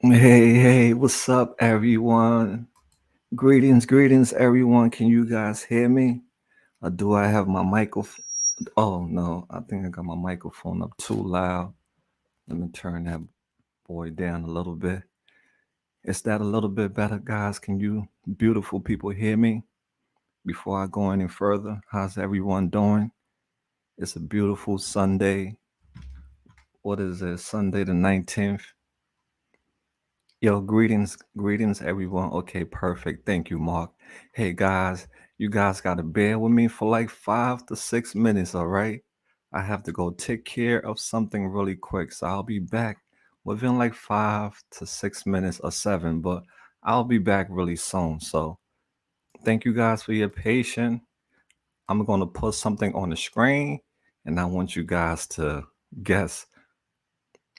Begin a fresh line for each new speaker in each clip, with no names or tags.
Hey, what's up, everyone? Greetings, everyone. Can you guys hear me? Or do I have my microphone? Oh, no, I think I got my microphone up too loud. Let me turn that boy down a little bit. Is that a little bit better, guys? Can you beautiful people hear me? Before I go any further, how's everyone doing? It's a beautiful Sunday. What is it? Sunday the 19th. Yo, greetings, everyone. Okay, perfect. Thank you, Mark. Hey, guys, you guys got to bear with me for like 5 to 6 minutes, all right? I have to go take care of something really quick, so I'll be back within like 5 to 6 minutes or seven, but I'll be back really soon. So, thank you guys for your patience. I'm going to put something on the screen, and I want you guys to guess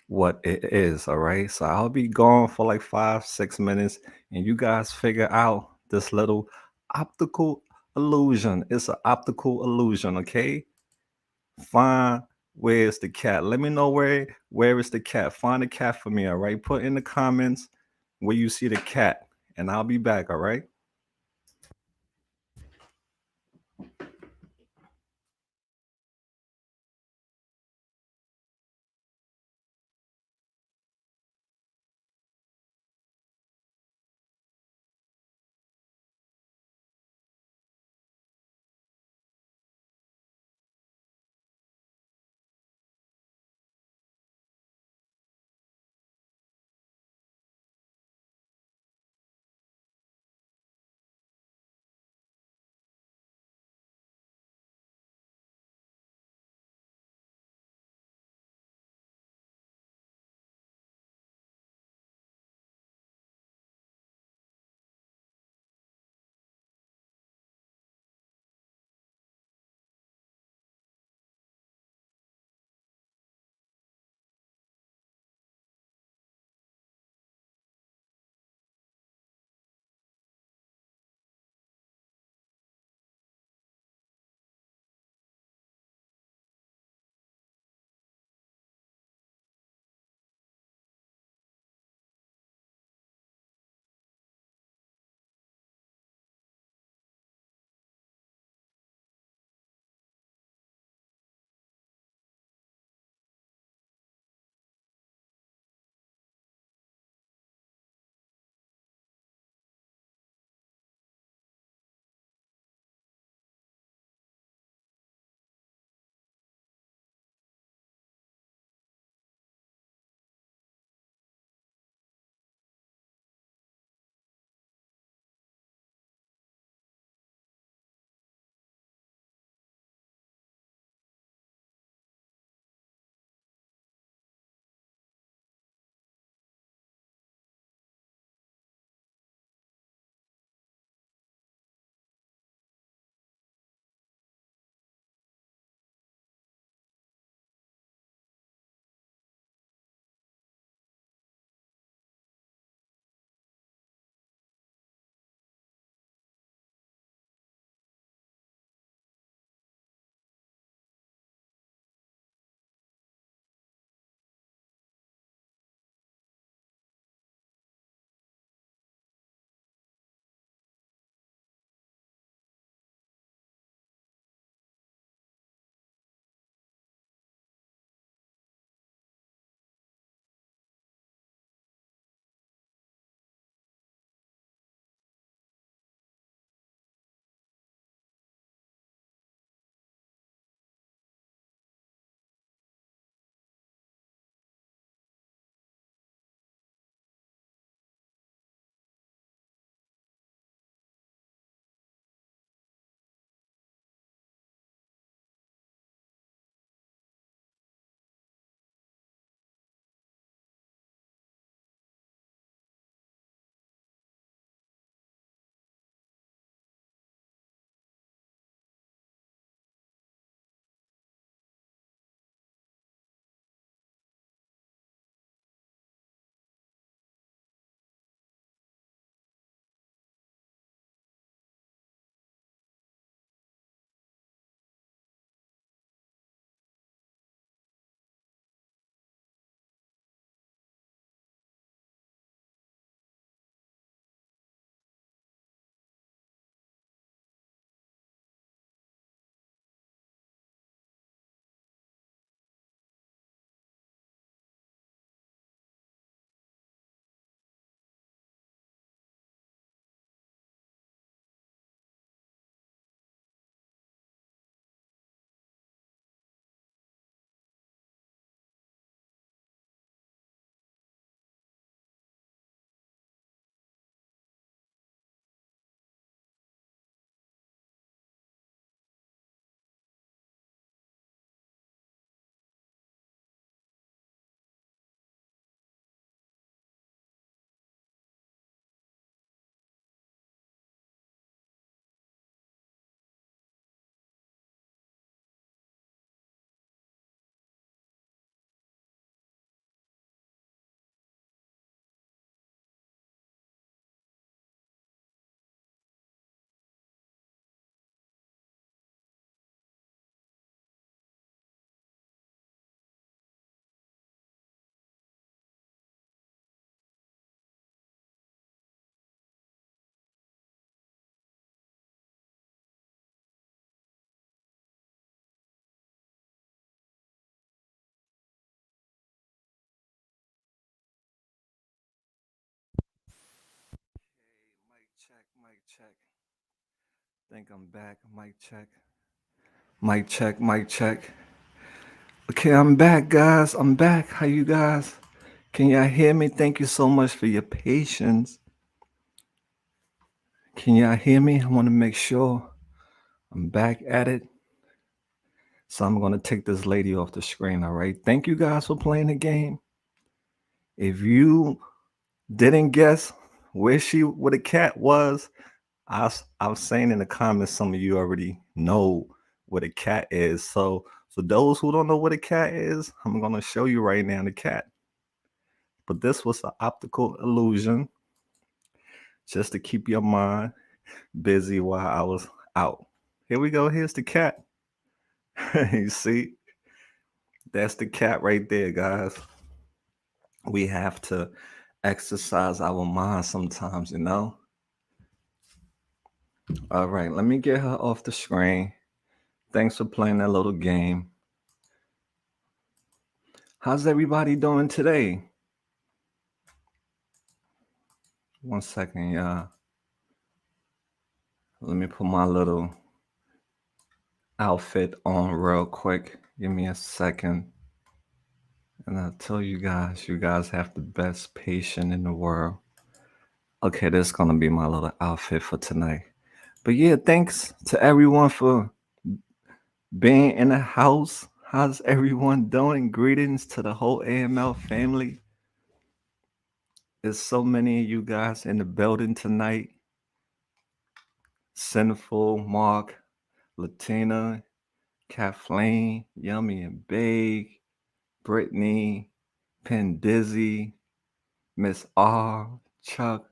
what it is. All right. So I'll be gone for like 5, 6 minutes, and you guys figure out this little optical illusion. It's an optical illusion. Okay. Find where's the cat. Let me know where is the cat. Find the cat for me. All right. Put in the comments where you see the cat, and I'll be back. All right. check. Think I'm back. Mic check. Mic check. Mic check. Okay, I'm back, guys. I'm back. How you guys? Can y'all hear me? Thank you so much for your patience. Can y'all hear me? I want to make sure I'm back at it. So I'm going to take this lady off the screen, all right? Thank you guys for playing the game. If you didn't guess where the cat was, I was saying in the comments, some of you already know what a cat is. So for those who don't know what a cat is, I'm gonna show you right now the cat. But this was an optical illusion, just to keep your mind busy while I was out. Here we go. Here's the cat. You see, that's the cat right there, guys. We have to exercise our mind sometimes, you know. All right, let me get her off the screen. Thanks for playing that little game. How's everybody doing today? One second, y'all. Let me put my little outfit on real quick. Give me a second. And I'll tell you guys have the best patient in the world. Okay, this is going to be my little outfit for tonight. But yeah, thanks to everyone for being in the house. How's everyone doing? Greetings to the whole AML family. There's so many of you guys in the building tonight. Sinful, Mark, Latina, Kathleen, Yummy and Big, Brittany, Penn Dizzy, Miss R, Chuck,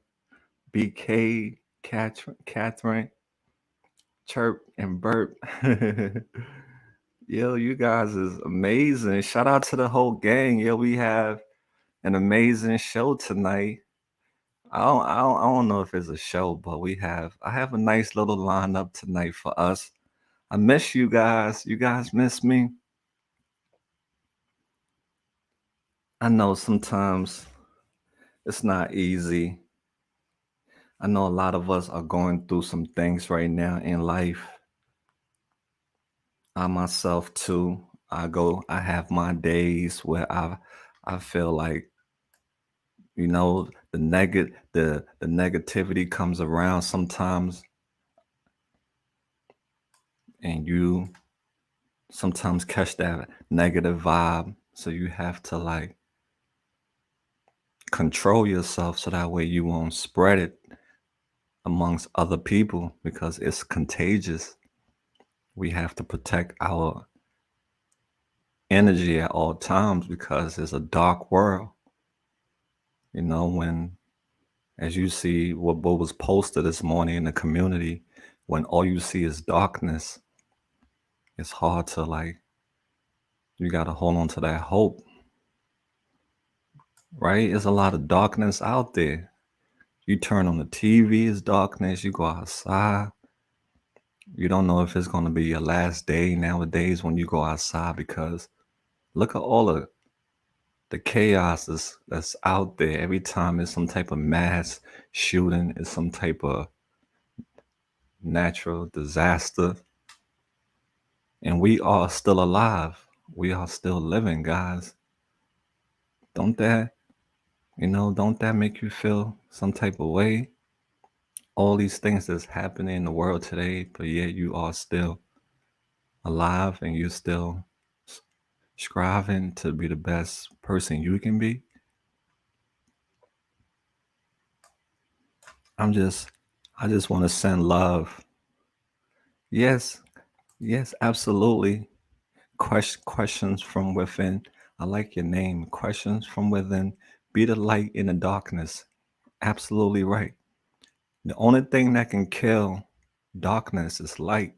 BK, Catherine, Chirp, and Burp. Yo, you guys is amazing. Shout out to the whole gang. Yo, we have an amazing show tonight. I don't know if it's a show, but I have a nice little lineup tonight for us. I miss you guys. You guys miss me. I know sometimes it's not easy. I know a lot of us are going through some things right now in life. I myself too. I have my days where I feel like, you know, the negativity comes around sometimes, and you sometimes catch that negative vibe. So you have to like control yourself so that way you won't spread it amongst other people because it's contagious. We have to protect our energy at all times because it's a dark world. You know, when, as you see what was posted this morning in the community, when all you see is darkness, it's hard to like, you got to hold on to that hope, right? There's a lot of darkness out there. You turn on the TV, it's darkness. You go outside, you don't know if it's going to be your last day nowadays when you go outside because look at all the chaos that's out there. Every time it's some type of mass shooting, it's some type of natural disaster. And we are still alive. We are still living, guys. Don't that, don't that make you feel some type of way? All these things that's happening in the world today, but yet you are still alive and you're still striving to be the best person you can be. I just want to send love. Yes, yes, absolutely. Questions from within. I like your name. Questions from within. Be the light in the darkness. Absolutely right. The only thing that can kill darkness is light.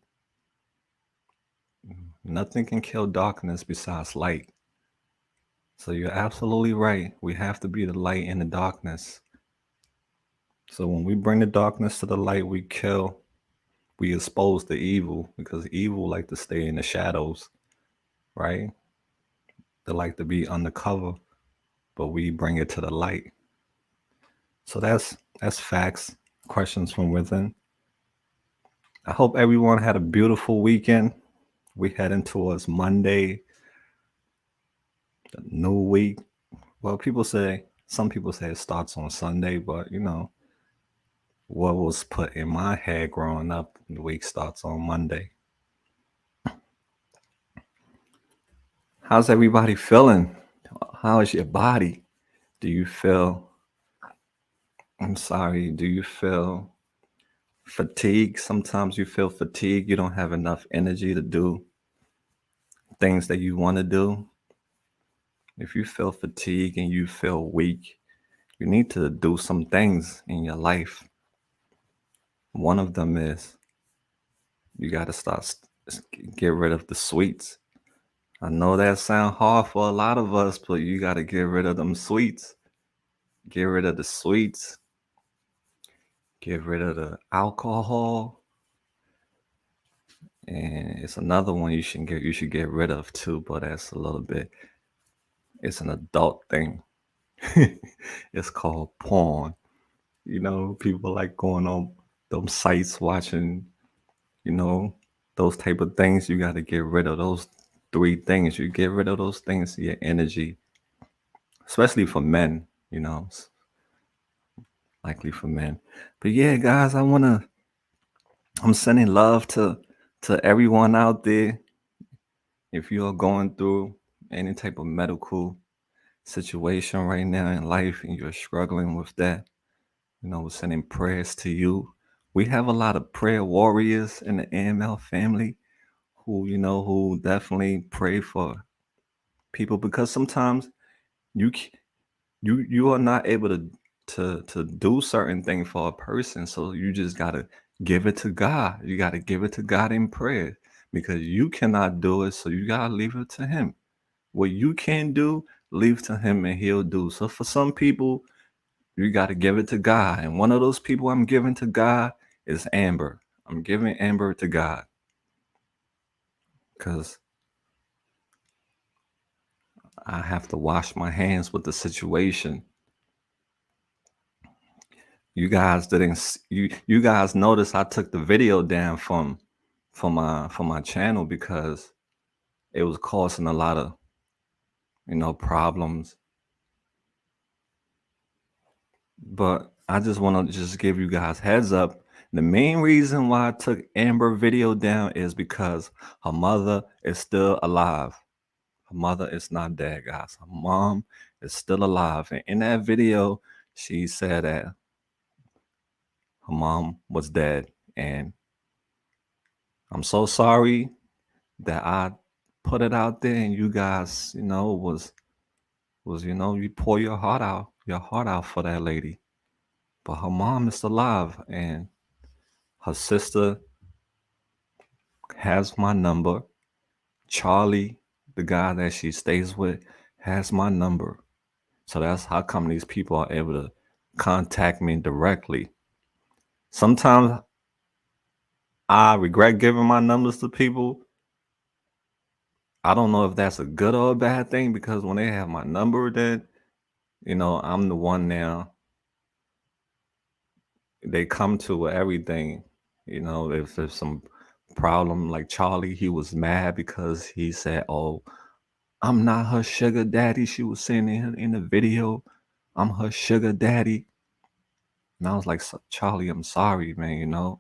Nothing can kill darkness besides light. So you're absolutely right. We have to be the light in the darkness. So when we bring the darkness to the light, we expose the evil because evil like to stay in the shadows, right? They like to be undercover, but we bring it to the light. So that's facts. Questions from within. I hope everyone had a beautiful weekend. We heading towards Monday, the new week. Well, some people say it starts on Sunday, but what was put in my head growing up, the week starts on Monday. How's everybody feeling? How is your body? Do you feel, do you feel fatigue? Sometimes you feel fatigue. You don't have enough energy to do things that you want to do. If you feel fatigue and you feel weak, you need to do some things in your life. One of them is you got to get rid of the sweets. I know that sounds hard for a lot of us, but you got to get rid of them sweets. Get rid of the sweets. Get rid of the alcohol. And it's another one you should get rid of too, but that's a little bit. It's an adult thing. It's called porn. People like going on them sites watching, you know, those type of things. You got to get rid of those three things. You get rid of those things, your energy, especially for men, likely for men. But yeah, guys, I'm sending love to everyone out there. If you are going through any type of medical situation right now in life and you're struggling with that, we're sending prayers to you. We have a lot of prayer warriors in the AML family who definitely pray for people because sometimes you you are not able to do certain things for a person, so you just gotta give it to God. You gotta give it to God in prayer because you cannot do it, so you gotta leave it to Him. What you can do, leave to Him, and He'll do. So for some people, you gotta give it to God, and one of those people I'm giving to God is Amber. I'm giving Amber to God because I have to wash my hands with the situation. You guys didn't you guys notice I took the video down from my channel because it was causing a lot of problems. But I just want to just give you guys heads up. The main reason why I took Amber video down is because her mother is still alive. Her mother is not dead, guys. Her mom is still alive. And in that video, she said that her mom was dead. And I'm so sorry that I put it out there and you guys, you pour your heart out for that lady. But her mom is alive and her sister has my number. Charlie, the guy that she stays with, has my number. So that's how come these people are able to contact me directly. Sometimes I regret giving my numbers to people. I don't know if that's a good or a bad thing because when they have my number, then, I'm the one now they come to with everything. If there's some problem, like Charlie, he was mad because he said, "Oh, I'm not her sugar daddy." She was saying in the video, "I'm her sugar daddy." And I was like, Charlie, I'm sorry, man.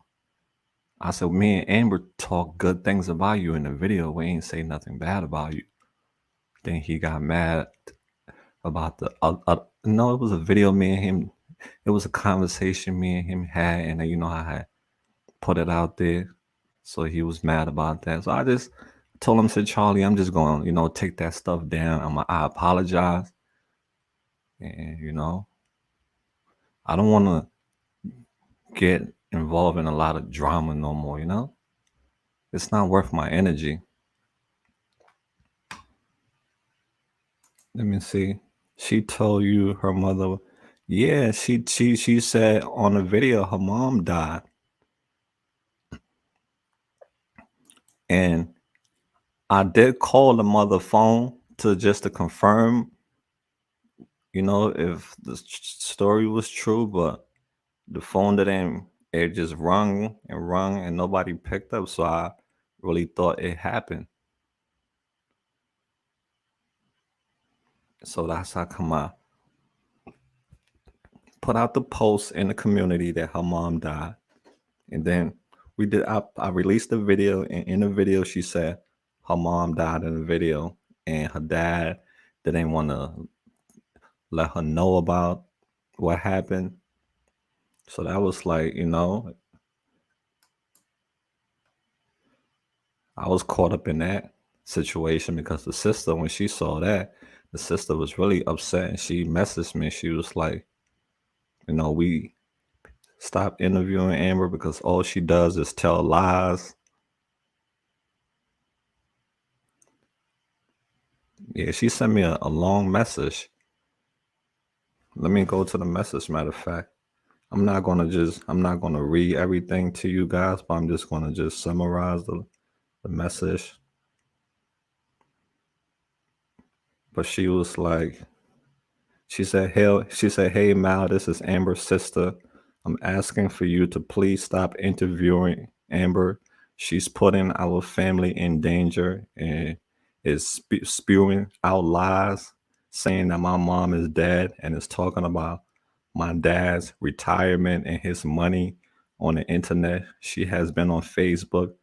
I said, me and Amber talk good things about you in the video. We ain't say nothing bad about you. Then he got mad about no, it was a video me and him. It was a conversation me and him had, and I had put it out there. So he was mad about that. So I just told him, said, Charlie, I'm just going, take that stuff down. I apologize. And, I don't want to get involved in a lot of drama no more. It's not worth my energy. Let me see. She told you her mother. Yeah, she said on the video her mom died. And I did call the mother phone to confirm, if the story was true, but the phone didn't it just rung and nobody picked up. So I really thought it happened. So that's how come I put out the post in the community that her mom died. And then I released the video, and in the video she said her mom died in the video, and her dad didn't want to let her know about what happened. So that was like, I was caught up in that situation because the sister, when she saw that, the sister was really upset and she messaged me. She was like, we stopped interviewing Amber because all she does is tell lies. Yeah, she sent me a long message. Let me go to the message, matter of fact. I'm not gonna read everything to you guys, but I'm just gonna just summarize the message. But she was like, she said, "Hey Mal, this is Amber's sister. I'm asking for you to please stop interviewing Amber. She's putting our family in danger and is spewing out lies, saying that my mom is dead and is talking about my dad's retirement and his money on the internet. She has been on Facebook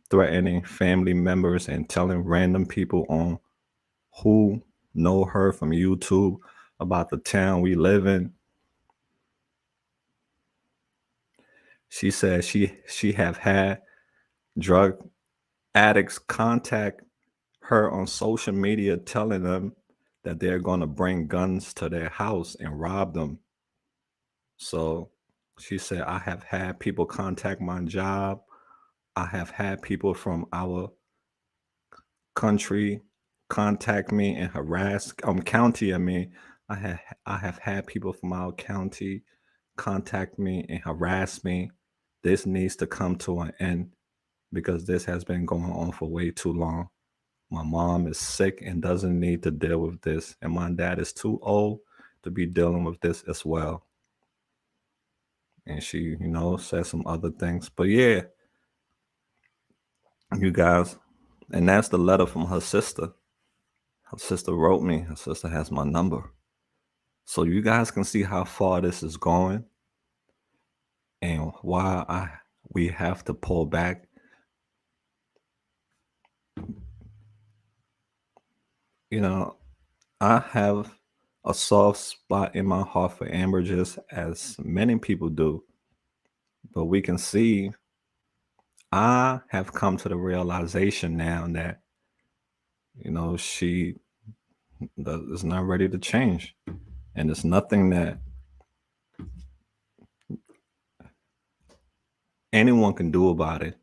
threatening family members and telling random people on who know her from YouTube about the town we live in. She said she have had drug addicts contact her on social media telling them that they're going to bring guns to their house and rob them. So she said, I have had people contact my job. I have had people from our country contact me and harass county. I mean, I have had people from our county contact me and harass me. This needs to come to an end because this has been going on for way too long. My mom is sick and doesn't need to deal with this, and my dad is too old to be dealing with this as well. And she, said some other things. But yeah, you guys, and that's the letter from her sister. Her sister wrote me. Her sister has my number. So you guys can see how far this is going and why we have to pull back. You know, I have a soft spot in my heart for Amber, just as many people do. But we can see I have come to the realization now that, she is not ready to change. And there's nothing that anyone can do about it.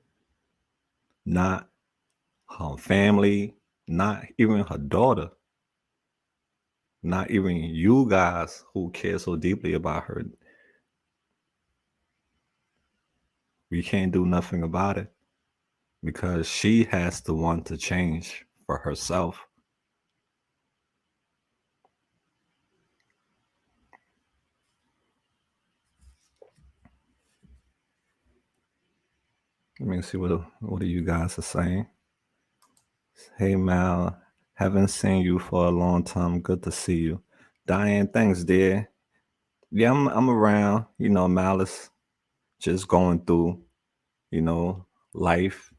Not her family, not even her daughter, not even you guys who care so deeply about her. We can't do nothing about it because she has to want to change for herself. Let me see what are you guys are saying. Hey Mal, haven't seen you for a long time. Good to see you. Diane, thanks, dear. Yeah, I'm around. Malice just going through, life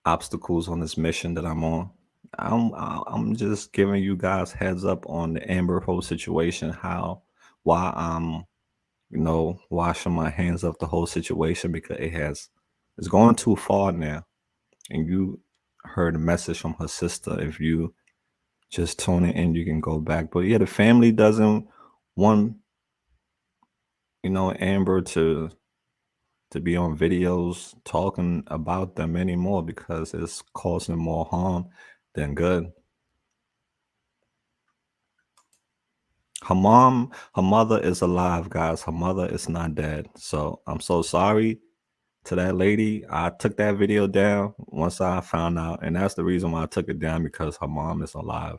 obstacles on this mission that I'm on. I'm just giving you guys heads up on the Amber whole situation, why I'm washing my hands of the whole situation because it's going too far now. And you heard a message from her sister. If you just tune it in, you can go back. But yeah, the family doesn't want Amber to be on videos talking about them anymore because it's causing more harm than good. Her mother is alive, guys. Her mother is not dead. So I'm so sorry to that lady. I took that video down once I found out, and that's the reason why I took it down, because her mom is alive.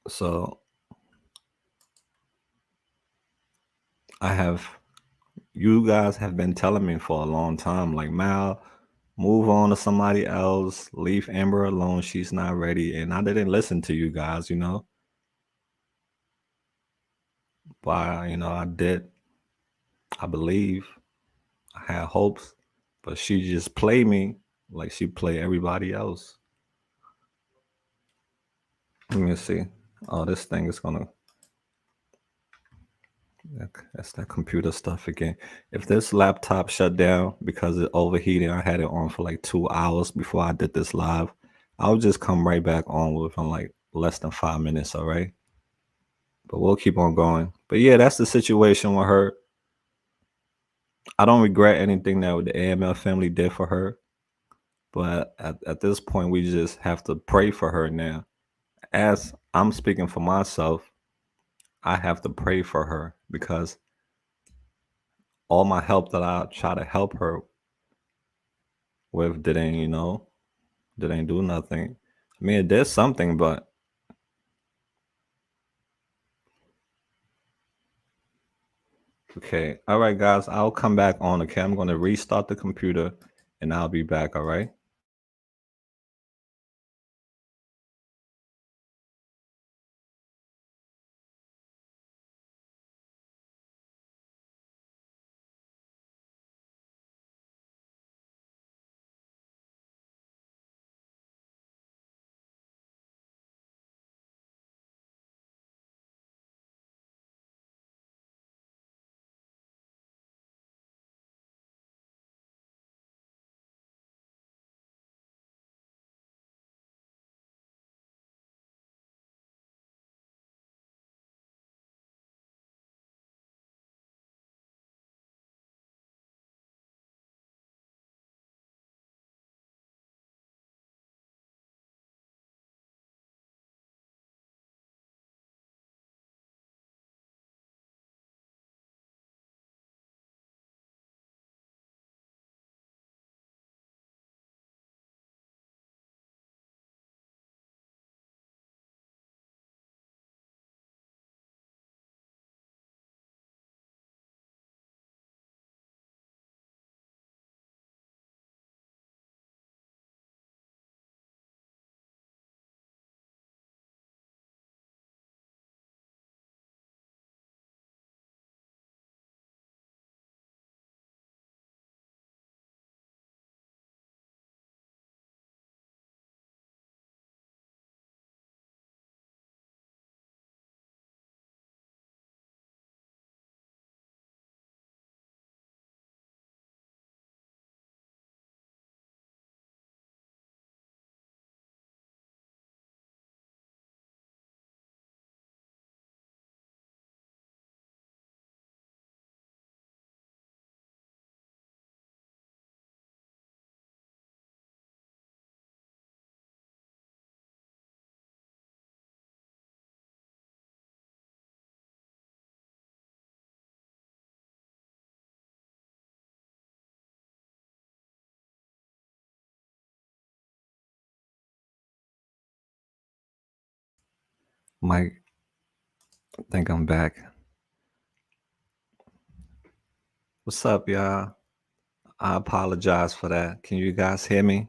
So I have you guys have been telling me for a long time, like, Mal, move on to somebody else, leave Amber alone. She's not ready. And I didn't listen to you guys, but I did. I believe I had hopes, but she just played me like she played everybody else. Let me see. Oh, this thing is gonna. That's that computer stuff again. If this laptop shut down because it overheated, I had it on for like 2 hours before I did this live. I'll just come right back on within like less than 5 minutes, all right? But we'll keep on going. But yeah, that's the situation with her. I don't regret anything that the AML family did for her. But at this point, we just have to pray for her now. As I'm speaking for myself, I have to pray for her because all my help that I try to help her with didn't do nothing. I mean, it did something, but okay. All right, guys, I'll come back on. Okay, I'm going to restart the computer and I'll be back. All right. Mike, I think I'm back. What's up, y'all? I apologize for that. Can you guys hear me?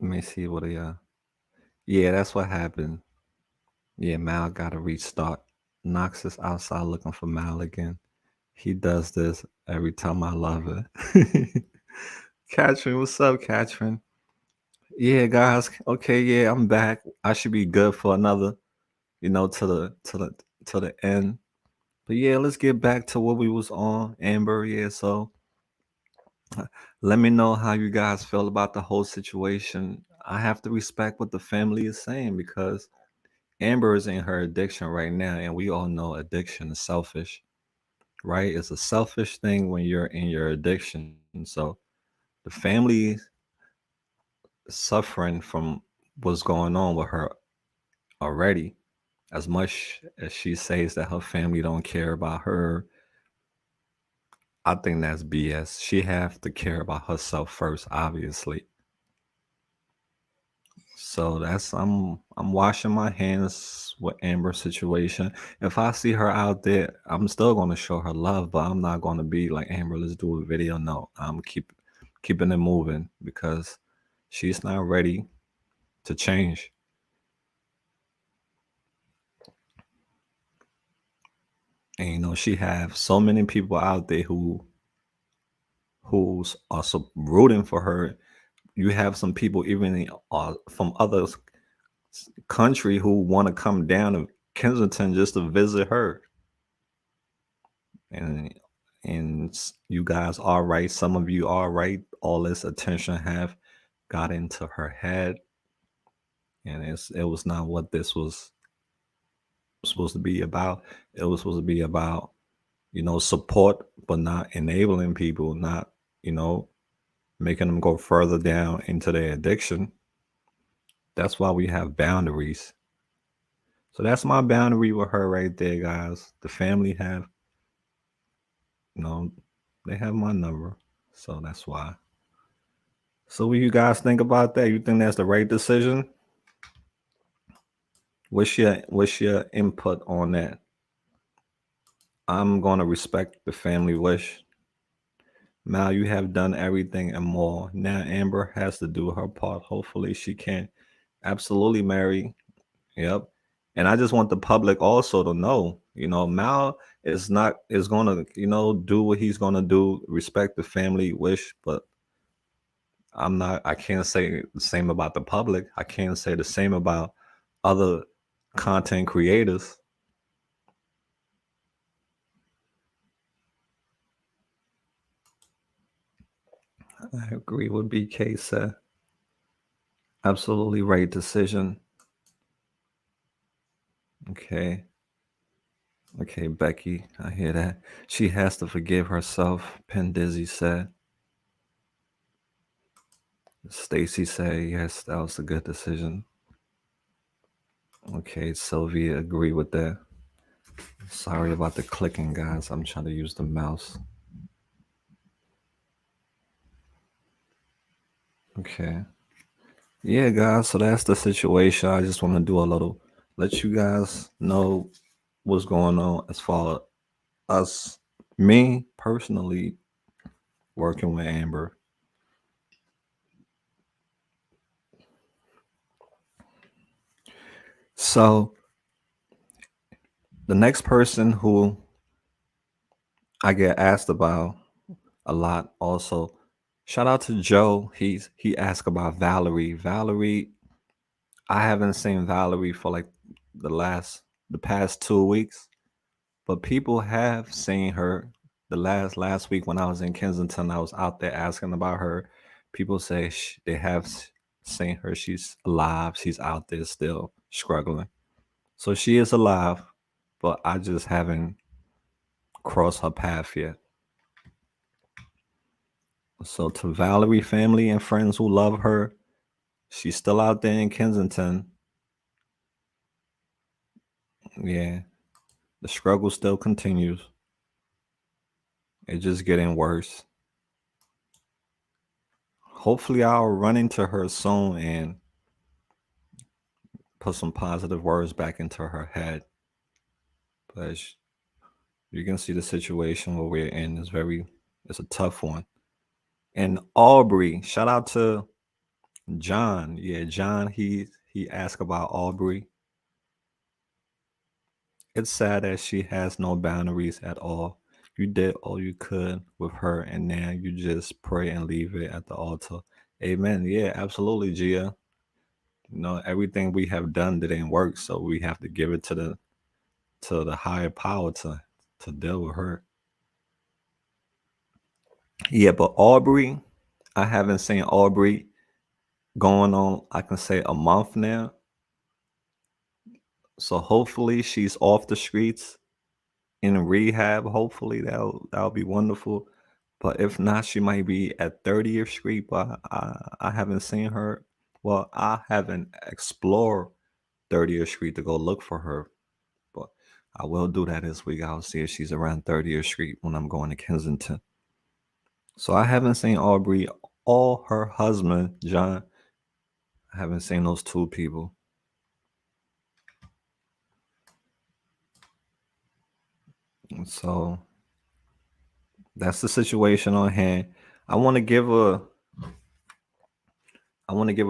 Let me see what Yeah, that's what happened. Yeah, Mal got to restart. Knox is outside looking for Mal again. He does this every time. I love it. Catherine, what's up, Catherine? Yeah, guys. Okay, yeah, I'm back. I should be good for another, to the end. But yeah, let's get back to what we was on, Amber. Yeah, so let me know how you guys feel about the whole situation. I have to respect what the family is saying because Amber is in her addiction right now, and we all know addiction is selfish, right? It's a selfish thing when you're in your addiction. So the family suffering from what's going on with her already. As much as she says that her family don't care about her, I think that's BS. She have to care about herself first, obviously. So that's I'm washing my hands with Amber situation. If I see her out there, I'm still gonna show her love, but I'm not gonna be like Amber, let's do a video. No, I'm keeping it moving because she's not ready to change. And she have so many people out there who's also rooting for her. You have some people even from other country who want to come down to Kensington just to visit her. And you guys are right. Some of you are right. All this attention have got into her head, and it was not what this was supposed to be about. It was supposed to be about support, but not enabling people, not making them go further down into their addiction. That's why we have boundaries. So that's my boundary with her right there, guys. The family have, you know, they have my number. So that's why. So what you guys think about that? You think that's the right decision? What's your input on that? I'm gonna respect the family wish. Mal, you have done everything and more. Now Amber has to do her part. Hopefully she can absolutely marry. Yep. And I just want the public also to know, Mal is gonna, do what he's gonna do, respect the family wish, but I can't say the same about the public. I can't say the same about other content creators. I agree with BK said. Absolutely right decision. Okay. Okay, Becky, I hear that. She has to forgive herself, Penn Dizzy said. Stacy said, yes, that was a good decision. Okay, Sylvia, agree with that. Sorry about the clicking, guys. I'm trying to use the mouse. Okay. Yeah, guys, so that's the situation. I just want to do a little, let you guys know what's going on as far as me personally working with Amber. So the next person who I get asked about a lot also, shout out to Joe. He asked about Valerie. Valerie, I haven't seen Valerie for like the past 2 weeks, but people have seen her. The last week when I was in Kensington, I was out there asking about her. People say they have seen her. She's alive. She's out there still struggling. So she is alive, but I just haven't crossed her path yet. So to Valerie family and friends who love her, she's still out there in Kensington. Yeah, the struggle still continues. It's just getting worse. Hopefully, I'll run into her soon and put some positive words back into her head. But you can see the situation where we're in is it's a tough one. And Aubrey, shout out to John. Yeah, John, he asked about Aubrey. It's sad that she has no boundaries at all. You did all you could with her, and now you just pray and leave it at the altar. Amen. Yeah, absolutely, Gia. Everything we have done didn't work, so we have to give it to the higher power to deal with her. Yeah, but Aubrey, I haven't seen Aubrey going on, I can say, a month now. So hopefully she's off the streets in rehab. Hopefully that'll be wonderful. But if not, she might be at 30th Street. But I haven't seen her. Well, I haven't explored 30th Street to go look for her. But I will do that this week. I'll see if she's around 30th Street when I'm going to Kensington. So I haven't seen Aubrey or her husband, John, I haven't seen those two people. So that's the situation on hand. I want to give a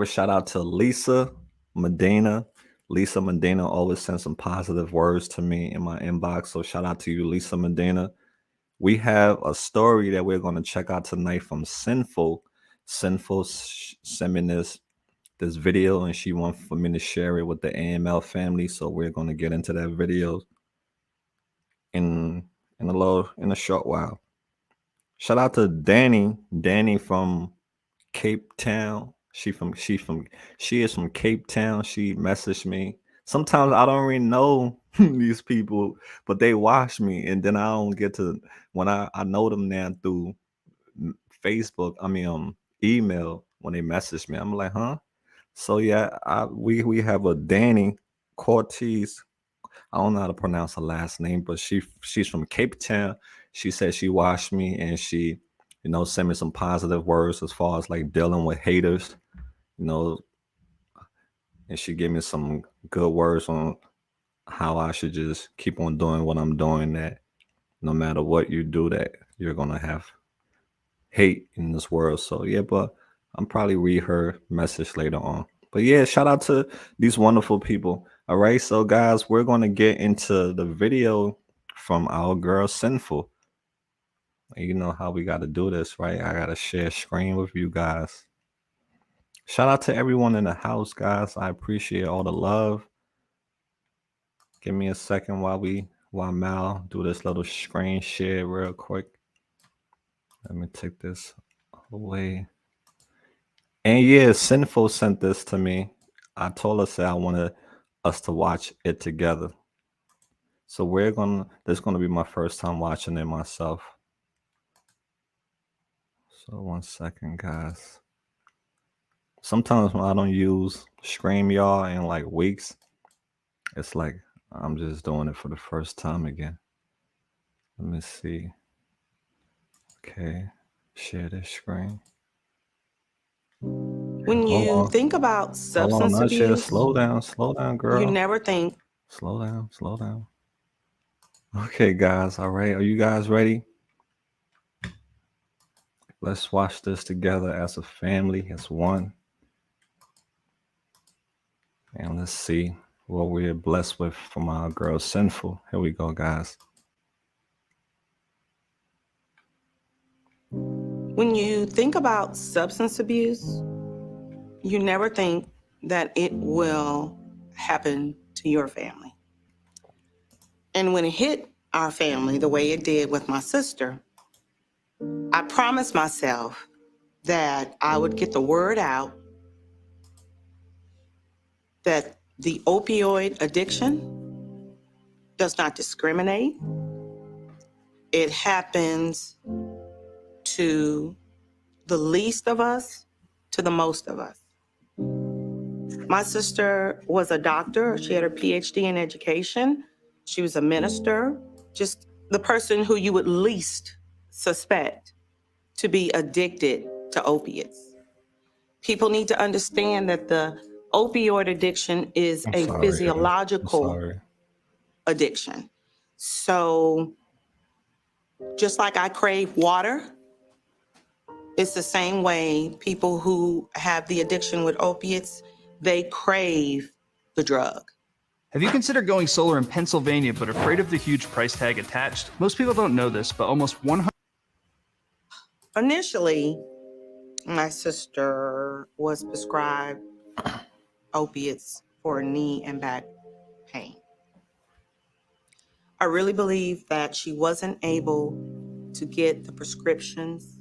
shout out to Lisa Medina. Lisa Medina always sends some positive words to me in my inbox. So shout out to you, Lisa Medina. We have a story that we're going to check out tonight from Sinful. Sinful sent me this video, and she wants for me to share it with the AML family. So we're going to get into that video in a short while. Shout out to Danny from Cape Town. She is from Cape Town. She messaged me. Sometimes I don't really know these people, but they watch me, and then I don't get to when I know them now through Facebook. I mean, email when they message me. I'm like, huh? So yeah, we have a Danny Cortez. I don't know how to pronounce her last name, but she's from Cape Town. She said she watched me and she, sent me some positive words as far as like dealing with haters, and she gave me some good words on how I should just keep on doing what I'm doing, that no matter what you do, that you're gonna have hate in this world. So yeah, but I'm probably read her message later on. But yeah, shout out to these wonderful people. All right, so guys, we're gonna get into the video from our girl Sinful. You know how we gotta do this, right? I gotta share screen with you guys. Shout out to everyone in the house, guys. I appreciate all the love. Give me a second while Mal do this little screen share real quick. Let me take this away. And yeah, Sinful sent this to me. I told her I wanted us to watch it together. So this is gonna be my first time watching it myself. So 1 second, guys. Sometimes when I don't use StreamYard in like weeks, it's like I'm just doing it for the first time again. Let me see. Okay, share this screen.
When you think about substance abuse,
slow down, girl.
you never think.
Slow down. Okay, guys, all right. Are you guys ready? Let's watch this together as a family, as one. And let's see what we're blessed with from our girl Sinful. Here we go, guys.
When you think about substance abuse, you never think that it will happen to your family. And when it hit our family the way it did with my sister, I promised myself that I would get the word out that the opioid addiction does not discriminate. It happens to the least of us to the most of us. My sister was a doctor. She had her PhD in education. She was a minister, just the person who you would least suspect to be addicted to opiates. People need to understand that the opioid addiction is a physiological addiction. So just like I crave water, it's the same way people who have the addiction with opiates, they crave the drug.
Have you considered going solar in Pennsylvania but afraid of the huge price tag attached? Most people don't know this, but almost 100...
Initially, my sister was prescribed opiates for knee and back pain. I really believe that she wasn't able to get the prescriptions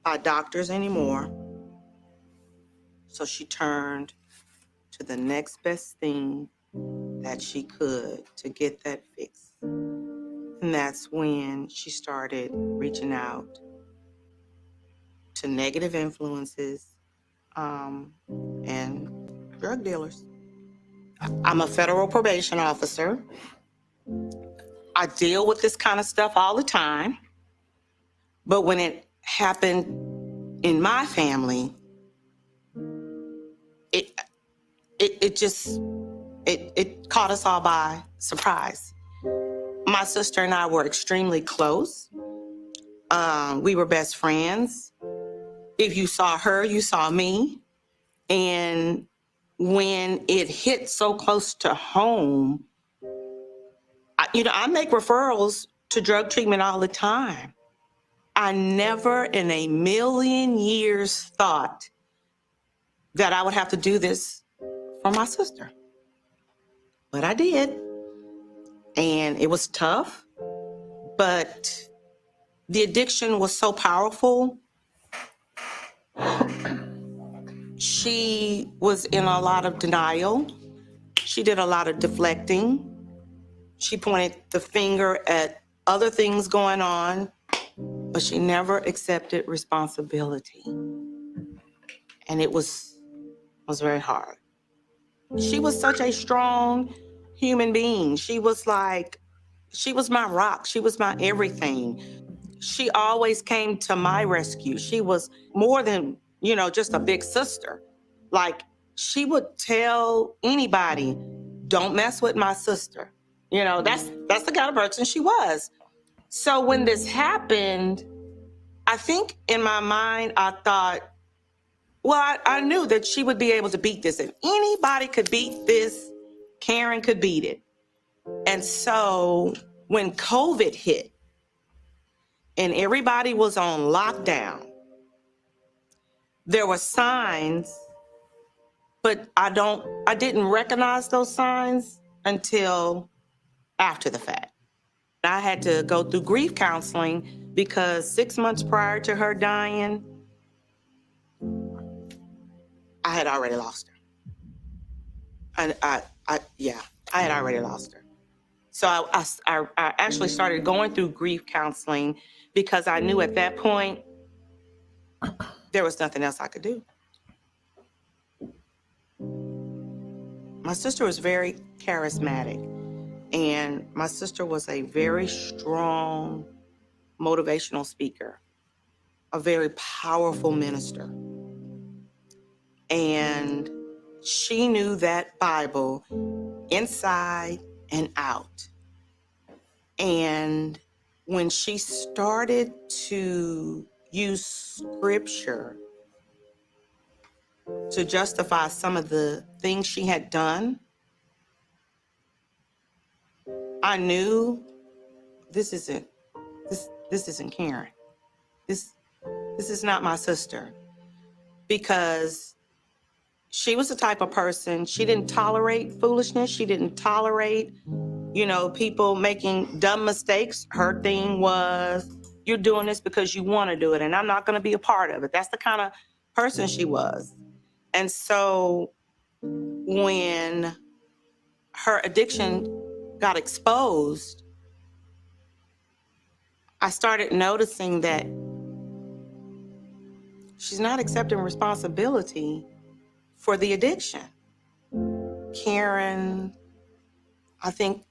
by doctors anymore, so she turned to the next best thing that she could to get that fix. And that's when she started reaching out to negative influences and drug dealers. I'm a federal probation officer. I deal with this kind of stuff all the time. But when it happened in my family, it caught us all by surprise. My sister and I were extremely close. We were best friends. If you saw her, you saw me. And when it hit so close to home, I make referrals to drug treatment all the time. I never in a million years thought that I would have to do this for my sister. But I did. And it was tough, but the addiction was so powerful. She was in a lot of denial. She did a lot of deflecting. She pointed the finger at other things going on, but she never accepted responsibility. And it was very hard. She was such a strong human being. She was my rock. She was my everything. She always came to my rescue. She was more than, just a big sister. Like, she would tell anybody, don't mess with my sister. That's the kind of person she was. So when this happened, I think in my mind, I thought, well, I knew that she would be able to beat this. If anybody could beat this, Karen could beat it. And so when COVID hit and everybody was on lockdown, there were signs, but I didn't recognize those signs until after the fact. I had to go through grief counseling because 6 months prior to her dying, I had already lost her. I had already lost her. So I actually started going through grief counseling because I knew at that point there was nothing else I could do. My sister was very charismatic, and my sister was a very strong motivational speaker, a very powerful minister. And she knew that Bible inside and out. And when she started to use scripture to justify some of the things she had done, I knew this isn't Karen. This is not my sister. Because she was the type of person, she didn't tolerate foolishness. She didn't tolerate, people making dumb mistakes. Her thing was, you're doing this because you want to do it, and I'm not going to be a part of it. That's the kind of person she was. And so when her addiction got exposed, I started noticing that she's not accepting responsibility for the addiction. Karen, I think,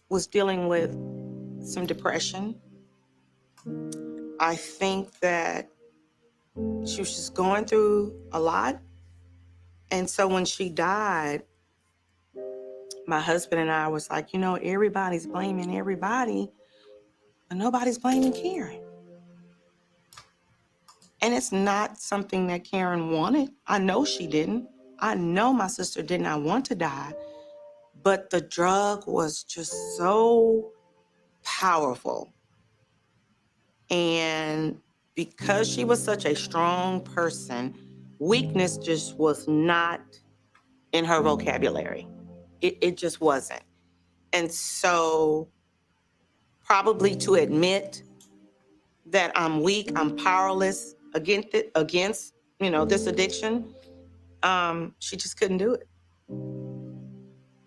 was dealing with some depression. I think that she was just going through a lot. And so when she died, my husband and I was like, everybody's blaming everybody, but nobody's blaming Karen. And it's not something that Karen wanted. I know she didn't. I know my sister did not want to die, but the drug was just so powerful. And because she was such a strong person, weakness just was not in her vocabulary. It just wasn't. And so probably to admit that I'm weak, I'm powerless against this addiction, she just couldn't do it.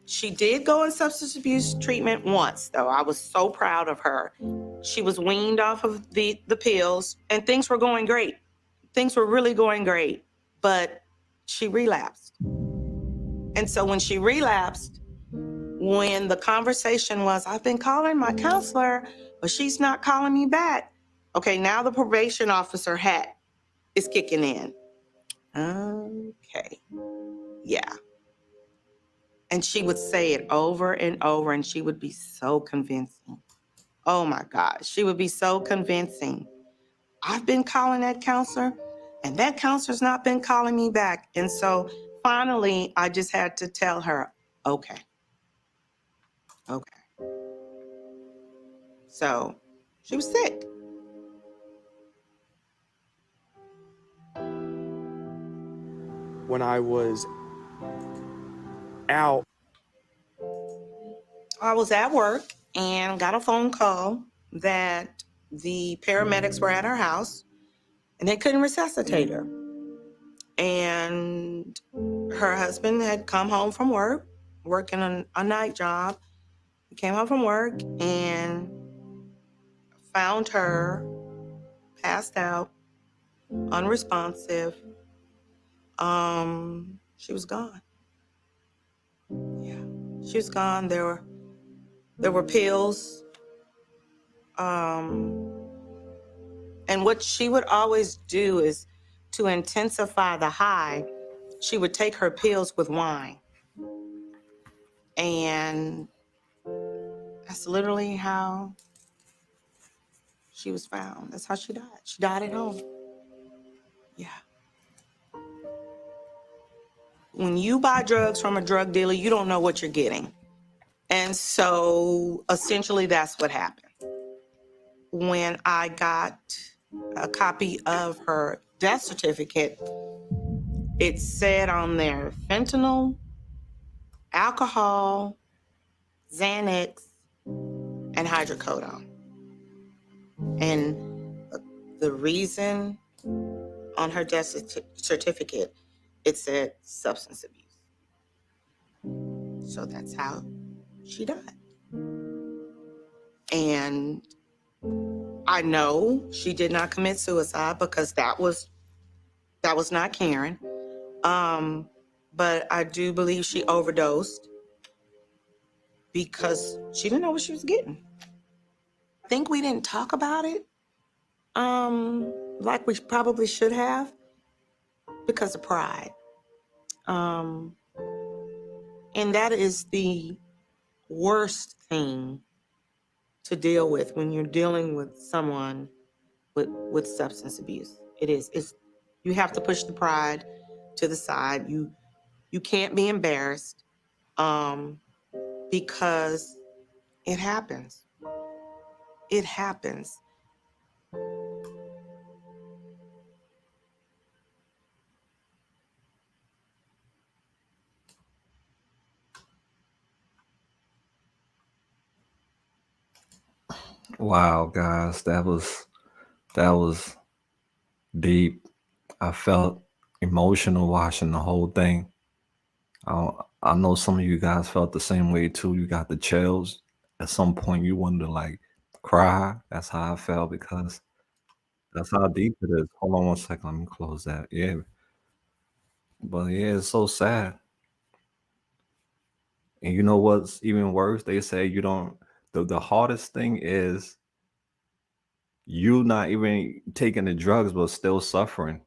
She did go in substance abuse treatment once, though. I was so proud of her. She was weaned off of the pills, and things were going great. Things were really going great, but she relapsed. And so when she relapsed, when the conversation was, I've been calling my counselor, but she's not calling me back. Okay, now the probation officer hat is kicking in. Okay, yeah. And she would say it over and over, and she would be so convincing. Oh my God, she would be so convincing. I've been calling that counselor, and that counselor's not been calling me back. And so finally, I just had to tell her, okay, okay. So she was sick.
When I was out,
I was at work and got a phone call that the paramedics were at her house and they couldn't resuscitate her. And her husband had come home from work, working a night job. He came home from work and found her passed out, unresponsive. She was gone. Yeah, she was gone. There were pills. And what she would always do is to intensify the high, she would take her pills with wine. And that's literally how she was found. That's how she died. She died at home. Yeah. When you buy drugs from a drug dealer, you don't know what you're getting. And so essentially that's what happened. When I got a copy of her death certificate, it said on there fentanyl, alcohol, Xanax, and hydrocodone. And the reason on her death certificate, it said substance abuse. So that's how she died. And I know she did not commit suicide because that was not Karen. But I do believe she overdosed because she didn't know what she was getting. I think we didn't talk about it like we probably should have because of pride. And that is the worst thing to deal with when you're dealing with someone with substance abuse. It's you have to push the pride to the side. You can't be embarrassed because it happens. It happens.
Wow, guys, that was deep. I felt emotional watching the whole thing. I, I know some of you guys felt the same way too. You got the chills. At some point, you wanted to like cry. That's how I felt because that's how deep it is. Hold on one second. Let me close that. Yeah, but yeah, it's so sad. And you know what's even worse? They say you don't. The hardest thing is you not even taking the drugs, but still suffering.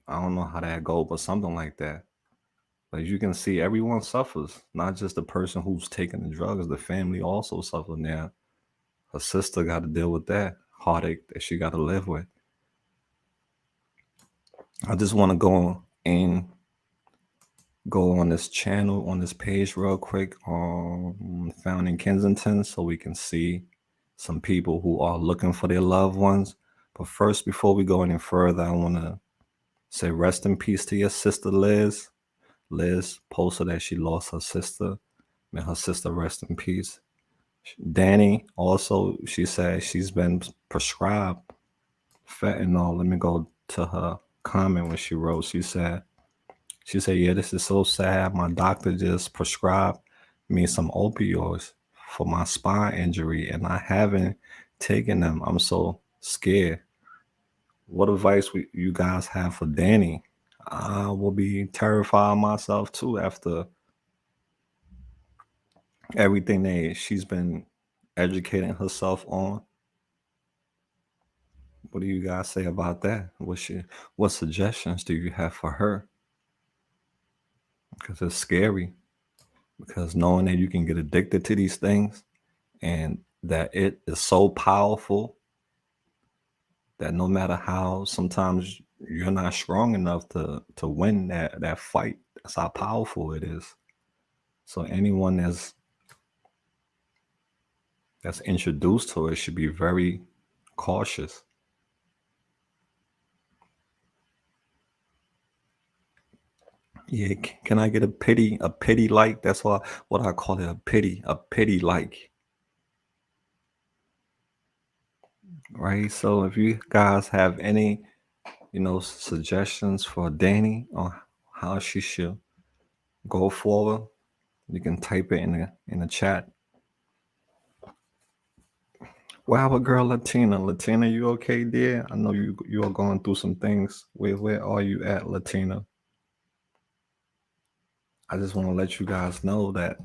I don't know how that go, but something like that. But you can see everyone suffers, not just the person who's taking the drugs. The family also suffers now. Her sister got to deal with that heartache that she got to live with. I just want to go on this channel, on this page real quick, found in Kensington, so we can see some people who are looking for their loved ones. But first, before we go any further, I want to say rest in peace to your sister, Liz. Liz posted that she lost her sister. May her sister rest in peace. Danny also, she said she's been prescribed fentanyl. Let me go to her comment when she wrote. She said, yeah, this is so sad. My doctor just prescribed me some opioids for my spine injury, and I haven't taken them. I'm so scared. What advice you guys have for Danny? I will be terrified myself too after everything that she's been educating herself on. What do you guys say about that? What suggestions do you have for her? because it's scary. Because knowing that you can get addicted to these things and that it is so powerful that no matter how sometimes you're not strong enough to win that fight. That's how powerful it is. So anyone that's introduced to it should be very cautious. Yeah, can I get a pity like? That's what I call it, a pity like, right? So if you guys have any, suggestions for Danny on how she should go forward, you can type it in the chat. Well, our girl Latina. Latina, you okay, dear? I know you are going through some things. Where are you at, Latina? I just want to let you guys know that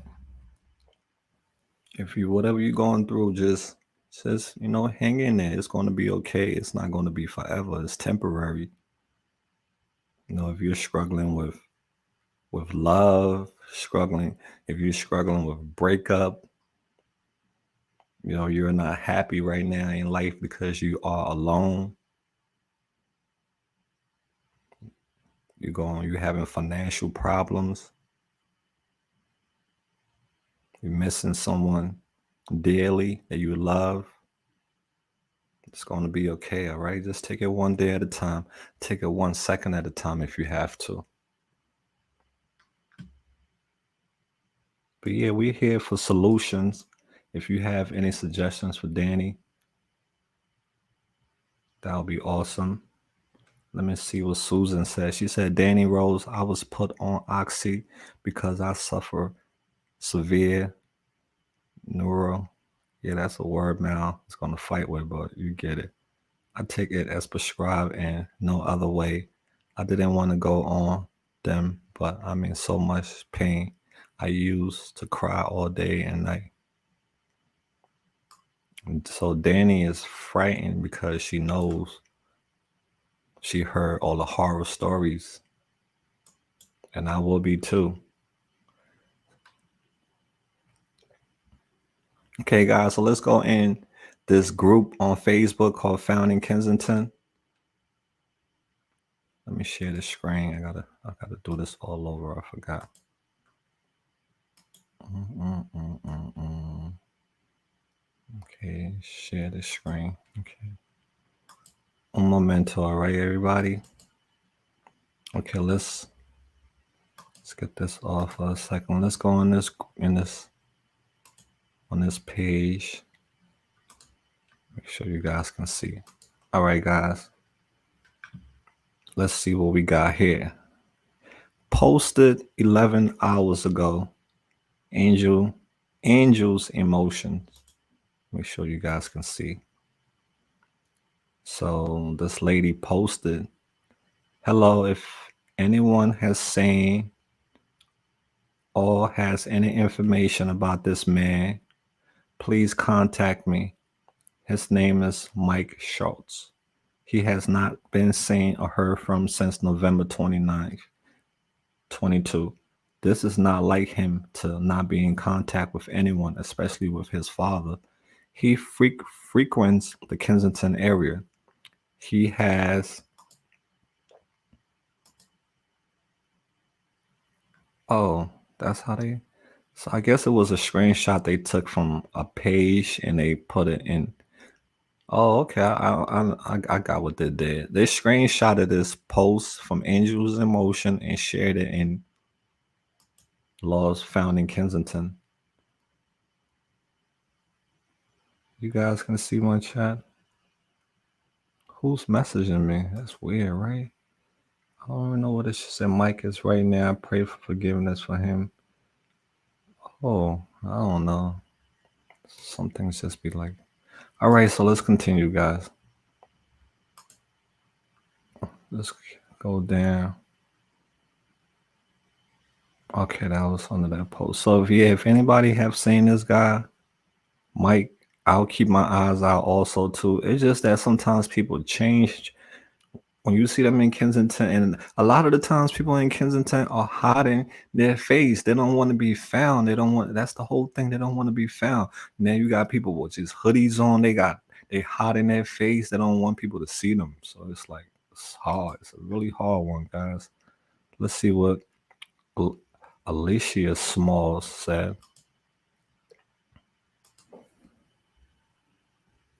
if you whatever you're going through, just hang in there. It's going to be okay. It's not going to be forever. It's temporary. If you're struggling with love, if you're struggling with breakup, you're not happy right now in life because you are alone. You're having financial problems. You're missing someone dearly that you love. It's going to be okay, all right? Just take it one day at a time. Take it 1 second at a time if you have to. But yeah, we're here for solutions. If you have any suggestions for Danny, that would be awesome. Let me see what Susan says. She said, Danny Rose, I was put on Oxy because I suffer severe neuro. Yeah, that's a word Mal is going to fight with, but you get it. I take it as prescribed and no other way. I didn't want to go on them, but I'm in so much pain. I used to cry all day and night. And so Danny is frightened because she knows she heard all the horror stories. And I will be too. Okay, guys, so let's go in this group on Facebook called Found in Kensington. Let me share the screen. I gotta do this all over. I forgot. Okay, share the screen. Okay. Un momento, all right, everybody. Okay, let's get this off for a second. Let's go on this page. Make sure you guys can see. All right, guys. Let's see what we got here. Posted 11 hours ago. Angel's emotions. Make sure you guys can see. So this lady posted, hello, if anyone has seen or has any information about this man, please contact me. His name is Mike Schultz. He has not been seen or heard from since November 29th, 22. This is not like him to not be in contact with anyone, especially with his father. He frequents the Kensington area. He has that's how they. So I guess it was a screenshot they took from a page and they put it in. Oh, okay. I got what they did. They screenshotted this post from Angels in Motion and shared it in Laws Found in Kensington. You guys can see my chat. Who's messaging me? That's weird, right? I don't even know what it said. Mike is right now. I pray for forgiveness for him. Oh, I don't know. Some things just be like. All right, so let's continue, guys. Let's go down. Okay, that was under that post. So if anybody have seen this guy, Mike, I'll keep my eyes out also too. It's just that sometimes people change when you see them in Kensington, and a lot of the times people in Kensington are hiding their face. They don't want to be found. They don't want. That's the whole thing. They don't want to be found. And then you got people with just hoodies on. They hiding their face. They don't want people to see them. So it's like it's hard. It's a really hard one, guys. Let's see what Al- Alicia Smalls said.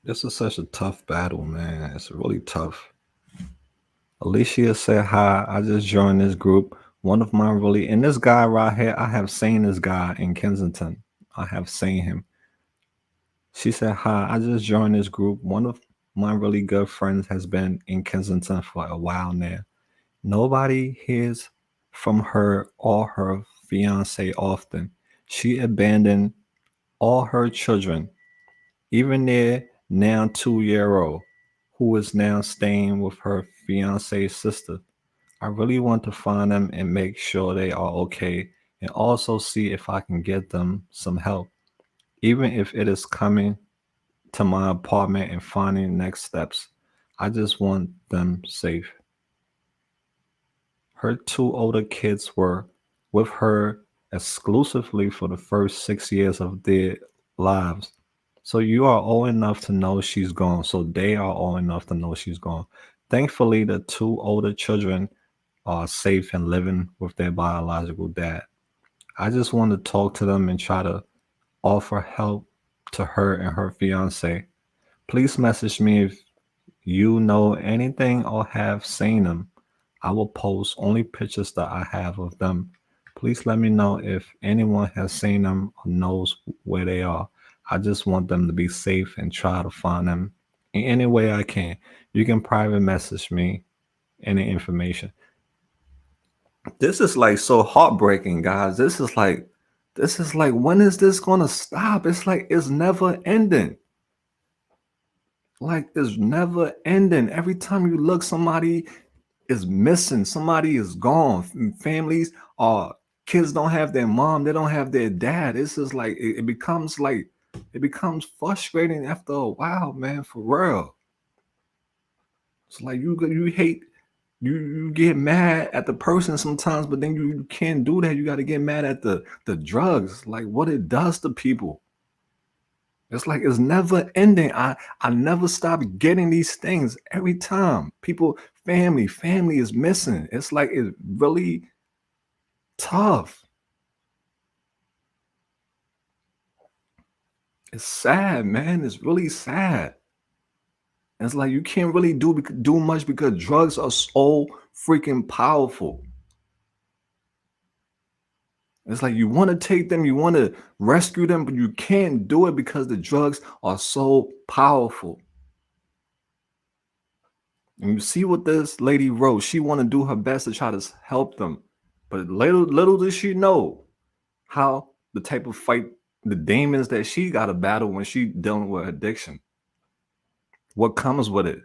This is such a tough battle, man. It's really tough. Alicia said, "Hi, I just joined this group. One of my really, and this guy right here, I have seen this guy in Kensington. I have seen him." She said, "Hi, I just joined this group. One of my really good friends has been in Kensington for a while now. Nobody hears from her or her fiance often. She abandoned all her children, even their now 2-year old, who is now staying with her fiance's sister. I really want to find them and make sure they are okay, and also see if I can get them some help, even if it is coming to my apartment and finding next steps. I just want them safe." Her two older kids were with her exclusively for the first 6 years of their lives. So you are old enough to know she's gone. So they are old enough to know she's gone. Thankfully, the two older children are safe and living with their biological dad. I just want to talk to them and try to offer help to her and her fiance. Please message me if you know anything or have seen them. I will post only pictures that I have of them. Please let me know if anyone has seen them or knows where they are. I just want them to be safe and try to find them in any way I can. You can private message me any information. This is like so heartbreaking, guys. This is like when is this gonna stop? It's like it's never ending. Like it's never ending. Every time you look, somebody is missing. Somebody is gone. Families are kids don't have their mom. They don't have their dad. It's just like it becomes frustrating after a while, man. For real, it's like you hate you get mad at the person sometimes, but then you can't do that. You got to get mad at the drugs, like what it does to people. It's like it's never ending. I never stop getting these things every time. People, family is missing. It's like it's really tough. It's sad, man. It's really sad. It's like you can't really do much because drugs are so freaking powerful. It's like you want to take them, you want to rescue them, but you can't do it because the drugs are so powerful. And you see what this lady wrote. She want to do her best to try to help them, but little does she know how the type of fight, the demons that she got to battle when she dealing with addiction. What comes with it?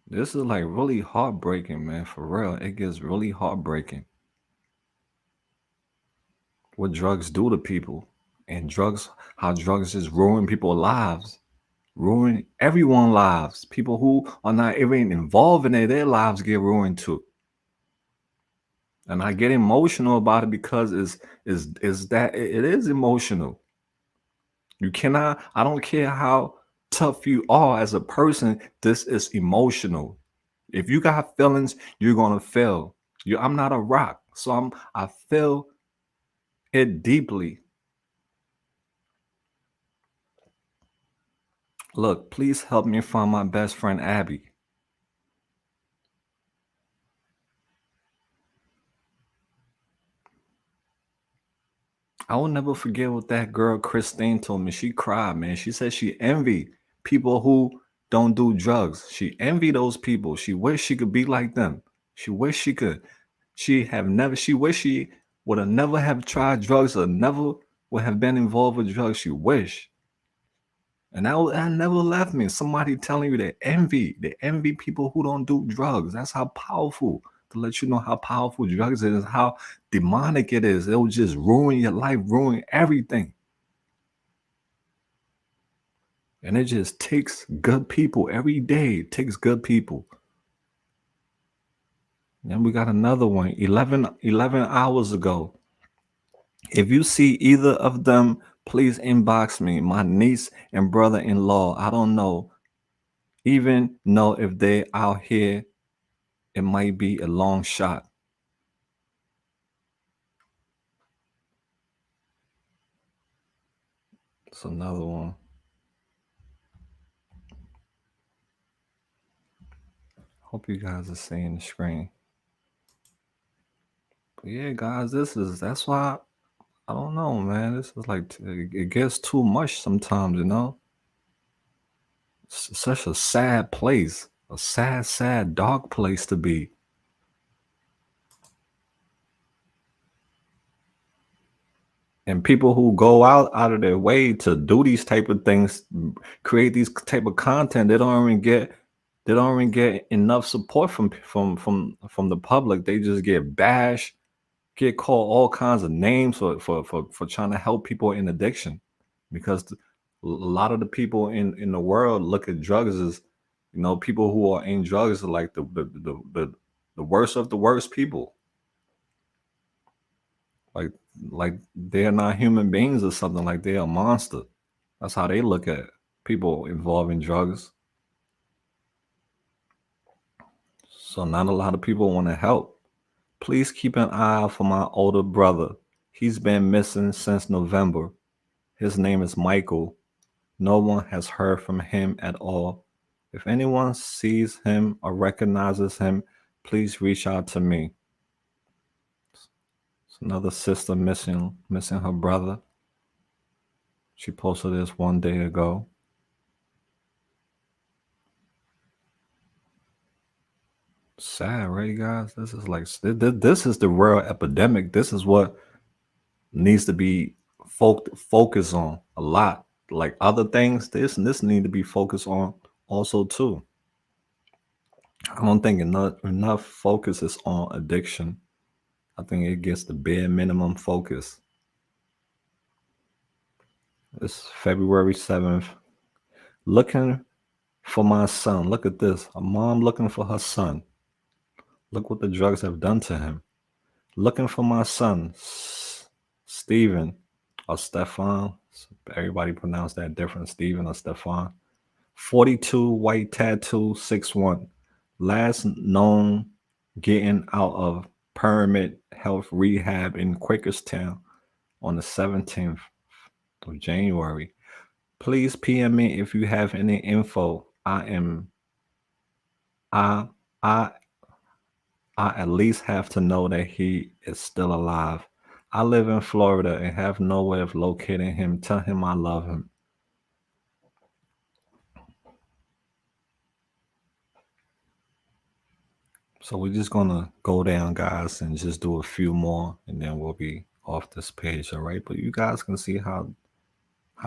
This is like really heartbreaking, man. For real, it gets really heartbreaking. What drugs do to people, and how drugs just ruin people's lives, ruin everyone's lives. People who are not even involved in it, their lives get ruined too. And I get emotional about it because it is emotional. You cannot, I don't care how tough you are as a person, this is emotional. If you got feelings, you're gonna feel. I'm not a rock, so I feel it deeply. Look, please help me find my best friend Abby. I will never forget what that girl Christine told me. She cried, man. She said she envy people who don't do drugs. She envy those people. She wish she could be like them. She wish she could. She wish she would have never have tried drugs or never would have been involved with drugs. She wish. And that never left me. Somebody telling you they envy people who don't do drugs. That's how powerful, to let you know how powerful drugs is, how demonic it is. It'll just ruin your life, ruin everything. And it just takes good people every day. It takes good people. And we got another one 11 hours ago. If you see either of them, please inbox me. My niece and brother-in-law. I don't even know if they out here. It might be a long shot. It's another one. Hope you guys are seeing the screen. But yeah, guys, that's why I don't know, man. This is like it gets too much sometimes, you know. It's such a sad place, a sad, dark place to be. And people who go out of their way to do these type of things, create these type of content, they don't even get enough support from the public. They just get bashed, get called all kinds of names for trying to help people in addiction, because a lot of the people in the world look at drugs as, you know, people who are in drugs are like the worst of the worst people. Like like they're not human beings or something, like they're a monster. That's how they look at people involved in drugs. So not a lot of people want to help. Please keep an eye out for my older brother. He's been missing since November. His name is Michael. No one has heard from him at all. If anyone sees him or recognizes him, please reach out to me. It's another sister missing her brother. She posted this 1 day ago. Sad, right, guys? This is like this is the real epidemic. This is what needs to be focused on a lot. Like other things, this need to be focused on also too. I don't think enough focus is on addiction. I think it gets the bare minimum focus. It's February 7th. Looking for my son. Look at this. A mom looking for her son. Look what the drugs have done to him. Looking for my son, Stephen or Stefan. Everybody pronounce that different, Stephen or Stefan. 42, white tattoo, 6'1". Last known getting out of Pyramid Health Rehab in Quakerstown on the 17th of January. Please PM me if you have any info. I I at least have to know that he is still alive. I live in Florida and have no way of locating him. Tell him I love him. So we're just gonna go down, guys, and just do a few more, and then we'll be off this page, all right? But you guys can see how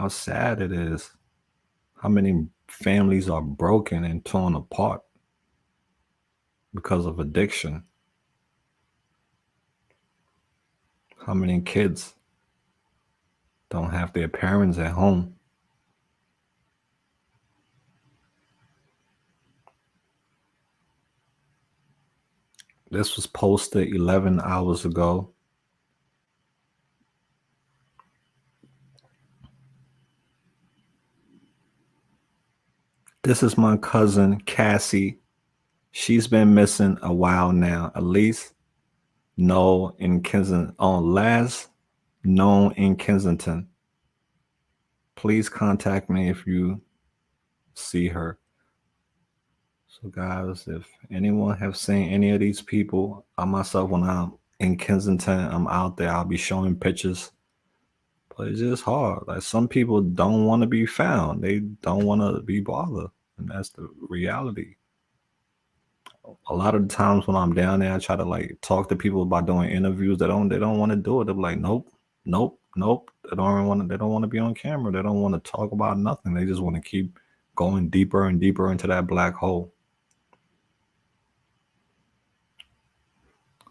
sad it is. How many families are broken and torn apart because of addiction. How many kids don't have their parents at home? This was posted 11 hours ago. This is my cousin, Cassie. She's been missing a while now, at least known in Kensington. Last known in Kensington. Please contact me if you see her. So guys, if anyone have seen any of these people, I myself, when I'm in Kensington, I'm out there, I'll be showing pictures. But it's just hard. Like some people don't want to be found. They don't want to be bothered. And that's the reality. A lot of the times when I'm down there, I try to like talk to people about doing interviews. They don't want to do it. They're like, nope. They don't want to be on camera. They don't want to talk about nothing. They just want to keep going deeper and deeper into that black hole.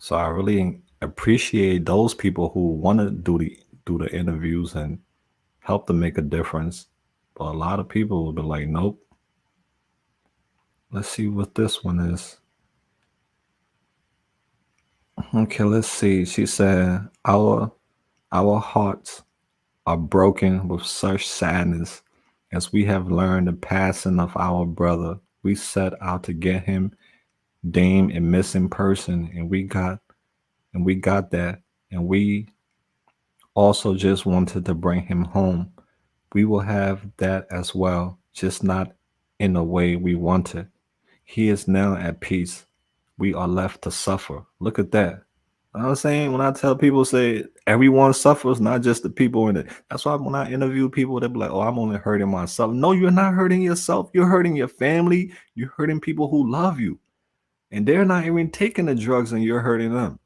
So I really appreciate those people who want to do the interviews and help to make a difference. But a lot of people will be like, nope. Let's see what this one is. Okay, let's see. She said, our hearts are broken with such sadness as we have learned the passing of our brother. We set out to get him deemed a missing person, and we got that, and we also just wanted to bring him home. We will have that as well, just not in the way we wanted. He is now at peace. We are left to suffer. Look at that. You know what I'm saying, when I tell people, say everyone suffers, not just the people in it. That's why when I interview people, they be like, "Oh, I'm only hurting myself." No, you're not hurting yourself. You're hurting your family. You're hurting people who love you, and they're not even taking the drugs, and you're hurting them.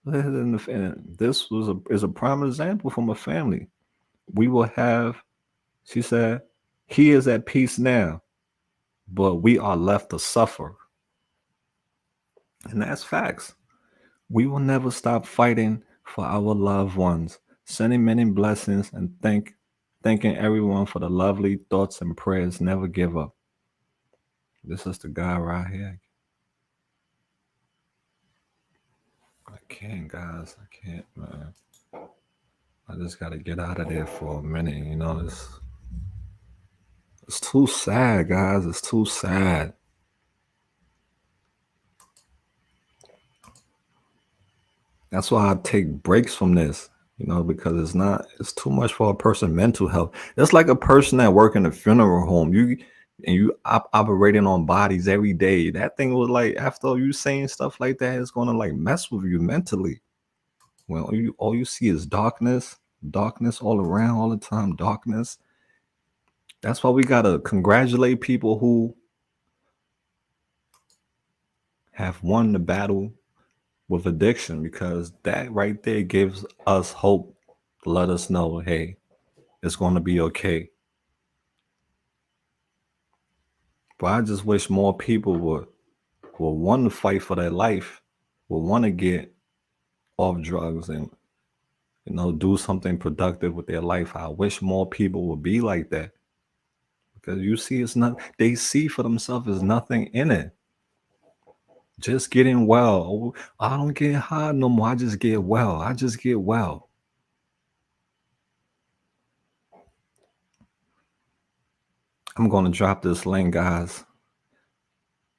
And this is a prime example from a family. We will have. She said, "He is at peace now, but we are left to suffer," and that's facts. We will never stop fighting for our loved ones, sending many blessings and thanking everyone for the lovely thoughts and prayers. Never give up. This is the guy right here. I can't, guys. I can't, man. I just gotta get out of there for a minute. It's too sad, guys. It's too sad. That's why I take breaks from this, because it's too much for a person's mental health. It's like a person that work in a funeral home. You operating on bodies every day. That thing was like, after you saying stuff like that, it's gonna like mess with you mentally. When all you see is darkness all around, all the time, darkness. That's why we gotta congratulate people who have won the battle with addiction, because that right there gives us hope to let us know, hey, it's going to be okay. But I just wish more people would want to fight for their life, would want to get off drugs and do something productive with their life. I wish more people would be like that, because you see, it's not, they see for themselves, there's nothing in it. Just getting well. Oh, I don't get high no more. I just get well. I just get well. I'm going to drop this link, guys.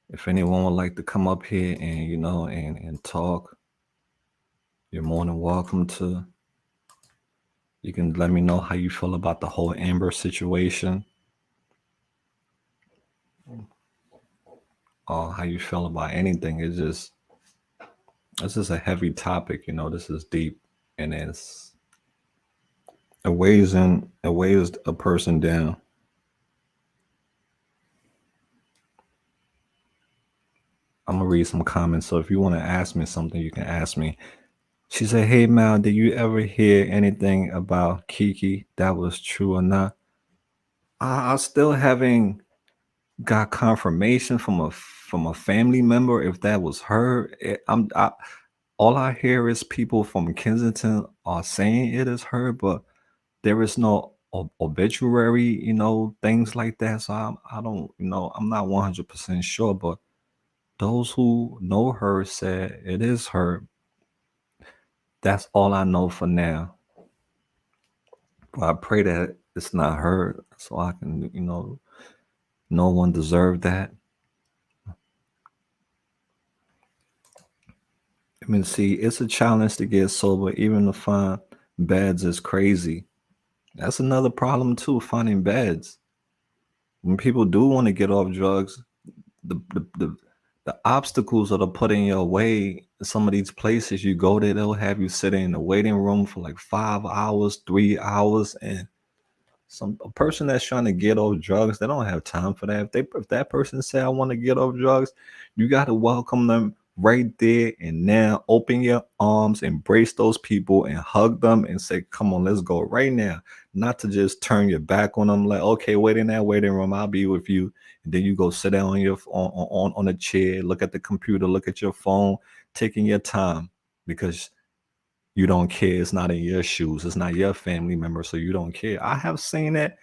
If anyone would like to come up here and and talk, you're more than welcome to. You can let me know how you feel about the whole Amber situation, or how you feel about anything. This is a heavy topic. This is deep, and it weighs a person down. I'm gonna read some comments. So if you want to ask me something, you can ask me. She said, "Hey Mal, did you ever hear anything about Kiki? That was true or not?" I still haven't got confirmation from a family member if that was her. All I hear is people from Kensington are saying it is her, but there is no obituary, things like that. So I don't, I'm not 100% sure, but those who know her said it is her. That's all I know for now. But I pray that it's not her, so I can, no one deserved that. I mean, see, it's a challenge to get sober, even to find beds is crazy. That's another problem too, finding beds. When people do want to get off drugs, the obstacles that are put in your way, some of these places you go there, they'll have you sitting in the waiting room for like 5 hours, 3 hours, and a person that's trying to get off drugs, they don't have time for that. If that person say, "I want to get off drugs," you got to welcome them right there and now. Open your arms, embrace those people, and hug them and say, "Come on, let's go right now." Not to just turn your back on them, like, "Okay, wait in that waiting room, I'll be with you." And then you go sit down on your on a chair, look at the computer, look at your phone, taking your time because you don't care. It's not in your shoes. It's not your family member, so you don't care. I have seen that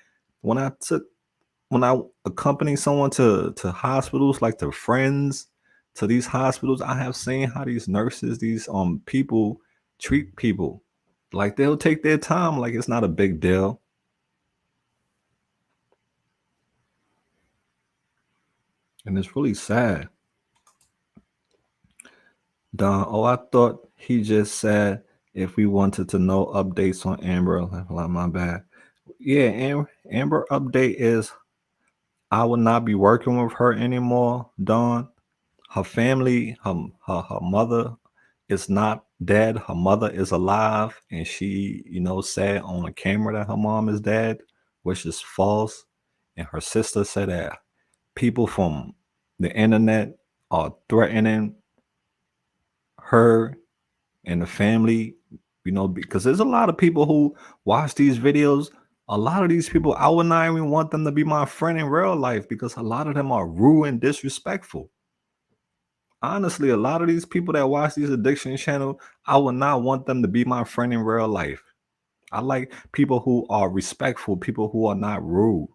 when I accompany someone to hospitals, like to friends, to these hospitals, I have seen how these nurses, these people treat people. Like they'll take their time, like it's not a big deal. And it's really sad. Don, oh, I thought he just said if we wanted to know updates on Amber. Like, my bad. Yeah, Amber update is I will not be working with her anymore, Don. Her family, her mother is not dead. Her mother is alive, and she, said on a camera that her mom is dead, which is false. And her sister said that people from the internet are threatening her and the family, because there's a lot of people who watch these videos. A lot of these people, I would not even want them to be my friend in real life because a lot of them are rude and disrespectful. Honestly, a lot of these people that watch these addiction channel, I would not want them to be my friend in real life. I like people who are respectful, people who are not rude.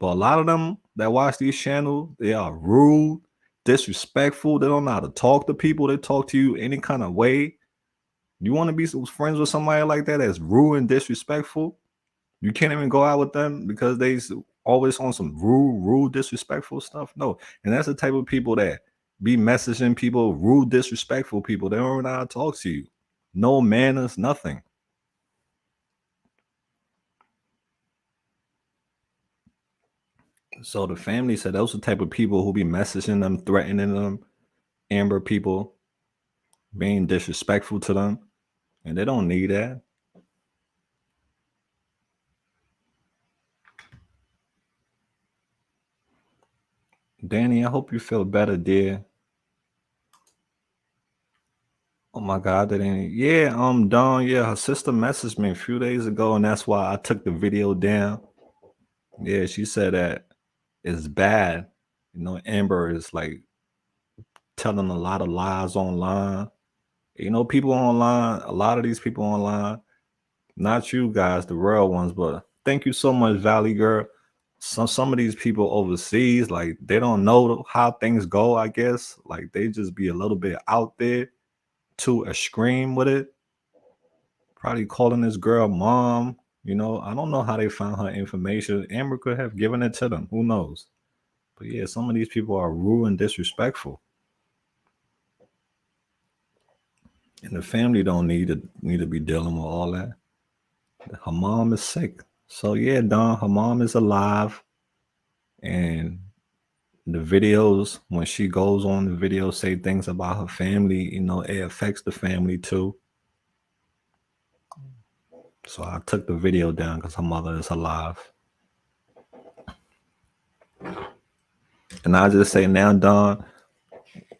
But a lot of them that watch these channels, they are rude, disrespectful. They don't know how to talk to people. They talk to you any kind of way. You want to be friends with somebody like that that's rude and disrespectful? You can't even go out with them because always on some rude, disrespectful stuff. No, and that's the type of people that be messaging people, rude, disrespectful people. They don't know how to talk to you. No manners, nothing. So the family said those are the type of people who be messaging them, threatening them, Amber people, being disrespectful to them, and they don't need that. Danny, I hope you feel better, dear. Oh my God, that ain't yeah, Dawn, yeah, her sister messaged me a few days ago, and that's why I took the video down. Yeah, she said that it's bad. Amber is like telling a lot of lies online. People online, a lot of these people online, not you guys, the real ones, but thank you so much, Valley Girl. Some of these people overseas, like they don't know how things go, I guess. Like they just be a little bit out there to extreme with it. Probably calling this girl mom. I don't know how they found her information. Amber could have given it to them. Who knows? But yeah, some of these people are rude and disrespectful. And the family don't need to be dealing with all that. Her mom is sick. So yeah, Don, her mom is alive. And the videos, when she goes on the video, say things about her family, it affects the family too. So I took the video down because her mother is alive. And I just say now, Don,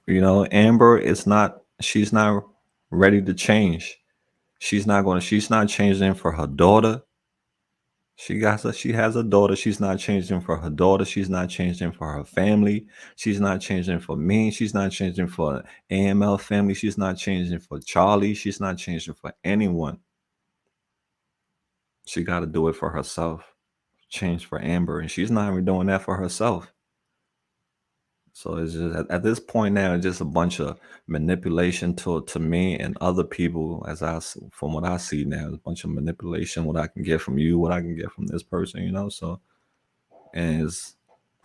Amber is not, she's not ready to change. She's not changing for her daughter. She has a daughter. She's not changing for her daughter. She's not changing for her family. She's not changing for me. She's not changing for AML family. She's not changing for Charlie. She's not changing for anyone. She got to do it for herself. Change for Amber. And she's not even doing that for herself. So it's just at this point now, it's just a bunch of manipulation to me and other people. From what I see now, it's a bunch of manipulation. What I can get from you, what I can get from this person. So, and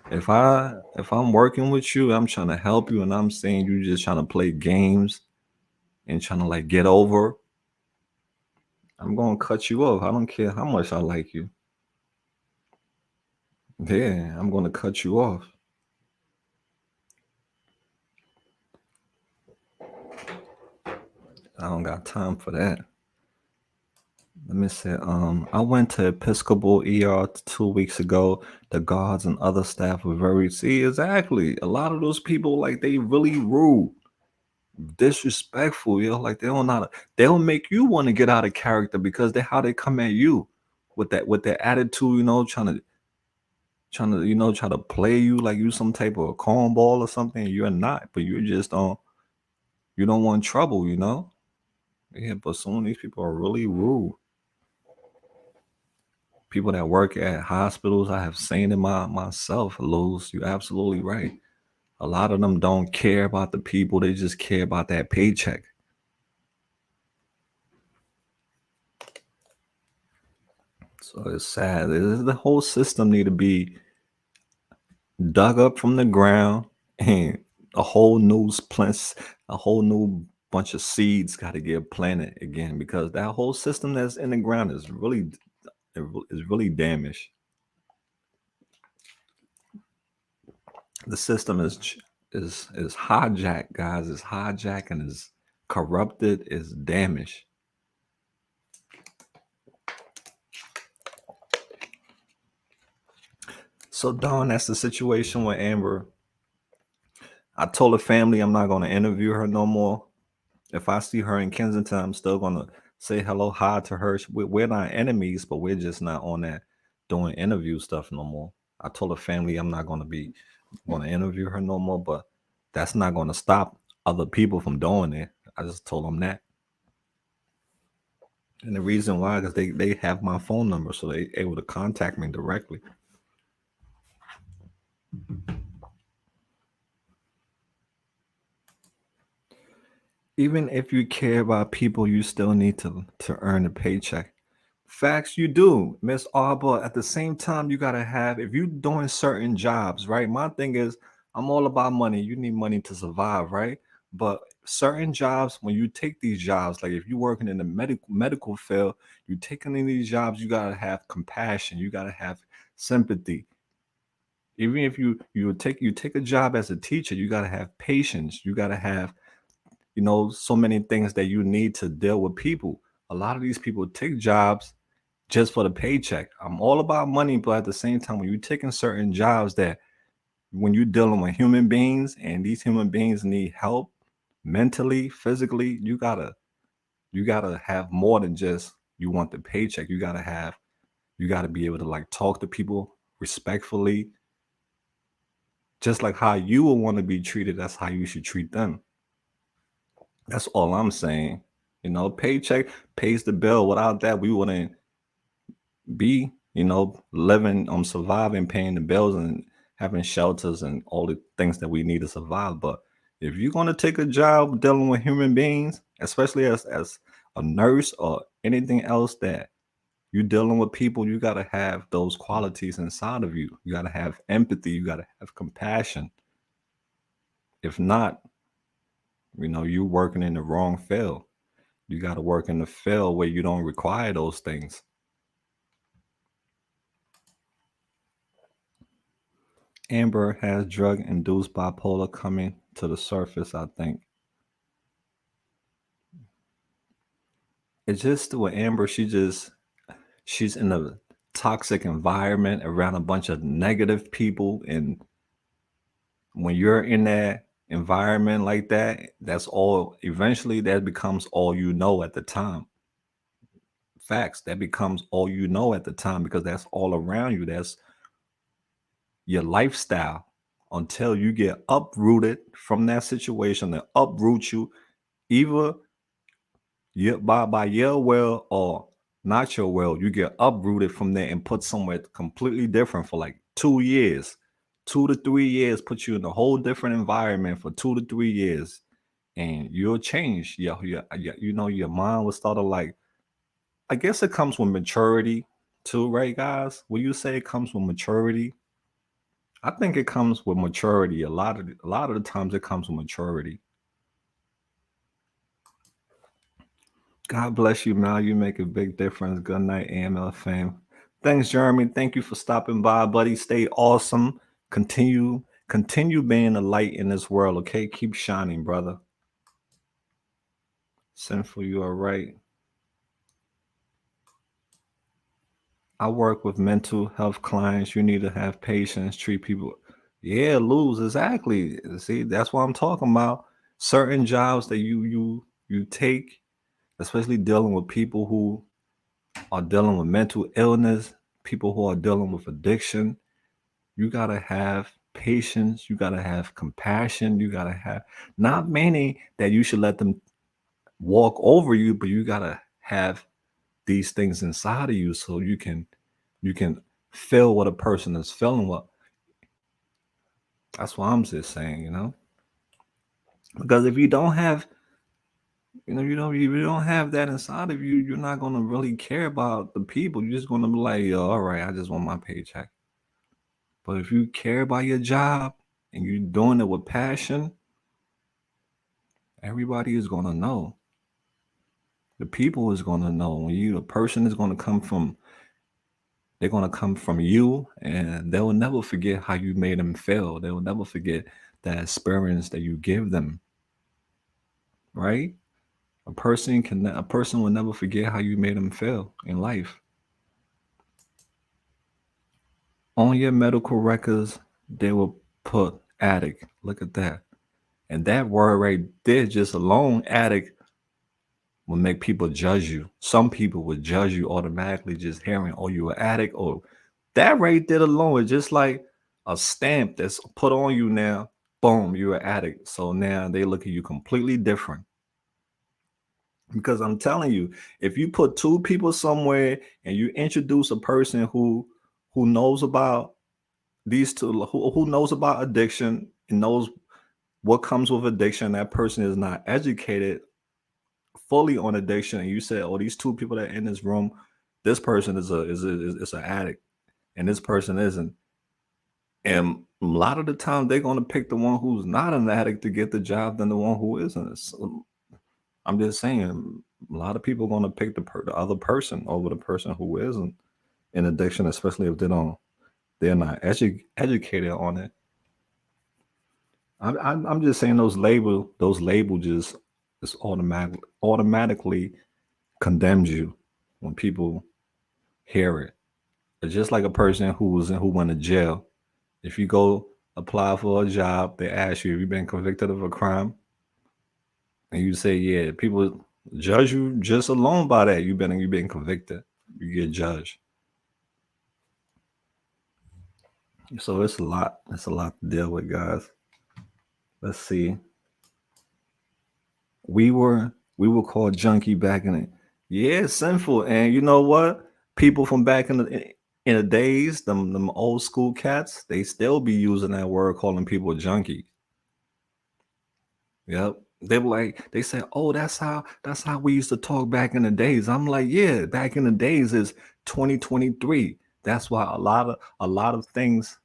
if I'm working with you, I'm trying to help you, and I'm saying you just trying to play games and trying to like get over. I'm gonna cut you off. I don't care how much I like you. Yeah, I'm gonna cut you off. I don't got time for that. Let me say, I went to Episcopal ER 2 weeks ago. The guards and other staff were very, see, exactly. A lot of those people, like, they really rude, disrespectful, like they don't know they'll make you want to get out of character because how they come at you with their attitude, try to play you like you some type of cornball or something. You're not, but you just you don't want trouble. Yeah, but some of these people are really rude. People that work at hospitals, I have seen it myself, Luz. You're absolutely right. A lot of them don't care about the people, they just care about that paycheck. So it's sad. The whole system need to be dug up from the ground, and a whole new plant, a whole new bunch of seeds got to get planted again, because that whole system that's in the ground is really damaged. The system is hijacked, guys. It's hijacked and is corrupted. Is damaged. So, Dawn, that's the situation with Amber. I told the family I'm not going to interview her no more. If I see her in Kensington, I'm still going to say hello, hi to her. We're not enemies, but we're just not on that doing interview stuff no more. I told the family I'm not going to interview her no more, but that's not going to stop other people from doing it. I just told them that. And the reason why is they have my phone number, so they able to contact me directly. Even if you care about people, you still need to earn a paycheck. Facts, you do, Miss Arbor. At the same time, you gotta have, if you're doing certain jobs, right? My thing is, I'm all about money. You need money to survive, right? But certain jobs, when you take these jobs, like if you're working in the medical field, you taking in these jobs, you gotta have compassion. You gotta have sympathy. Even if you take a job as a teacher, you gotta have patience. You gotta have, so many things that you need to deal with people. A lot of these people take jobs just for the paycheck. I'm all about money, but at the same time, when you're taking certain jobs, that when you're dealing with human beings and these human beings need help mentally, physically, you gotta have more than just you want the paycheck. You gotta be able to like talk to people respectfully, just like how you would want to be treated. That's how you should treat them. That's all I'm saying. Paycheck pays the bill. Without that, we wouldn't be, living, surviving, paying the bills and having shelters and all the things that we need to survive. But if you're going to take a job dealing with human beings, especially as a nurse or anything else that you're dealing with people, you got to have those qualities inside of you. You got to have empathy. You got to have compassion. If not, you're working in the wrong field. You got to work in the field where you don't require those things. Amber has drug-induced bipolar coming to the surface, I think. It's just with Amber, she's in a toxic environment around a bunch of negative people. And when you're in that environment like that, that's all, eventually that becomes all you know at the time. Facts, that becomes all you know at the time, because that's all around you. That's your lifestyle until you get uprooted from that situation, that uproot you, either by your will or not your will. You get uprooted from there and put somewhere completely different for like 2 years. 2 to 3 years put you in a whole different environment for 2 to 3 years, and you'll change. Your mind will start to like, I guess it comes with maturity too, right, guys? Will you say it comes with maturity? I think it comes with maturity. A lot of the times it comes with maturity. God bless you, Mal. You make a big difference. Good night, AML fam. Thanks, Jeremy. Thank you for stopping by, buddy. Stay awesome. Continue being a light in this world, okay? Keep shining, brother. Sinful, you are right. I work with mental health clients. You need to have patience, treat people. Yeah, lose, exactly. See, that's what I'm talking about. Certain jobs that you take, especially dealing with people who are dealing with mental illness, people who are dealing with addiction, you got to have patience. You got to have compassion. You got to have, not many that you should let them walk over you, but you got to have these things inside of you so you can You can feel what a person is feeling. What That's what I'm just saying, because if you don't have, you don't have that inside of you, you're not gonna really care about the people. You're just gonna be like, yo, all right, I just want my paycheck. But if you care about your job and you're doing it with passion, everybody is gonna know. The people is gonna know. When you, a person is gonna come from, they're gonna come from you, and they will never forget how you made them feel. They will never forget that experience that you give them. Right? A person will never forget how you made them feel in life. On your medical records, they will put addict. Look at that. And that word right there, just alone, addict, will make people judge you. Some people would judge you automatically just hearing, oh, you an addict. Or that right there alone is just like a stamp that's put on you now. Boom, you're an addict. So now they look at you completely different. Because I'm telling you, if you put two people somewhere and you introduce a person who knows about these two, who knows about addiction and knows what comes with addiction, that person is not educated fully on addiction, and you say, oh, these two people that are in this room, this person is an addict and this person isn't. And a lot of the time they're going to pick the one who's not an addict to get the job than the one who isn't. So I'm just saying, a lot of people are going to pick the other person over the person who isn't in addiction, especially if they're not educated on it. I'm just saying those label just automatically condemns you when people hear it. It's just like a person who went to jail. If you go apply for a job, they ask you, have you been convicted of a crime? And you say, yeah. People judge you just alone by that. You've been convicted. You get judged. So it's a lot. It's a lot to deal with, guys. Let's see. We were called junkie back in it. Yeah, sinful. And you know what? People from back in the days, them old school cats, they still be using that word, calling people junkies. Yep. They say, oh, that's how we used to talk back in the days. I'm like, yeah, back in the days is 2023. That's why a lot of the things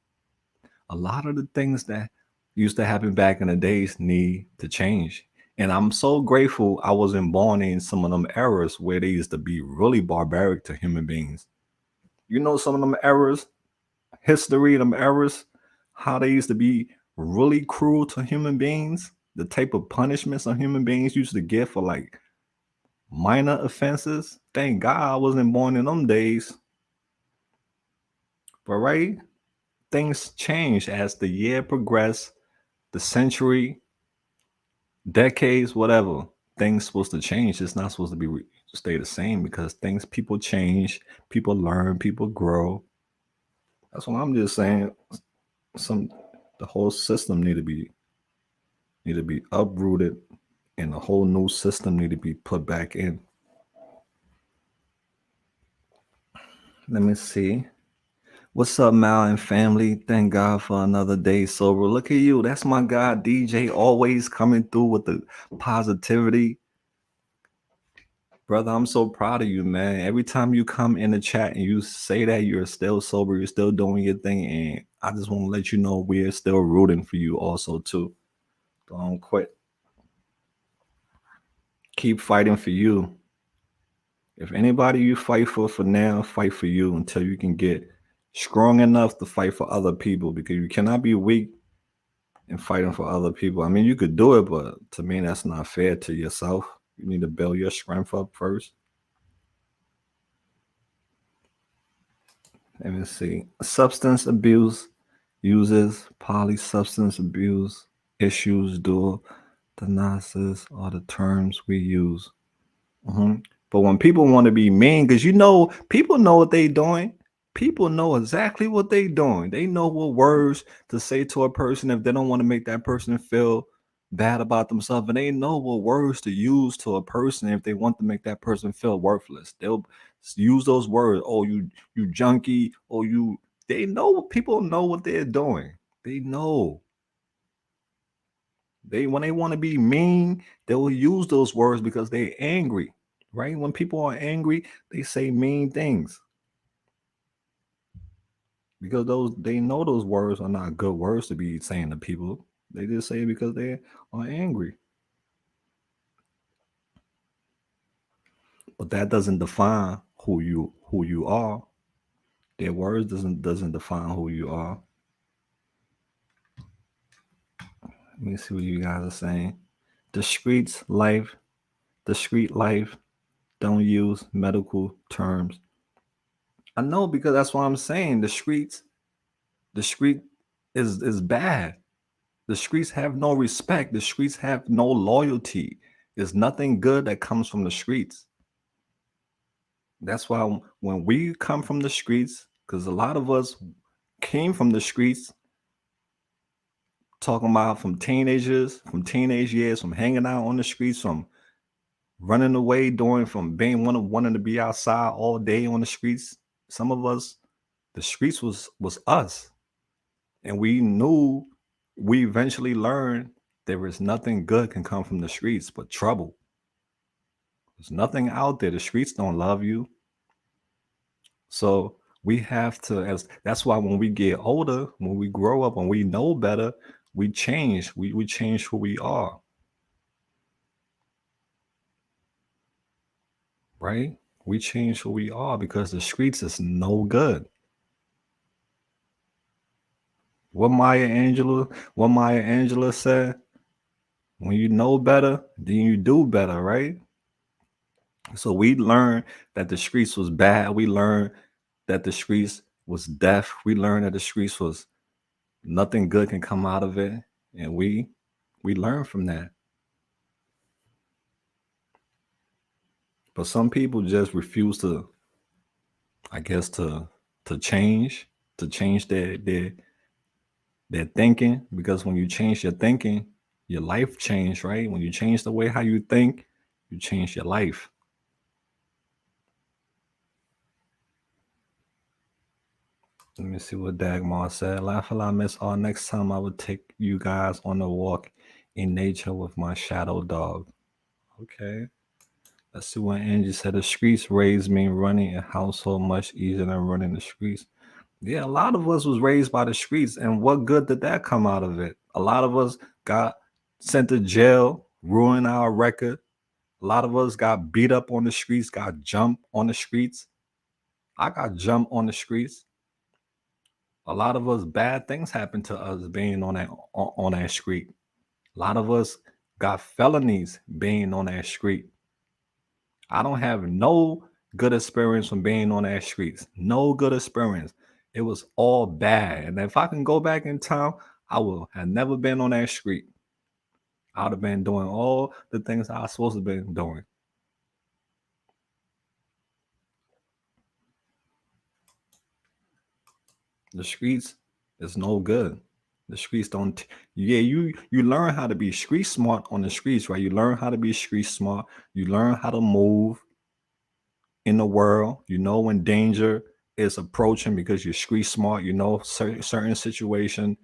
that used to happen back in the days need to change. And I'm so grateful I wasn't born in some of them eras where they used to be really barbaric to human beings. Some of them eras, history, them eras, how they used to be really cruel to human beings, the type of punishments some human beings used to get for like minor offenses. Thank God I wasn't born in them days. But right, things changed as the year progressed, the century, decades, whatever. Things supposed to change. It's not supposed to stay the same because people change, people learn, people grow. That's what I'm just saying. The whole system need to be uprooted, and a whole new system need to be put back in. Let me see. What's up, Mal and family? Thank God for another day sober. Look at you. That's my guy, DJ, always coming through with the positivity. Brother, I'm so proud of you, man. Every time you come in the chat and you say that you're still sober, you're still doing your thing, and I just want to let you know we're still rooting for you also, too. Don't quit. Keep fighting for you. If anybody you fight for now, fight for you until you can get strong enough to fight for other people, because you cannot be weak and fighting for other people. I mean, you could do it, but to me, that's not fair to yourself. You need to build your strength up first. Let me see. Substance abuse uses polysubstance abuse issues, dual diagnosis are the terms we use. But when people want to be mean, because people know what they doing. People know exactly what they doing. They know what words to say to a person if they don't want to make that person feel bad about themselves, and they know what words to use to a person if they want to make that person feel worthless. They'll use those words. Oh, you junkie. Oh, you. They know, people know what they're doing. They know. They, when they want to be mean, they will use those words because they're angry, right? When people are angry, they say mean things because those, they know those words are not good words to be saying to people. They just say it because they are angry. But that doesn't define who you are. Their words doesn't define who you are. Let me see what you guys are saying. The streets life, the street life don't use medical terms. I know, because that's what I'm saying. The street is bad. The streets have no respect. The streets have no loyalty. There's nothing good that comes from the streets. That's why when we come from the streets, because a lot of us came from the streets, talking about from teenagers, from teenage years, from hanging out on the streets, from running away, doing, from being wanting to be outside all day on the streets. Some of us, the streets was us, and we knew. We eventually learned there is nothing good can come from the streets but trouble. There's nothing out there. The streets don't love you. So we have to, as that's why when we get older, when we grow up, when we know better, we change. We change who we are. Right? We change who we are because the streets is no good. What Maya Angelou said, when you know better, then you do better, right? So we learned that the streets was bad. We learned that the streets was death. We learned that the streets was nothing good can come out of it. And we learned from that. But some people just refuse to, I guess, to change their thinking, because when you change your thinking, your life change, right? When you change the way how you think, you change your life. Let me see what Dagmar said. Laugh a lot, miss all. Next time I would take you guys on a walk in nature with my shadow dog. Okay. Let's see what Angie said. The streets raised me, running a household much easier than running the streets. Yeah, a lot of us was raised by the streets, and what good did that come out of it? A lot of us got sent to jail, ruined our record. A lot of us got beat up on the streets, got jumped on the streets. I got jumped on the streets. A lot of us, bad things happened to us being on that street. A lot of us got felonies being on that street. I don't have no good experience from being on that streets. No good experience. It was all bad. And if I can go back in time, I will have never been on that street. I would have been doing all the things I was supposed to be doing. The streets is no good. The streets don't. Yeah, you learn how to be street smart on the streets, right? You learn how to be street smart. You learn how to move in the world. You know when danger is approaching because you're street smart. You know certain situation,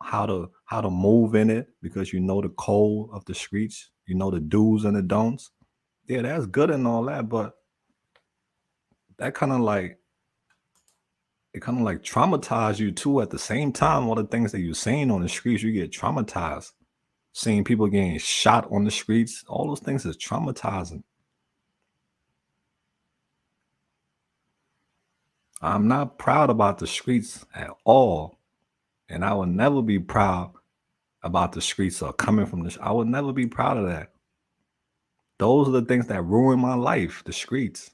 how to move in it because you know the code of the streets. You know the do's and the don'ts. Yeah, that's good and all that, but that kind of like, it kind of like traumatize you too at the same time. All the things that you're seeing on the streets, you get traumatized. Seeing people getting shot on the streets, all those things is traumatizing. I'm not proud about the streets at all. And I will never be proud about the streets or coming from the, I would never be proud of that. Those are the things that ruin my life, the streets.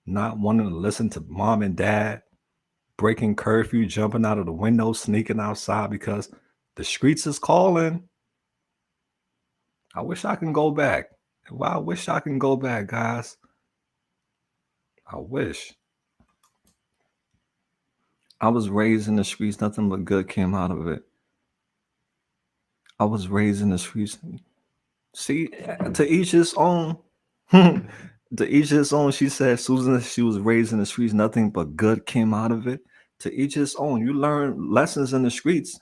Not wanting to listen to mom and dad, breaking curfew, jumping out of the window, sneaking outside because the streets is calling. I wish I can go back. Well, I wish I can go back, guys. I wish. I was raised in the streets, nothing but good came out of it. I was raised in the streets. See, to each his own. To each his own. She said, Susan, she was raised in the streets. Nothing but good came out of it. To each his own. You learn lessons in the streets.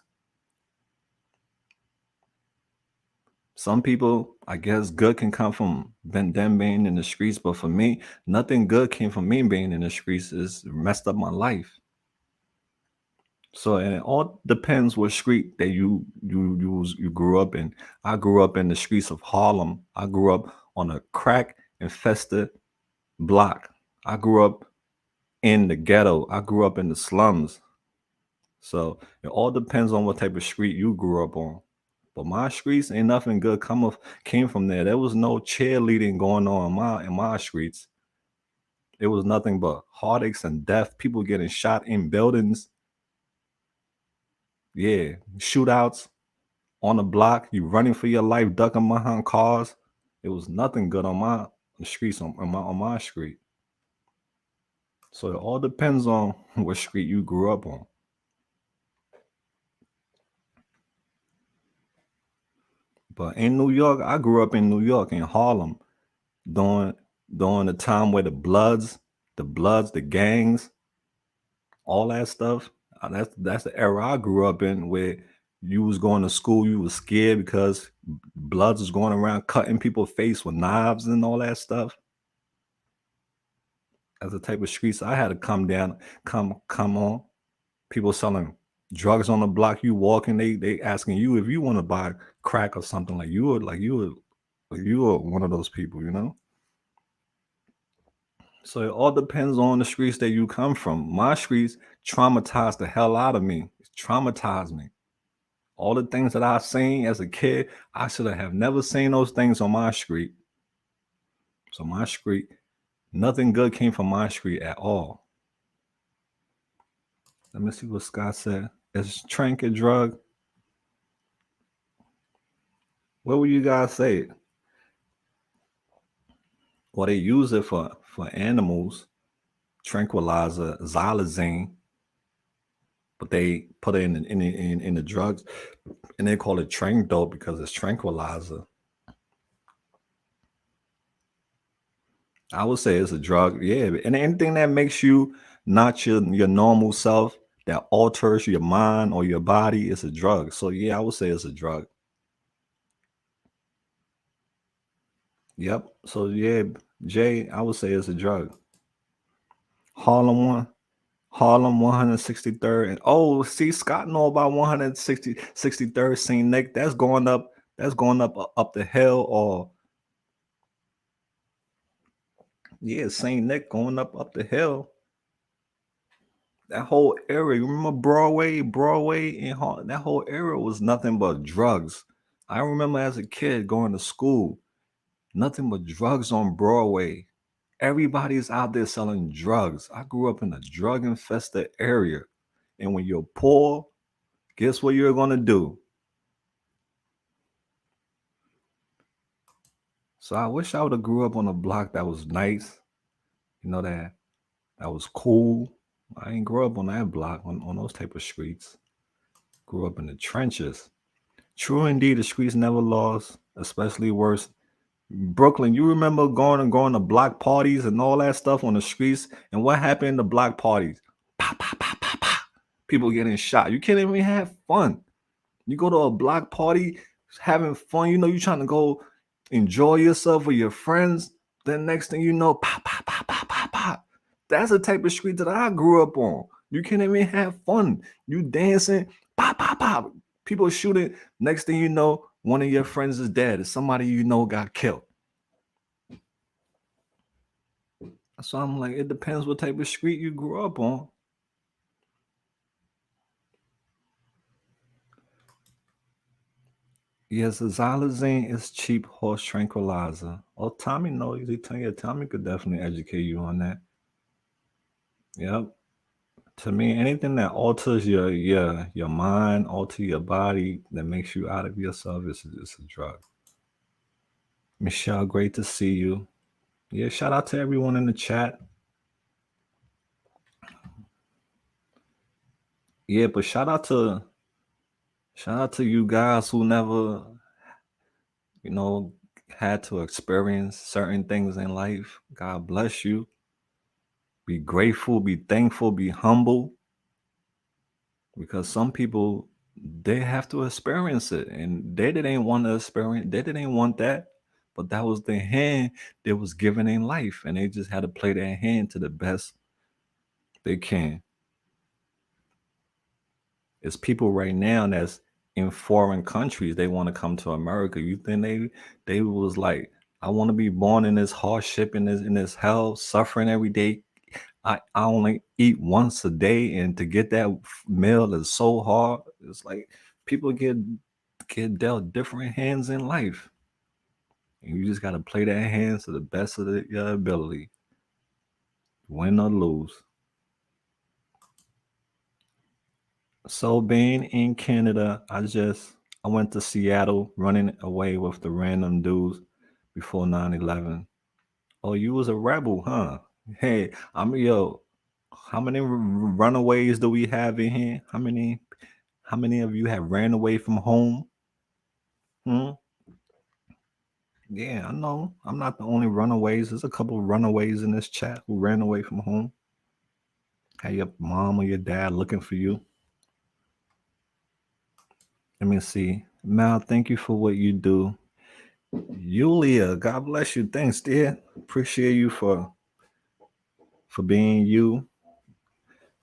Some people, I guess, good can come from them being in the streets, but for me, nothing good came from me being in the streets. It's messed up my life. So, and it all depends what street that you grew up in. I grew up in the streets of Harlem. I grew up on a crack infested block. I grew up in the ghetto. I grew up in the slums. So it all depends on what type of street you grew up on. But my streets ain't nothing good came from there. There was no cheerleading going on in my streets. It was nothing but heartaches and death, people getting shot in buildings. Yeah, shootouts on the block, you running for your life, ducking behind cars. It was nothing good on my streets on my street. So it all depends on what street you grew up on. But in New York, I grew up in New York in Harlem during during the time where the gangs, all that stuff. That's the era I grew up in where you was going to school, you was scared because bloods was going around cutting people's face with knives and all that stuff. As the type of streets I had to come on. People selling drugs on the block, you walking, they asking you if you want to buy crack or something you were one of those people, you know? So it all depends on the streets that you come from. My streets traumatized the hell out of me. It traumatized me. All the things that I seen as a kid, I should have never seen those things on my street. So my street, nothing good came from my street at all. Let me see what Scott said. Is trank a drug? What would you guys say? Well, they use it for animals, tranquilizer, xylazine, but they put it in the drugs, and they call it trank dope because it's tranquilizer. I would say it's a drug, yeah. And anything that makes you not your normal self, that alters your mind or your body, is a drug. So yeah, I would say it's a drug. Yep. So yeah, Jay, I would say it's a drug. Harlem one. Harlem 163rd. And oh, see, Scott know about 163rd St. Nick. That's going up the hill, or yeah, St. Nick going up the hill. That whole area, you remember Broadway and that whole area was nothing but drugs. I remember as a kid going to school, nothing but drugs on Broadway. Everybody's out there selling drugs. I grew up in a drug infested area. And when you're poor, guess what you're gonna do? So I wish I would have grew up on a block that was nice, that was cool. I ain't grow up on that block, on those type of streets. Grew up in the trenches. True indeed, the streets never lost, especially worse. Brooklyn, you remember going to block parties and all that stuff on the streets? And what happened in the block parties? Pop, pop, pop, pop, pop. People getting shot. You can't even have fun. You go to a block party, having fun. You trying to go enjoy yourself with your friends. Then next thing you know, pop, pop, pop, pop, pop, pop. That's the type of street that I grew up on. You can't even have fun. You dancing, pop, pop, pop. People shooting. Next thing you know, one of your friends is dead. Somebody you know got killed. So I'm like, it depends what type of street you grew up on. Yes, the xylazine is cheap horse tranquilizer. Oh, Tommy knows. Tommy could definitely educate you on that. Yep. To me, anything that alters your mind, alter your body, that makes you out of yourself is a drug. Michelle, great to see you. Yeah, shout out to everyone in the chat. Yeah, but shout out Shout out to you guys who never, you know, had to experience certain things in life. God bless you. Be grateful, be thankful, be humble. Because some people, they have to experience it, and they didn't want to experience, they didn't want that, but that was their hand that was given in life, and they just had to play their hand to the best they can. It's people right now that's in foreign countries, they want to come to America. You think they was like, I want to be born in this hardship, in this hell, suffering every day. I only eat once a day, and to get that meal is so hard. It's like people get dealt different hands in life, and you just got to play that hands to the best of your ability, win or lose. So being in Canada, I went to Seattle running away with the random dudes before 9/11. Oh, you was a rebel, huh? Hey, yo. How many runaways do we have in here? How many of you have ran away from home? Hmm? Yeah, I know. I'm not the only runaways. There's a couple of runaways in this chat who ran away from home. Had your mom or your dad looking for you. Let me see. Mal, thank you for what you do. Yulia, God bless you. Thanks, dear. Appreciate you for being you,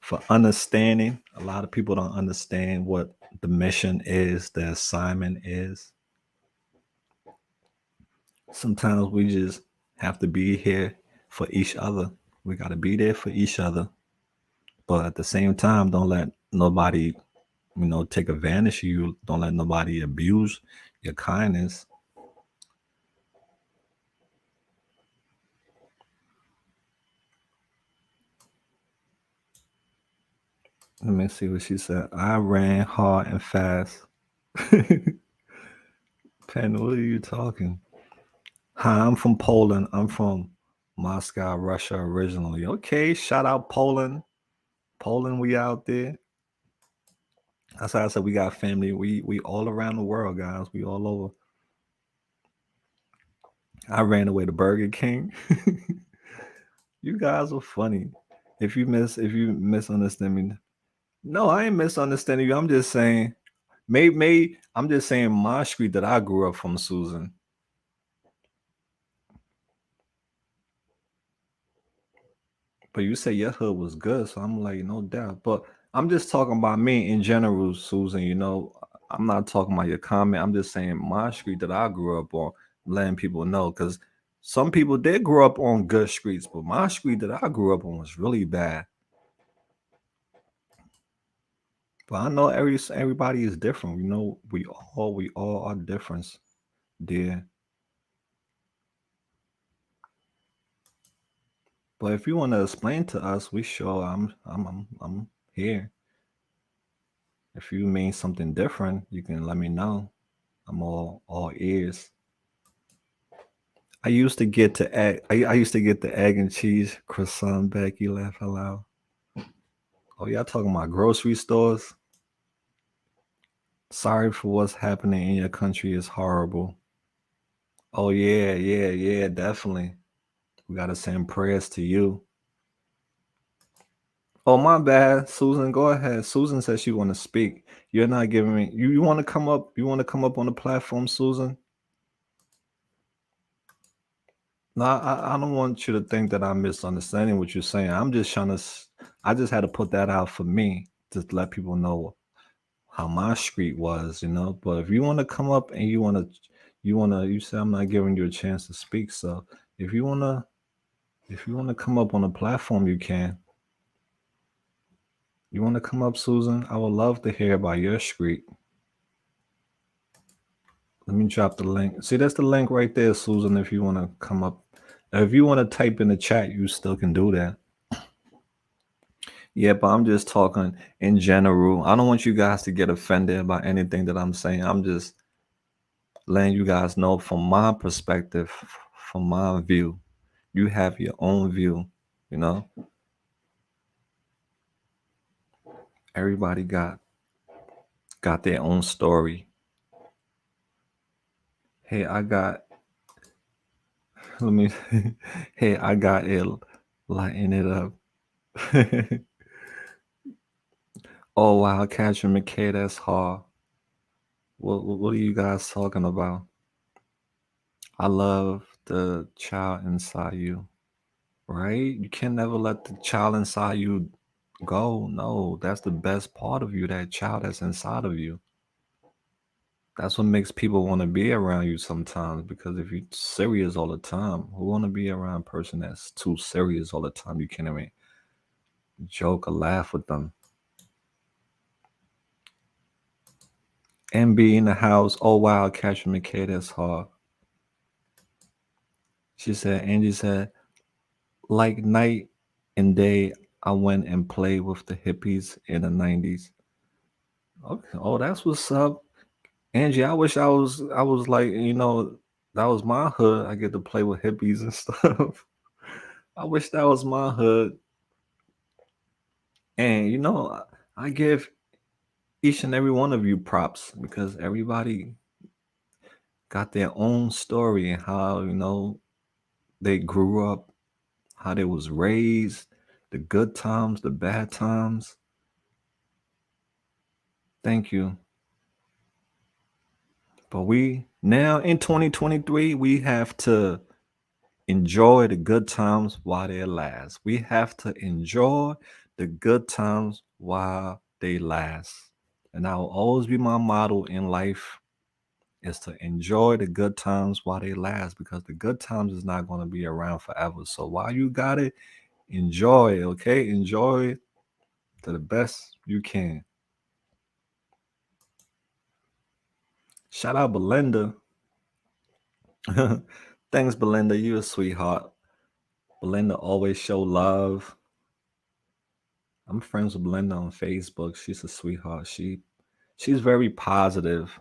for understanding. A lot of people don't understand what the mission is, the assignment is. Sometimes we just have to be here for each other. We got to be there for each other. But at the same time, don't let nobody, take advantage of you. Don't let nobody abuse your kindness. Let me see what she said. I ran hard and fast. Pen, what are you talking? Hi, I'm from Poland. I'm from Moscow, Russia originally. Okay, shout out Poland. Poland, we out there. That's why I said we got family. We all around the world, guys. We all over. I ran away to Burger King. You guys are funny. If you misunderstand me, no, I ain't misunderstanding you. I'm just saying, maybe I'm just saying my street that I grew up from, Susan. But you say your hood was good, so I'm like, no doubt. But I'm just talking about me in general, Susan. I'm not talking about your comment. I'm just saying my street that I grew up on, letting people know, because some people did grow up on good streets, but my street that I grew up on was really bad. But I know everybody is different. We all are different, dear. But if you want to explain to us, we sure I'm here. If you mean something different, you can let me know. I'm all ears. I used to get the egg and cheese croissant back. You laugh out loud. Oh, y'all talking about grocery stores? Sorry for what's happening in your country is horrible. Oh yeah, yeah, yeah, definitely. We gotta send prayers to you. Oh my bad, Susan. Go ahead. Susan says she want to speak. You're not giving me. You want to come up? You want to come up on the platform, Susan? No, I don't want you to think that I'm misunderstanding what you're saying. I'm just trying to. I just had to put that out for me to let people know how my street was. But if you want to come up and you say I'm not giving you a chance to speak. So if you wanna come up on the platform, you can. You want to come up, Susan? I would love to hear about your street. Let me drop the link. See, that's the link right there, Susan. If you want to come up, if you want to type in the chat, you still can do that. Yeah, but I'm just talking in general. I don't want you guys to get offended by anything that I'm saying. I'm just letting you guys know from my perspective, from my view. You have your own view, you know? Everybody got got their own story. Hey, I got let me hey, I got it lighting it up. Oh wow, Catcher McKay, that's hard. What are you guys talking about? I love the child inside you, right? You can never let the child inside you go. No, that's the best part of you, that child that's inside of you. That's what makes people want to be around you sometimes, because if you're serious all the time, who want to be around a person that's too serious all the time? You can't even joke or laugh with them. MB in the house. Oh wow, Catcher McKay, that's hard. She said, Angie said, like night and day, I went and played with the hippies in the 90s. Okay. Oh, that's what's up. Angie, I was like, that was my hood. I get to play with hippies and stuff. I wish that was my hood. And I give each and every one of you props, because everybody got their own story and how, they grew up, how they was raised, the good times, the bad times. Thank you. But we now in 2023, we have to enjoy the good times while they last. We have to enjoy the good times while they last. And that will always be my motto in life, is to enjoy the good times while they last, because the good times is not going to be around forever. So while you got it, enjoy, okay? Enjoy to the best you can. Shout out Belinda. Thanks, Belinda. You a sweetheart. Belinda always show love. I'm friends with Belinda on Facebook. She's a sweetheart. She's very positive.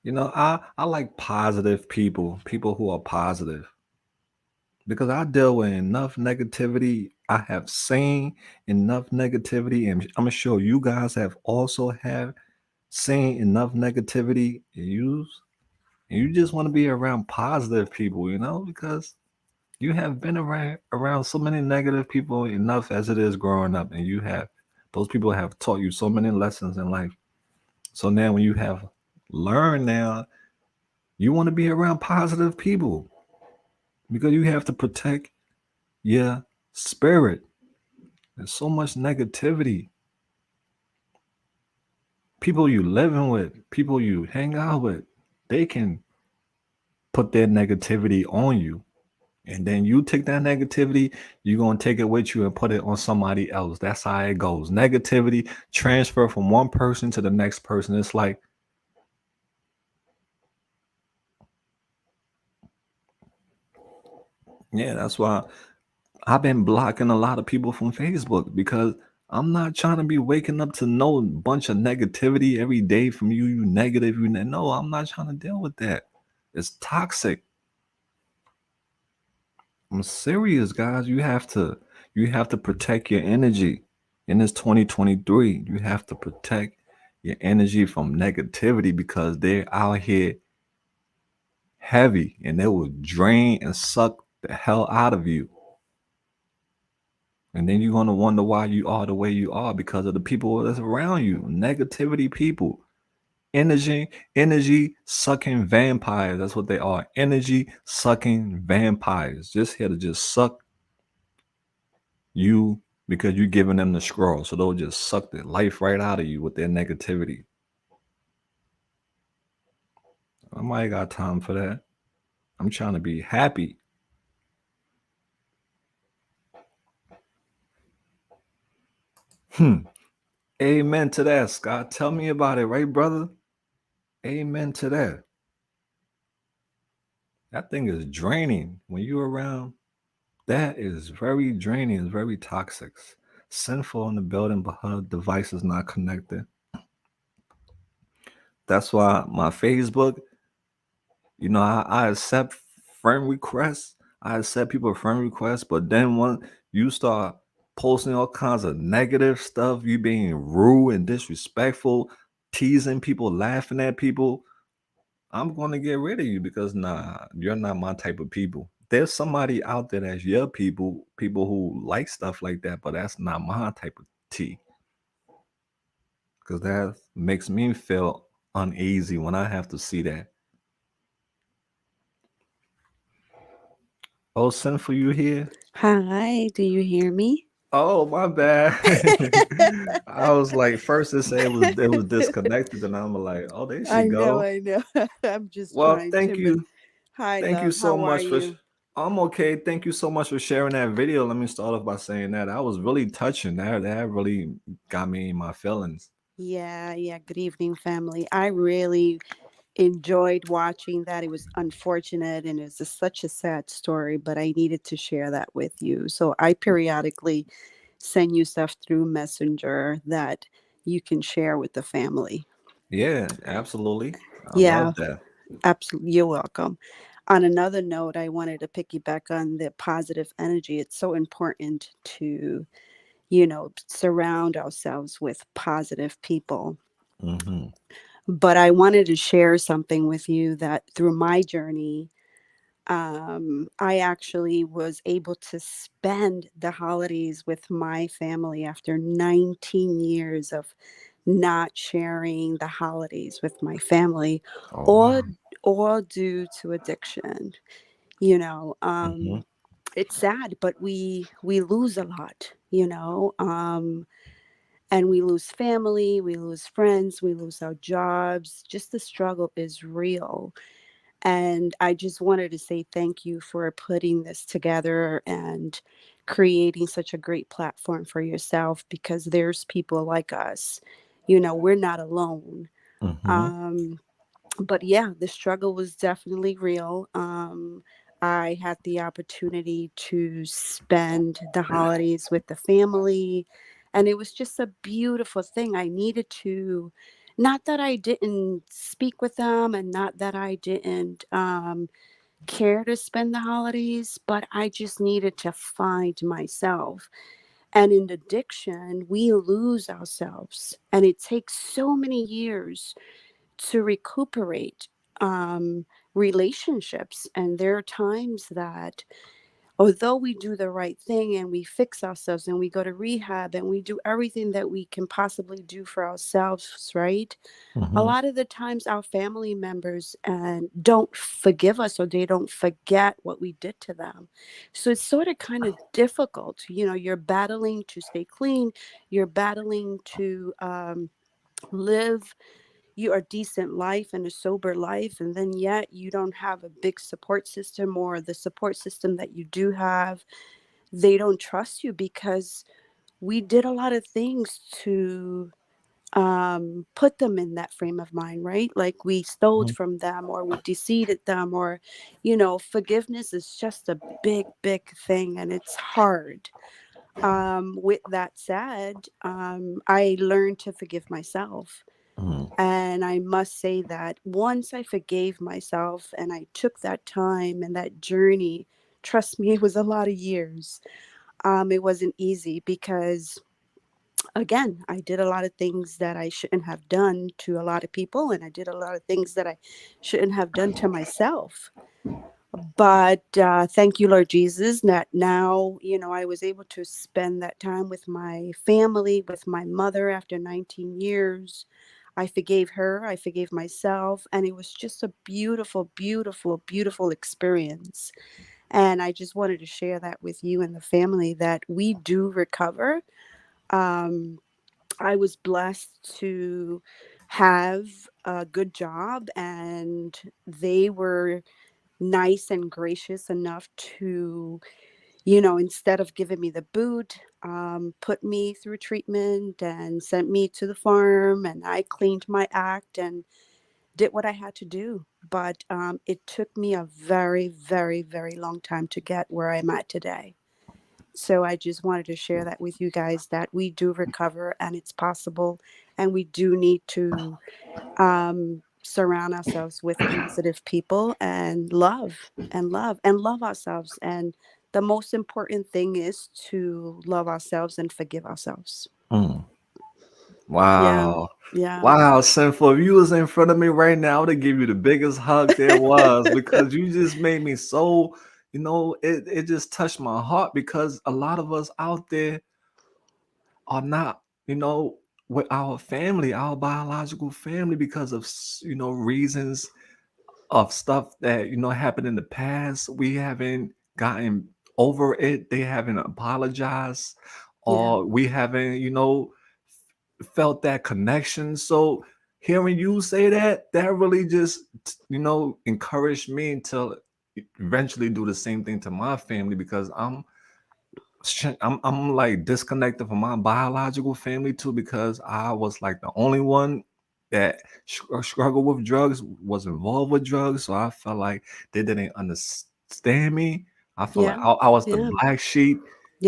I like positive people who are positive, because I deal with enough negativity. I have seen enough negativity, and I'm sure you guys have also have seen enough negativity. And you just want to be around positive people, because you have been around so many negative people enough as it is growing up, and those people have taught you so many lessons in life. So now when you have learned now, you want to be around positive people, because you have to protect your spirit. There's so much negativity. People you living with, people you hang out with, they can put their negativity on you. And then you take that negativity, you're going to take it with you and put it on somebody else. That's how it goes. Negativity transfer from one person to the next person. It's like, yeah, that's why I've been blocking a lot of people from Facebook, because I'm not trying to be waking up to no bunch of negativity every day from you. You negative, no, I'm not trying to deal with that. It's toxic. I'm serious, guys. You have to protect your energy in this 2023. You have to protect your energy from negativity, because they're out here heavy and they will drain and suck the hell out of you. And then you're going to wonder why you are the way you are, because of the people that's around you. Negativity people. Energy sucking vampires. That's what they are. Energy sucking vampires. Just here to just suck you, because you're giving them the scroll. So they'll just suck the life right out of you with their negativity. I might got time for that. I'm trying to be happy. Amen to that, Scott. Tell me about it, right, brother? Amen to that. That thing is draining when you're around. That is very draining. It's very toxic. Sinful in the building, but her device is not connected. That's why my Facebook, I accept friend requests. I accept people friend requests, but then when you start posting all kinds of negative stuff, you being rude and disrespectful, teasing people, laughing at people, I'm going to get rid of you because nah, you're not my type of people. There's somebody out there that's your people, people who like stuff like that, but that's not my type of tea because that makes me feel uneasy when I have to see that. Oh, Sinful, you here?
Hi, do you hear me?
Oh, my bad. I was like, first it said it was disconnected, and I'm like, oh, there she
I know,
go.
I know. I'm just
Well,
trying to,
thank
but
you.
hi,
Thank you
love.
so
How are
much for.
you?
I'm okay. Thank you so much for sharing that video. Let me start off by saying that I was really touching. That really got me in my feelings.
Yeah, yeah. Good evening, family. I really enjoyed watching that. It was unfortunate and it's such a sad story, but I needed to share that with you. So I periodically send you stuff through Messenger that you can share with the family.
Yeah, absolutely. I
Yeah,
love that.
absolutely. You're welcome. On another note, I wanted to piggyback on the positive energy. It's so important to surround ourselves with positive people.
Mm-hmm.
But I wanted to share something with you that through my journey, I actually was able to spend the holidays with my family after 19 years of not sharing the holidays with my family,
Oh
or
wow.
or due to addiction. You know,
Mm-hmm.
it's sad, but we lose a lot. And we lose family, we lose friends, we lose our jobs. Just the struggle is real. And I just wanted to say thank you for putting this together and creating such a great platform for yourself, because there's people like us. We're not alone.
Mm-hmm.
Um, but yeah, the struggle was definitely real. I had the opportunity to spend the holidays with the family, and it was just a beautiful thing. I needed to, not that I didn't speak with them and not that I didn't care to spend the holidays, but I just needed to find myself. And in addiction, we lose ourselves, and it takes so many years to recuperate um, relationships. And there are times that, although we do the right thing and we fix ourselves and we go to rehab and we do everything that we can possibly do for ourselves, right? A
Mm-hmm.
lot of the times, our family members don't forgive us, or they don't forget what we did to them. So it's sort of kind of difficult. You're battling to stay clean, you're battling to live a decent life and a sober life, and then yet you don't have a big support system, or the support system that you do have, they don't trust you because we did a lot of things to put them in that frame of mind, right? Like we stole from them, or we deceived them, or forgiveness is just a big, big thing, and it's hard. With that said, I learned to forgive myself.
Mm-hmm.
And I must say that once I forgave myself and I took that time and that journey, trust me, it was a lot of years. It wasn't easy because, again, I did a lot of things that I shouldn't have done to a lot of people, and I did a lot of things that I shouldn't have done to myself. But thank you, Lord Jesus, that now, I was able to spend that time with my family, with my mother after 19 years. I forgave her, I forgave myself, and it was just a beautiful, beautiful, beautiful experience. And I just wanted to share that with you and the family, that we do recover. Um, I was blessed to have a good job, and they were nice and gracious enough to, instead of giving me the boot, put me through treatment and sent me to the farm, and I cleaned my act and did what I had to do. But it took me a very, very, very long time to get where I'm at today. So I just wanted to share that with you guys, that we do recover and it's possible, and we do need to surround ourselves with positive people and love and love and love ourselves. And the most important thing is to love ourselves and forgive ourselves.
Mm.
Yeah.
Wow.
Yeah.
Wow, Sinful. If you was in front of me right now, I would have give you the biggest hug there was because you just made me so, it just touched my heart because a lot of us out there are not, with our family, our biological family because of, reasons of stuff that, happened in the past. We haven't gotten over it. They haven't apologized
Yeah.
or we haven't, felt that connection. So hearing you say that, that really just, encouraged me to eventually do the same thing to my family because I'm like disconnected from my biological family too because I was like the only one that struggled with drugs, was involved with drugs. So I felt like they didn't understand me. I felt like
Yeah.
I was the
Yeah.
black sheep.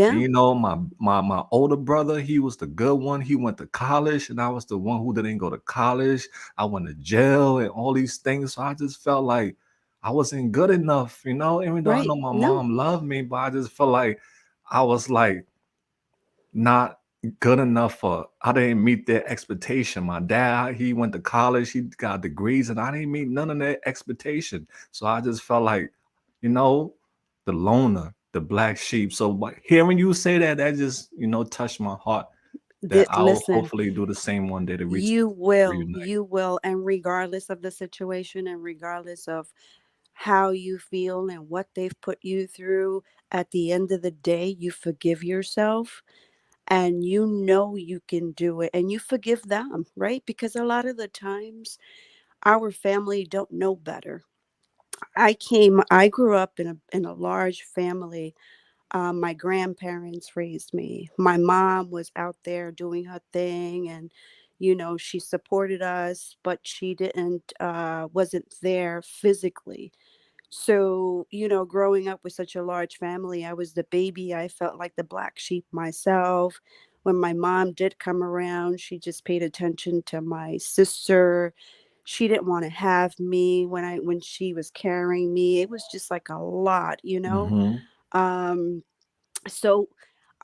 And
Yeah.
my older brother, he was the good one. He went to college, and I was the one who didn't go to college. I went to jail and all these things. So I just felt like I wasn't good enough, even though I
Right.
know my
No.
mom loved me, but I just felt like I was like not good enough for I didn't meet their expectation. My dad, he went to college, he got degrees, and I didn't meet none of their expectation. So I just felt like, you know, the loner, the black sheep. So hearing you say that, that just, touched my heart that I'll
Listen,
hopefully do the same one day to
you will,
reunite.
you will. And regardless of the situation and regardless of how you feel and what they've put you through, at the end of the day, you forgive yourself and you know you can do it and you forgive them, right? Because a lot of the times our family don't know better. I grew up in a large family. My grandparents raised me. My mom was out there doing her thing, and she supported us, but she didn't wasn't there physically. So, growing up with such a large family, I was the baby. I felt like the black sheep myself. When my mom did come around, she just paid attention to my sister. She didn't want to have me when she was carrying me. It was just like a lot, you know.
Mm-hmm.
Um so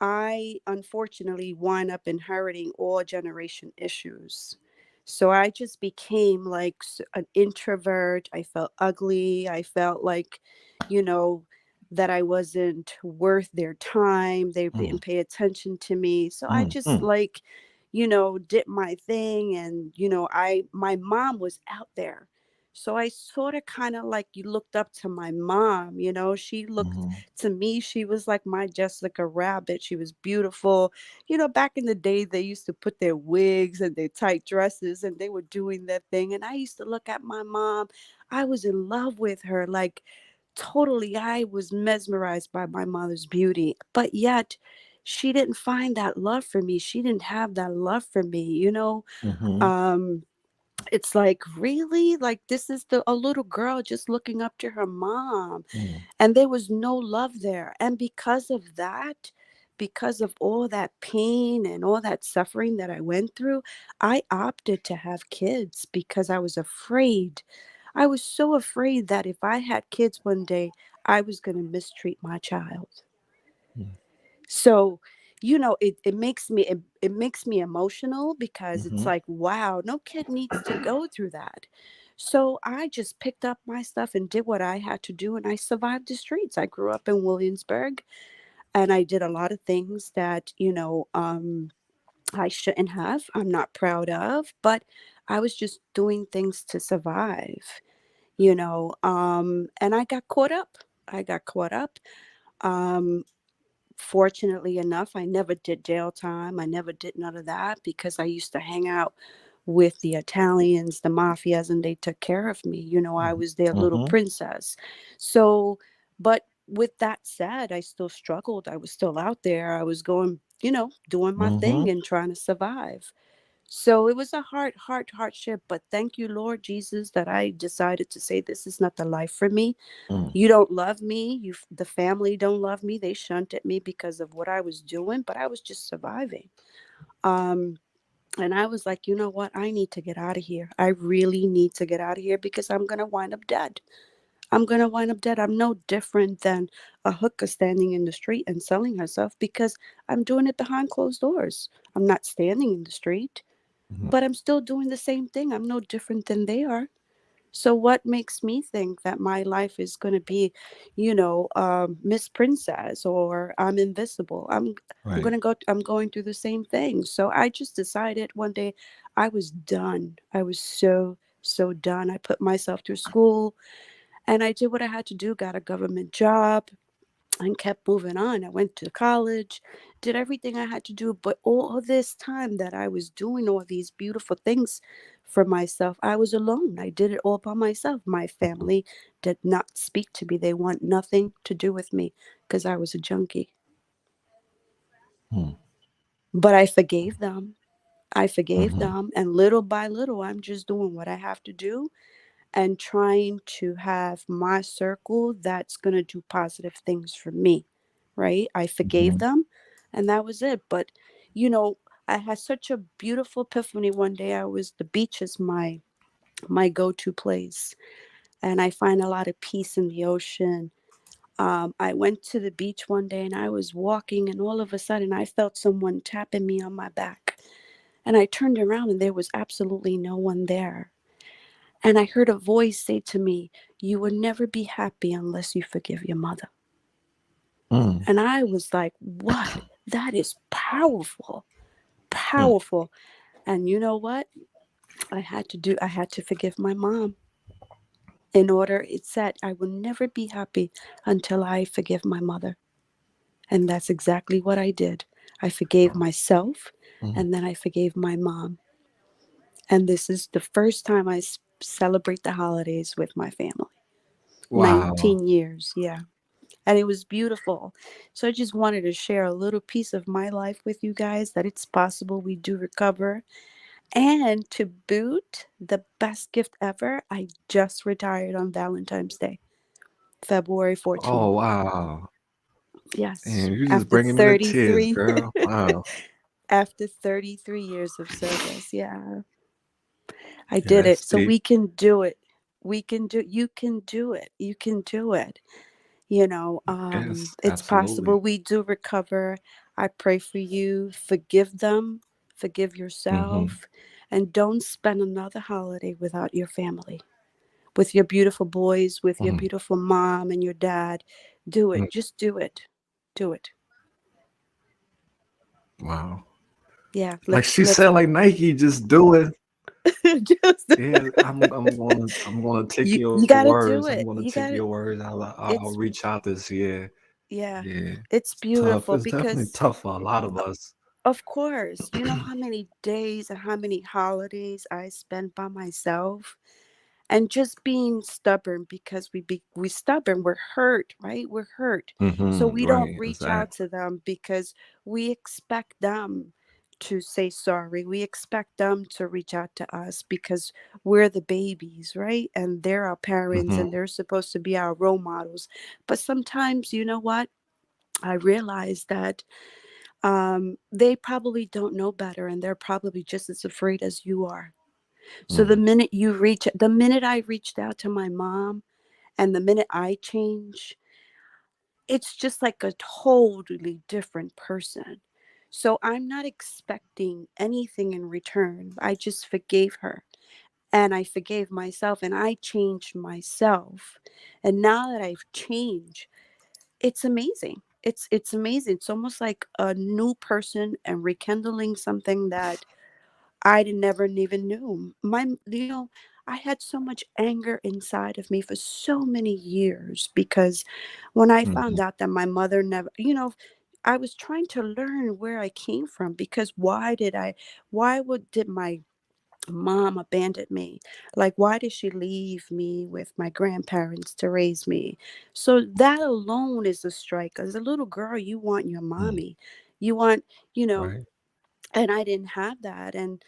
I unfortunately wind up inheriting all generation issues. So I just became like an introvert. I felt ugly. I felt like, you know, that I wasn't worth their time. They
Mm,
didn't pay attention to me. So I
mm,
just
mm,
like, did my thing. And, my mom was out there. So I sort of kind of like you looked up to my mom, she looked
mhm,
to me, she was like my Jessica Rabbit. She was beautiful. Back in the day, they used to put their wigs and their tight dresses and they were doing their thing. And I used to look at my mom. I was in love with her. Like, totally, I was mesmerized by my mother's beauty. But yet, she didn't find that love for me. She didn't have that love for me.
mhm,
Um, it's like, really? Like, this is a little girl just looking up to her mom,
mm,
and there was no love there. And because of that, because of all that pain and all that suffering that I went through, I opted to have kids because I was afraid. I was so afraid that if I had kids one day, I was going to mistreat my child.
mm,
So, it makes me emotional because it's
mhm,
like, wow, no kid needs to go through that. So I just picked up my stuff and did what I had to do, and I survived the streets. I grew up in Williamsburg, and I did a lot of things that I shouldn't have. I'm not proud of, but I was just doing things to survive. And I got caught up. I got caught up. Um, Fortunately enough, I never did jail time. I never did none of that because I used to hang out with the Italians, the mafias, and they took care of me. I
mhm,
was their little
mhm,
princess. So, but with that said, I still struggled. I was still out there. I was going, doing my thing
mhm,
and trying to survive. So it was a hardship. But thank you, Lord Jesus, that I decided to say, this is not the life for me.
mm,
You don't love me. The family don't love me. They shunted me because of what I was doing, but I was just surviving. Um, and I was like, you know what? I need to get out of here. I really need to get out of here because I'm gonna wind up dead. I'm gonna wind up dead. I'm no different than a hooker standing in the street and selling herself because I'm doing it behind closed doors. I'm not standing in the street. but I'm still doing the same thing. I'm no different than they are. So what makes me think that my life is going to be, Miss Princess, or I'm invisible? I'm
Right.
going to go. I'm going through the same thing. So I just decided one day I was done. I was so done. I put myself through school and I did what I had to do. Got a government job and kept moving on. I went to college, did everything I had to do. But all this time that I was doing all these beautiful things for myself, I was alone. I did it all by myself. My family did not speak to me. They want nothing to do with me because I was a junkie.
Hmm.
But I forgave them. I forgave
Mm-hmm.
them. And little by little, I'm just doing what I have to do and trying to have my circle that's going to do positive things for me, right? I forgave
Mm-hmm.
them and that was it. But, you know, I had such a beautiful epiphany one day. The beach is my go-to place and I find a lot of peace in the ocean. I went to the beach one day and I was walking and all of a sudden I felt someone tapping me on my back. And I turned around and there was absolutely no one there. And I heard a voice say to me, "You will never be happy unless you forgive your mother."
Mm.
And I was like, what? That is powerful,
Mm.
powerful. And you know what? I had to forgive my mom. In order, it said, I will never be happy until I forgive my mother. And that's exactly what I did. I forgave myself
Mm.
and then I forgave my mom. And this is the first time I celebrate the holidays with my family.
Wow.
19 years. Yeah. And it was beautiful. So I just wanted to share a little piece of my life with you guys that it's possible we do recover. And to boot, the best gift ever, I just retired on Valentine's Day, February
Oh
14th.
wow.
Yes,
And you just
after
bringing me to tears,
33
girl. Wow.
after 33 years of service. Yeah, I
Yeah,
did
that's
it. So
deep.
we can do it. We can do You can do it. You can do it.
Yes,
It's
absolutely.
possible we do recover. I pray for you. Forgive them, forgive
Mm-hmm.
yourself, and don't spend another holiday without your family, with your beautiful boys, with your
Mm-hmm.
beautiful mom and your dad. Do
Mm.
it. Just do it. Do it.
Wow.
Yeah,
Like
let's
she
let's
said, like Nike, just do it.
just
Yeah, I'm gonna take
you
your
got to
words.
do
I'm
it.
gonna
You
take
got to
your words. I'll
it's
reach out this year.
Yeah.
Yeah,
It's
it's tough.
beautiful
It's definitely
because
tough for a lot of us.
of course, you know how many days and how many holidays I spent by myself and just being stubborn because we stubborn, we're hurt, right? We're hurt. So
Mm-hmm.
we don't
Right.
reach out
Exactly.
to them because we expect them to say sorry. We expect them to reach out to us because we're the babies, right? And they're our parents
Mm-hmm.
and they're supposed to be our role models. But sometimes, you know what? I realize that they probably don't know better and they're probably just as afraid as you are. So
Mm.
the minute I reached out to my mom and the minute I change, it's just like a totally different person. So I'm not expecting anything in return. I just forgave her and I forgave myself and I changed myself. And now that I've changed, it's amazing. It's amazing. It's almost like a new person and rekindling something that never even knew. I had so much anger inside of me for so many years because when I
Mm-hmm.
found out that my mother never, I was trying to learn where I came from because did my mom abandoned me? Like, why did she leave me with my grandparents to raise me? So that alone is a strike. As a little girl, you want your
Mm.
mommy. You want, you know,
Right.
and I didn't have that. And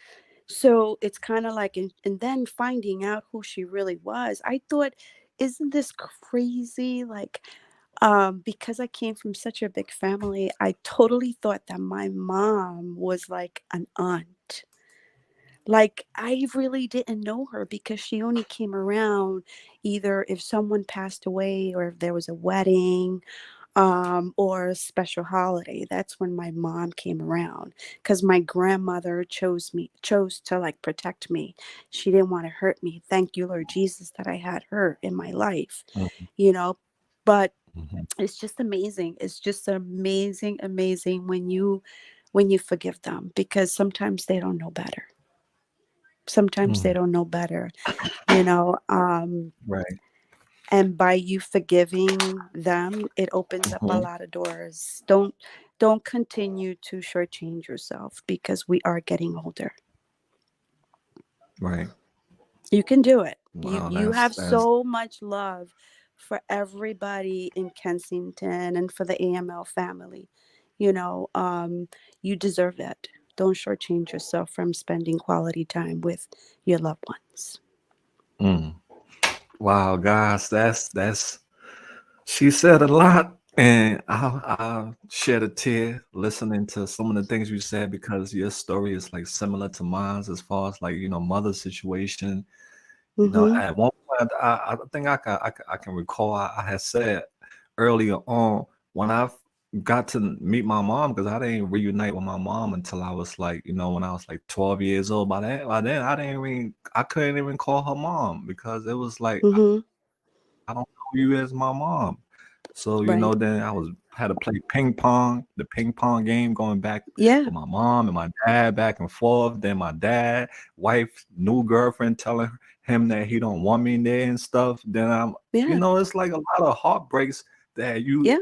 so it's kind of like, and then finding out who she really was, I thought, isn't this crazy? Like, because I came from such a big family, I totally thought that my mom was like an aunt. Like, I really didn't know her because she only came around either if someone passed away or if there was a wedding. or a special holiday. That's when my mom came around because my grandmother chose to like protect me. She didn't want to hurt me. Thank you, Lord Jesus, that I had her in my life,
Mhm.
you know. But
Mhm.
it's just amazing. It's just amazing, amazing when you forgive them, because sometimes they don't know better. Sometimes they
Mm.
don't know better, you know.
Right.
And by you forgiving them, it opens up a
Mhm.
lot of doors. Don't continue to shortchange yourself, because we are getting older.
Right.
You can do it. you
Wow,
you have
that's
so much love for everybody in Kensington and for the AML family. you know um you deserve it. Don't shortchange yourself from spending quality time with your loved ones.
mm. Wow, guys, that's she said a lot, and I shed a tear listening to some of the things you said because your story is like similar to mine as far as like mother's situation.
Mm-hmm.
At one point, I think I can recall I had said earlier on when got to meet my mom because I didn't reunite with my mom until I was like when I was like 12 years old. By then I couldn't even call her mom because it was like
Mm-hmm.
I don't know you as my mom. So,
Right.
then I was had to play ping pong, the ping pong game going back
Yeah.
with my mom and my dad back and forth. Then my dad, wife, new girlfriend telling him that he don't want me there and stuff. Then
Yeah.
it's like a lot of heartbreaks that
Yeah.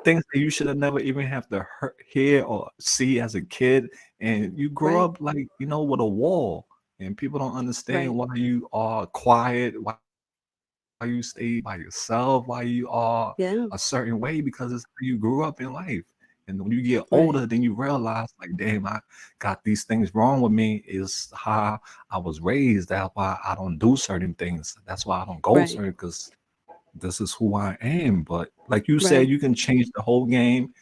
things that you should have never even have to hear or see as a kid. And you grow
Right.
up like, with a wall and people don't understand
Right.
why you are quiet, why you stay by yourself, why you are
Yeah.
a certain way because it's how you grew up in life. And when you get
Right.
older, then you realize, like, damn, I got these things wrong with me. Is how I was raised. That's why I don't do certain things. That's why I don't go
Right.
certain because this is who I am. But like you said,
Right.
you can change the whole game.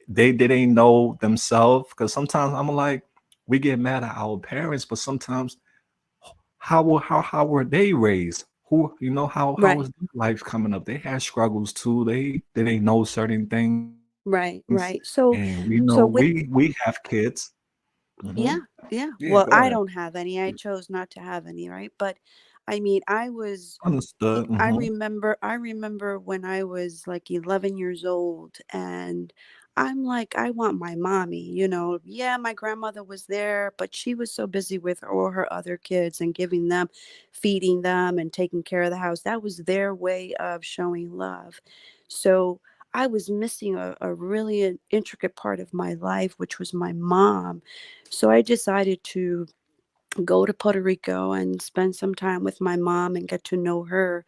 They didn't know themselves because sometimes I'm like, we get mad at our parents, but sometimes how were they raised? Who how
Right.
was their life coming up? They had struggles too. They didn't know certain things,
Right.
and
Right.
we know
So with
we have kids. Hmm.
Yeah, yeah.
Yeah, go
Well,
ahead.
I don't have any. I chose not to have any, right? But I mean,
Understood. Hmm.
I remember when I was like 11 years old, and I'm like, I want my mommy, Yeah, my grandmother was there, but she was so busy with all her other kids and feeding them and taking care of the house. That was their way of showing love. So I was missing a really intricate part of my life, which was my mom. So I decided to go to Puerto Rico and spend some time with my mom and get to know her,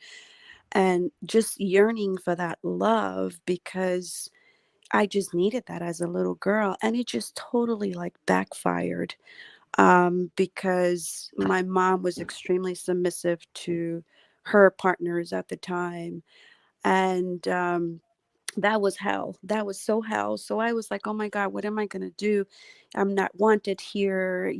and just yearning for that love, because I just needed that as a little girl. And it just totally like backfired, because my mom was extremely submissive to her partners at the time. And that was hell. That was so hell. So I was like, oh my God, what am I going to do? I'm not wanted here.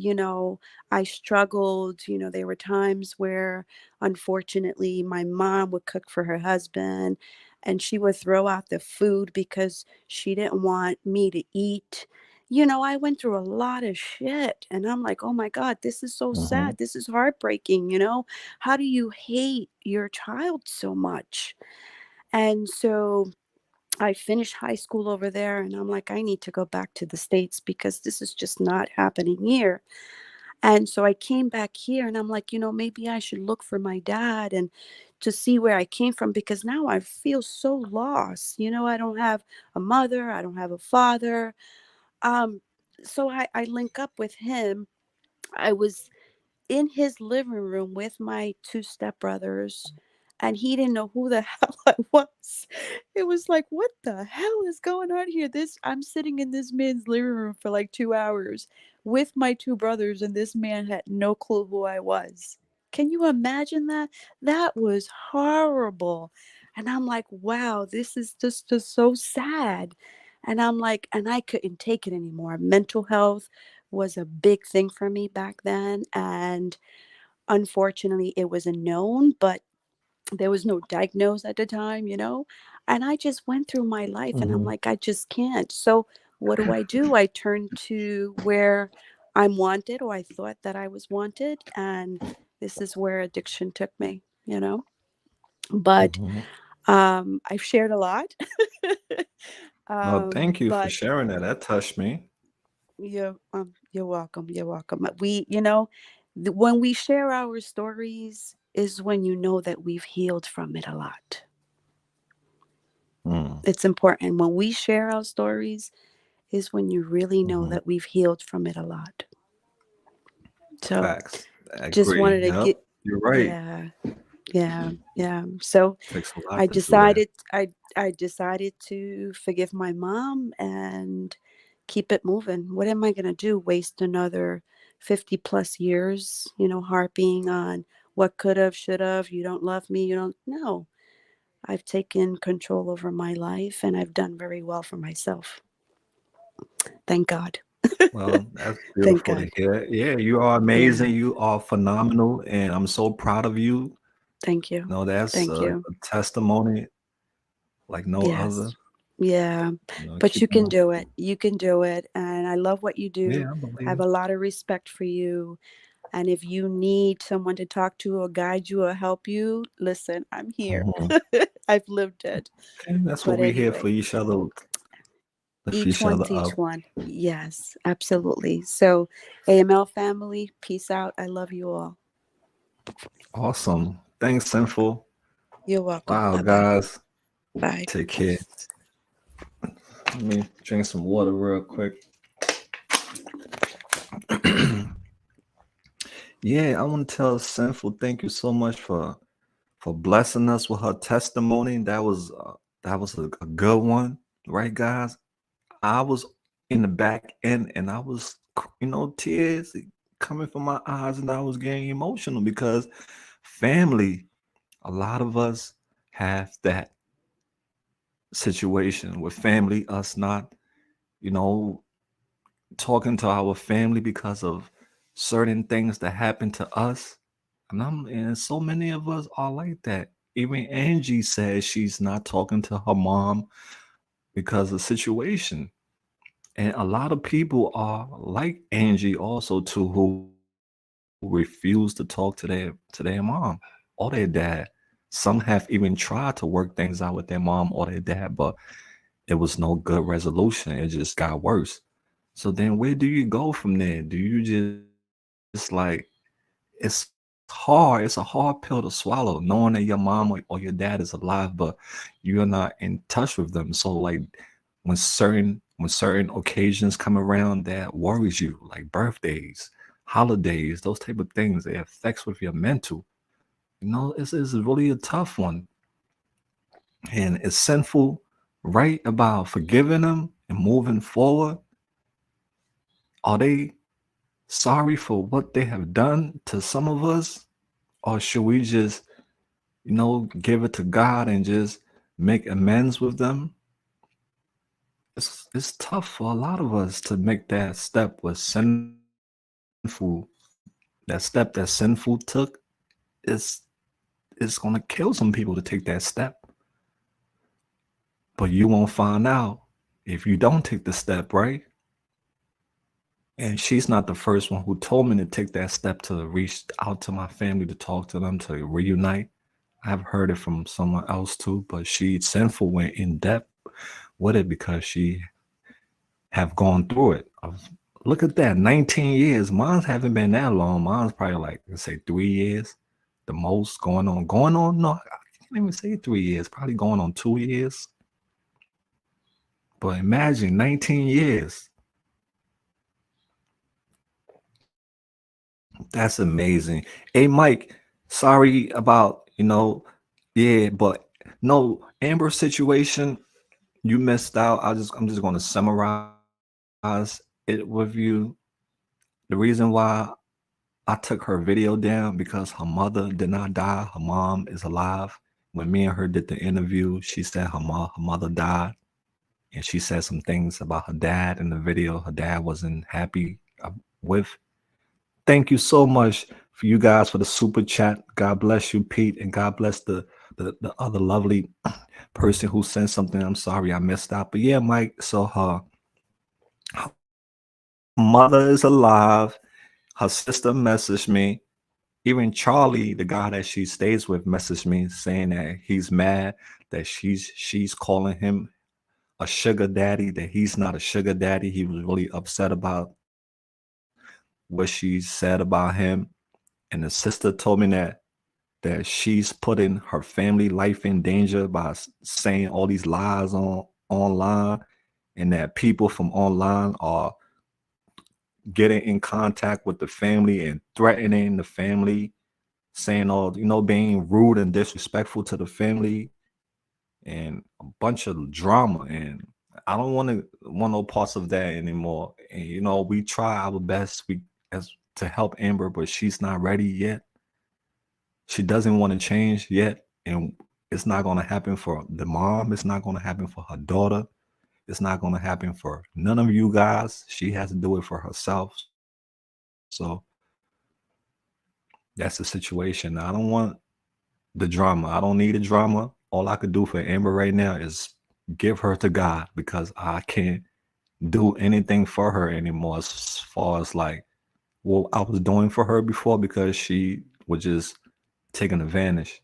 I struggled. There were times where, unfortunately, my mom would cook for her husband and she would throw out the food because she didn't want me to eat. I went through a lot of shit, and I'm like, oh my God, this is so
Hmm.
sad. This is heartbreaking. How do you hate your child so much? And so I finished high school over there, and I'm like, I need to go back to the States because this is just not happening here. And so I came back here, and I'm like, maybe I should look for my dad and to see where I came from, because now I feel so lost. I don't have a mother, I don't have a father. Um, so I link up with him. I was in his living room with my two stepbrothers, and he didn't know who the hell I was. It was like, what the hell is going on here? I'm sitting in this man's living room for like 2 hours with my two brothers, and this man had no clue who I was. Can you imagine that? That was horrible. And I'm like, wow, this is just so sad. And I'm like, and I couldn't take it anymore. Mental health was a big thing for me back then. And unfortunately, it was a known, but There was no diagnose at the time, and I just went through my life and I'm
Mhm.
like, I just can't. So what do? I turn to where I'm wanted, or I thought that I was wanted, and this is where addiction took me. But
Mhm.
I've shared a lot.
Well, thank you for
But
sharing that. That touched me.
you're welcome. You're welcome. When we share our stories is when you know that we've healed from it a lot.
Mm.
It's important. When we share our stories is when you really know
Mhm.
that we've healed from it a lot. So
Facts. I
just
agree.
wanted to
Yep.
get,
You're right.
yeah, yeah, yeah. So
Takes a
I
lot to do that.
decided, I decided to forgive my mom and keep it moving. What am I going to do? Waste another 50 plus years, harping on what could have, should have, you don't love me, you don't. No, I've taken control over my life and I've done very well for myself. Thank God.
Well, that's
Thank
beautiful to
God.
hear. Yeah, you are
Yeah.
amazing. You are phenomenal, and I'm so proud of you.
Thank you.
No, that's
Thank you.
a testimony like no other.
Yes. Yeah. But you
Keep
can
on.
do it. You can do it. And I love what you do.
Yeah, I
I have
believe.
a lot of respect for you. And if you need someone to talk to or guide you or help you, listen, I'm here.
Mhm.
I've lived it.
Okay, that's what
But
we're here for
anyway,
each other, lift
each
each
one
other
teach
up.
one. Yes, absolutely. So, AML family, peace out. I love you all.
Awesome. Thanks, Sinful.
You're welcome.
Wow,
Bye bye.
guys.
Bye.
Take care. Let me drink some water real quick. Yeah, I want to tell Sinful thank you so much for blessing us with her testimony. That was a good one, right, guys? I was in the back end, and I was, tears coming from my eyes, and I was getting emotional because family. A lot of us have that situation with family. Us not, you know, talking to our family because of certain things that happen to us. And so many of us are like that. Even Angie says she's not talking to her mom because of situation. And a lot of people are like Angie also too, who refuse to talk to their mom or their dad. Some have even tried to work things out with their mom or their dad, but it was no good resolution. It just got worse. So then where do you go from there? Do you just like it's hard. It's a hard pill to swallow, knowing that your mom or your dad is alive, but you're not in touch with them. So like when certain occasions come around that worries you, like birthdays, holidays, those type of things, it affects with your mental. It's really a tough one. And it's sinful, right, about forgiving them and moving forward. Are they sorry for what they have done to some of us? Or should we just, give it to God and just make amends with them? It's tough for a lot of us to make that step with sinful. That step that sinful took is is gonna kill some people to take that step. But you won't find out if you don't take the step, right? And she's not the first one who told me to take that step to reach out to my family, to talk to them, to reunite. I've heard it from someone else too, but she sinful went in depth with it because she have gone through it. Look at that, 19 years. Mine's haven't been that long. Mine's probably like, let's say 3 years, the most going on. Going on, no, I can't even say 3 years, probably going on 2 years. But imagine 19 years. That's amazing. Hey, Mike, sorry about, yeah, but no, Amber situation, you missed out. I'm just going to summarize it with you. The reason why I took her video down because her mother did not die. Her mom is alive. When me and her did the interview, she said her mother died, and she said some things about her dad in the video. Her dad wasn't happy with. Thank you so much for you guys for the super chat. God bless you, Pete, and God bless the the other lovely person who sent something. I'm sorry I missed out. But yeah, Mike, so her mother is alive. Her sister messaged me. Even Charlie, the guy that she stays with, messaged me saying that he's mad that she's calling him a sugar daddy, that he's not a sugar daddy. He was really upset about what she said about him. And the sister told me that she's putting her family life in danger by saying all these lies on online, and that people from online are getting in contact with the family and threatening the family, saying all, being rude and disrespectful to the family, and a bunch of drama. And I don't want no parts of that anymore. And we try our best we as to help Amber, but she's not ready yet. She doesn't want to change yet. And it's not going to happen for the mom. It's not going to happen for her daughter. It's not going to happen for none of you guys. She has to do it for herself. So that's the situation. I don't want the drama. I don't need the drama. All I could do for Amber right now is give her to God, because I can't do anything for her anymore as far as like what I was doing for her before, because she was just taking advantage.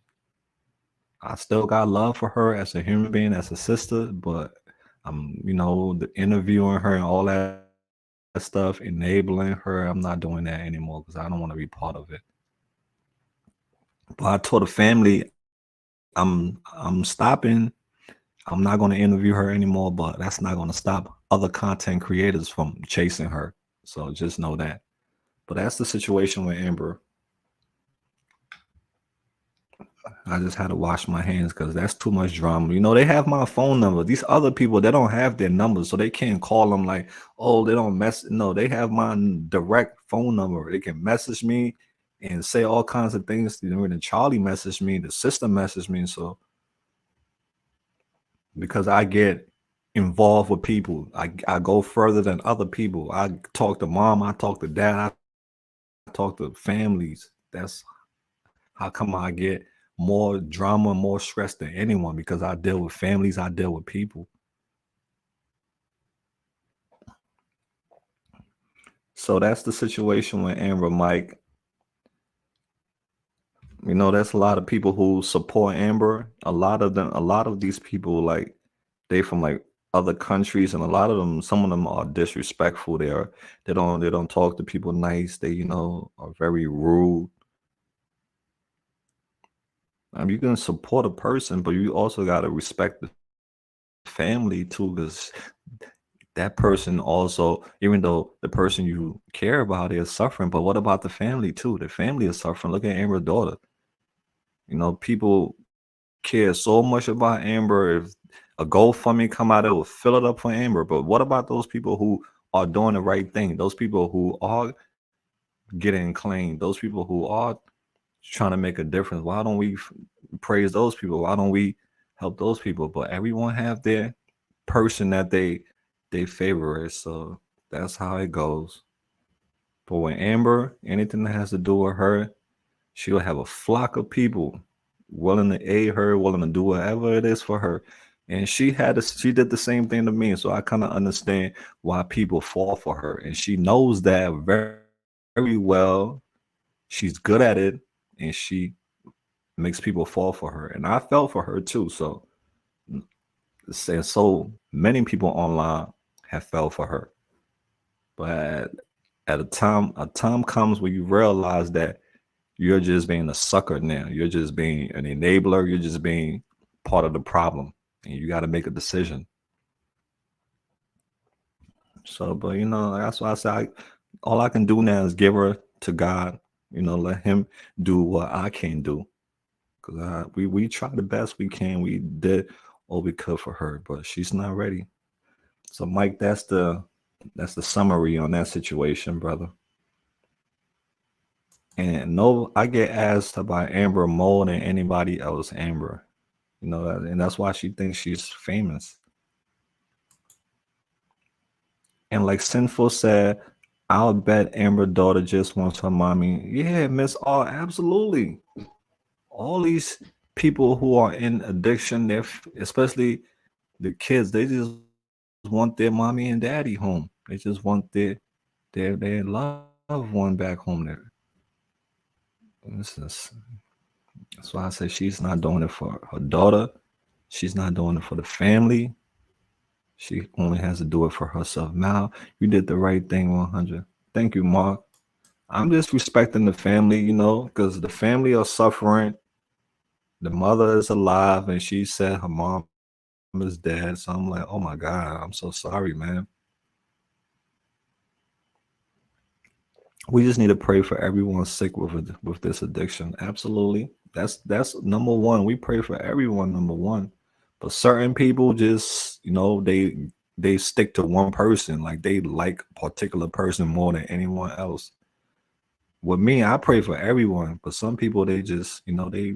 I still got love for her as a human being, as a sister, but I'm, the interviewing her and all that stuff, enabling her. I'm not doing that anymore because I don't want to be part of it. But I told the family I'm stopping. I'm not going to interview her anymore, but that's not going to stop other content creators from chasing her. So just know that. But that's the situation with Amber. I just had to wash my hands because that's too much drama. They have my phone number. These other people, they don't have their numbers, so they can't call them like, oh, they don't mess. No, they have my direct phone number. They can message me and say all kinds of things. When Charlie messaged me, the sister messaged me. So because I get involved with people, I go further than other people. I talk to mom, I talk to dad, I talk to families. That's how come I get more drama, more stress than anyone, because I deal with families, I deal with people. So that's the situation with Amber, Mike. There's a lot of people who support Amber. A lot of these people, like, they from like other countries, and a lot of them, some of them are disrespectful. They don't talk to people nice. They, are very rude. You can support a person, but you also got to respect the family too, because that person also, even though the person you care about is suffering, but what about the family too? The family is suffering. Look at Amber's daughter. People care so much about Amber. If a GoFundMe come out, it will fill it up for Amber. But what about those people who are doing the right thing? Those people who are getting clean. Those people who are trying to make a difference. Why don't we praise those people? Why don't we help those people? But everyone have their person that they favorite. So that's how it goes. But with Amber, anything that has to do with her, she'll have a flock of people willing to aid her, willing to do whatever it is for her. And she did the same thing to me. So I kind of understand why people fall for her. And she knows that very well. She's good at it, and she makes people fall for her. And I felt for her too. So so many people online have fell for her. But at a time comes when you realize that you're just being a sucker now. You're just being an enabler. You're just being part of the problem. And you got to make a decision. So, but that's why I say all I can do now is give her to God. Let Him do what I can't do. Because we tried the best we can. We did all we could for her, but she's not ready. So, Mike, that's the summary on that situation, brother. And no, I get asked about Amber more than anybody else. Amber, and that's why she thinks she's famous. And like Sinful said, I'll bet Amber daughter just wants her mommy. Yeah, Miss R, absolutely. All these people who are in addiction, especially the kids, they just want their mommy and daddy home. They just want their loved one back home there. This is, that's why I say she's not doing it for her daughter. She's not doing it for the family. She only has to do it for herself. Mal, you did the right thing 100. Thank you, Mark. I'm just respecting the family, because the family are suffering. The mother is alive, and she said her mom is dead. So I'm like, oh my God, I'm so sorry, man. We just need to pray for everyone sick with this addiction. Absolutely. That's number one. We pray for everyone, number one. But certain people just, they stick to one person. Like they like a particular person more than anyone else. With me, I pray for everyone, but some people they just, they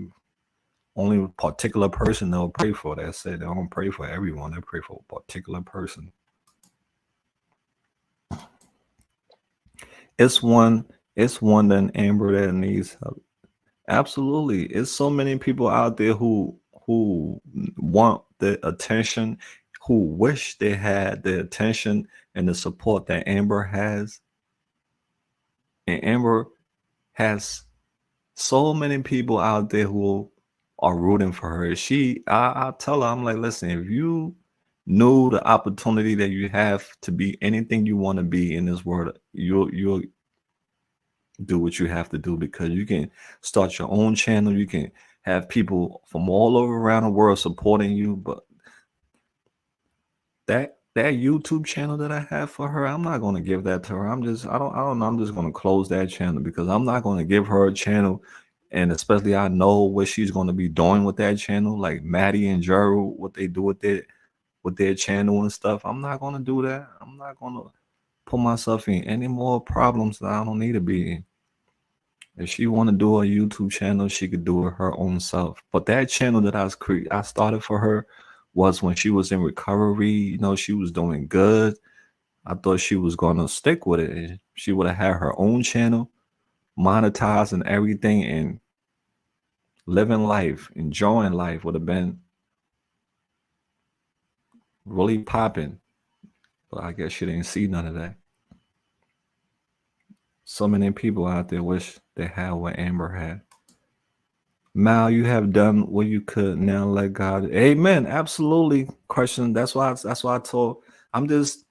only a particular person they'll pray for. That's it. They don't pray for everyone. They pray for a particular person. It's one, it's one than Amber that needs help. Absolutely. It's so many people out there who want the attention, who wish they had the attention and the support that Amber has. And Amber has so many people out there who are rooting for her. I tell her, I'm like, listen, if you knew the opportunity that you have to be anything you want to be in this world, you'll do what you have to do, because you can start your own channel. You can have people from all over around the world supporting you. But that YouTube channel that I have for her, I'm not going to give that to her. I don't know. I'm just going to close that channel, because I'm not going to give her a channel. And especially I know what she's going to be doing with that channel, like Maddie and Gerald, what they do with their channel and stuff. I'm not going to do that. I'm not going to put myself in any more problems that I don't need to be in. If she want to do a YouTube channel, she could do it her own self. But that channel that I started for her was when she was in recovery. She was doing good. I thought she was gonna stick with it, and she would have had her own channel, monetized and everything, and living life, enjoying life would have been really popping. But I guess she didn't see none of that. So many people out there wish they had what Amber had. Mal, you have done what you could. Now let God. Amen. Absolutely. Question. That's why I told. I'm just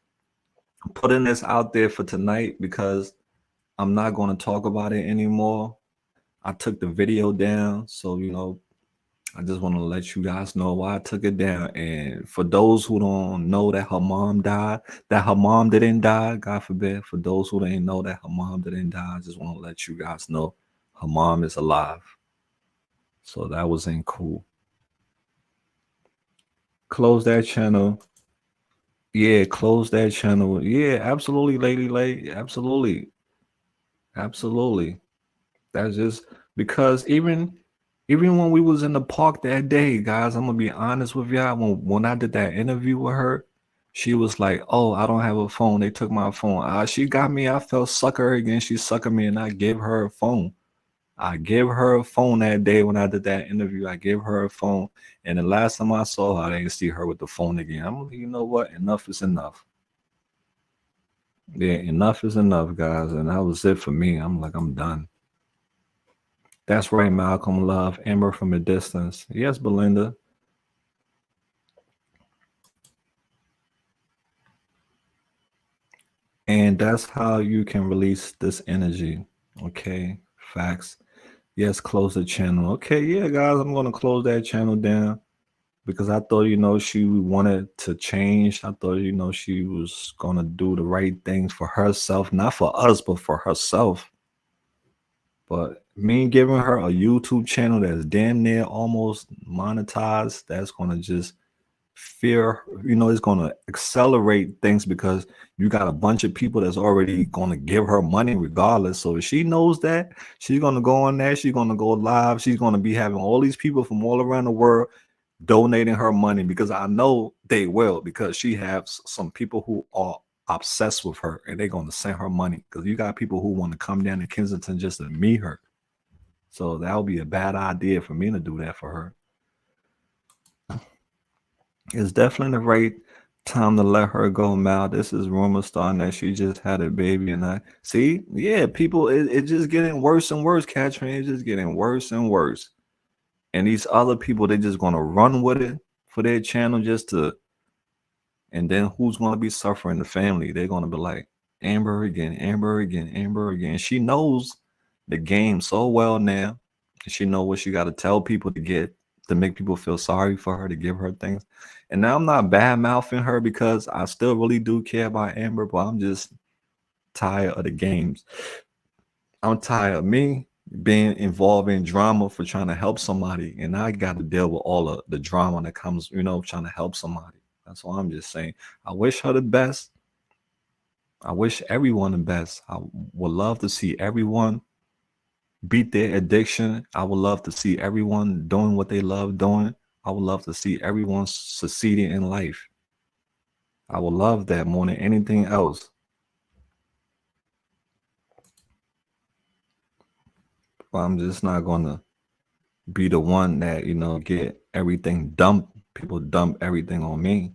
putting this out there for tonight, because I'm not going to talk about it anymore. I took the video down, so I just want to let you guys know why I took it down. And for those who don't know that her mom died, that her mom didn't die, God forbid. For those who didn't know that her mom didn't die, I just want to let you guys know her mom is alive. So that wasn't cool. Close that channel. Yeah, close that channel. Yeah, absolutely, Lady Lay. Absolutely. Absolutely. That's just because even when we was in the park that day, guys, I'm gonna be honest with y'all. When I did that interview with her, she was like, "Oh, I don't have a phone. They took my phone." She got me. I felt sucker again. She suckered me, and I gave her a phone. I gave her a phone that day when I did that interview. I gave her a phone, and the last time I saw her, I didn't see her with the phone again. I'm like, you know what? Enough is enough. Yeah, enough is enough, guys. And that was it for me. I'm like, I'm done. That's right, Malcolm Love, Amber from a distance. Yes, Belinda. And that's how you can release this energy. Okay, facts. Yes, close the channel. Okay, yeah, guys, I'm gonna close that channel down, because I thought, she wanted to change. I thought, she was gonna do the right things for herself, not for us, but for herself. But me giving her a YouTube channel that's damn near almost monetized, that's gonna just fear, it's gonna accelerate things, because you got a bunch of people that's already gonna give her money regardless. So if she knows that, she's gonna go on there, she's gonna go live, she's gonna be having all these people from all around the world donating her money, because I know they will, because she has some people who are obsessed with her, and they're going to send her money, because you got people who want to come down to Kensington just to meet her. So that would be a bad idea for me to do that for her. It's definitely the right time to let her go, Mal. This is rumor starting that she just had a baby, and I see, yeah, people, it's just getting worse and worse, Catherine. It's just getting worse and worse. And these other people, they're just gonna run with it for their channel just to, and then who's gonna be suffering? The family. They're gonna be like, Amber again, Amber again, Amber again. She knows the game so well now. She know what she got to tell people to get to make people feel sorry for her, to give her things. And now I'm not bad mouthing her because I still really do care about Amber, but I'm just tired of the games. I'm tired of me being involved in drama for trying to help somebody, and I got to deal with all of the drama that comes, trying to help somebody. That's all I'm just saying. I wish her the best. I wish everyone the best. I would love to see everyone beat their addiction. I would love to see everyone doing what they love doing. I would love to see everyone succeeding in life. I would love that more than anything else. But I'm just not gonna be the one that, get everything dumped. People dump everything on me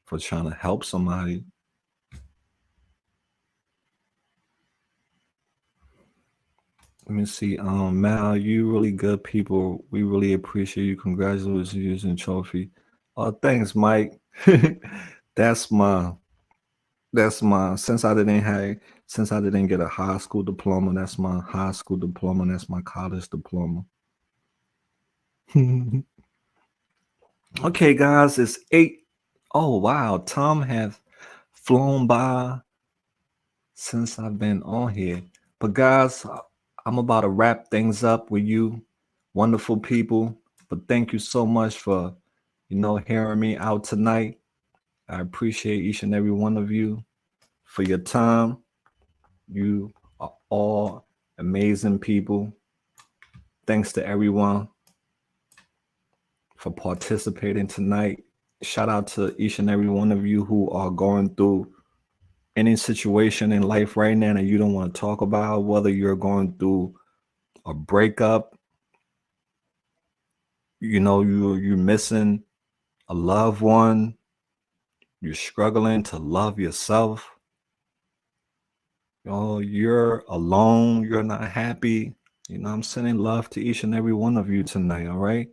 for trying to help somebody. Let me see. Mal, you really good people. We really appreciate you. Congratulations on using trophy. Oh, thanks, Mike. That's my since I didn't get a high school diploma, that's my high school diploma, that's my college diploma. Okay, guys, it's 8. Oh wow, Tom have flown by since I've been on here. But guys, I'm about to wrap things up with you, wonderful people. But thank you so much for, hearing me out tonight. I appreciate each and every one of you for your time. You are all amazing people. Thanks to everyone for participating tonight. Shout out to each and every one of you who are going through any situation in life right now that you don't want to talk about, whether you're going through a breakup, you're missing a loved one, you're struggling to love yourself, you're alone, you're not happy. I'm sending love to each and every one of you tonight, all right?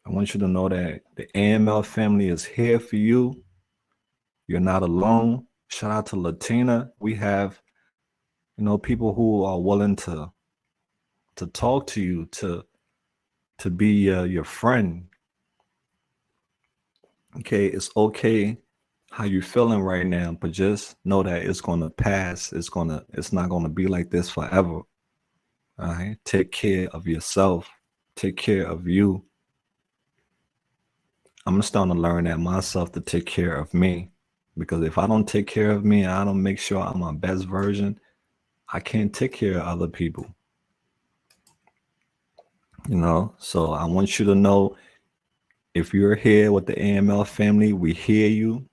I want you to know that the AML family is here for you. You're not alone. Shout out to Latina. We have, people who are willing to talk to you, to be your friend. Okay, it's okay how you feeling right now, but just know that it's gonna pass. It's not gonna be like this forever. All right. Take care of yourself. Take care of you. I'm starting to learn that myself, to take care of me. Because if I don't take care of me, I don't make sure I'm my best version, I can't take care of other people. So I want you to know, if you're here with the AML family, we hear you.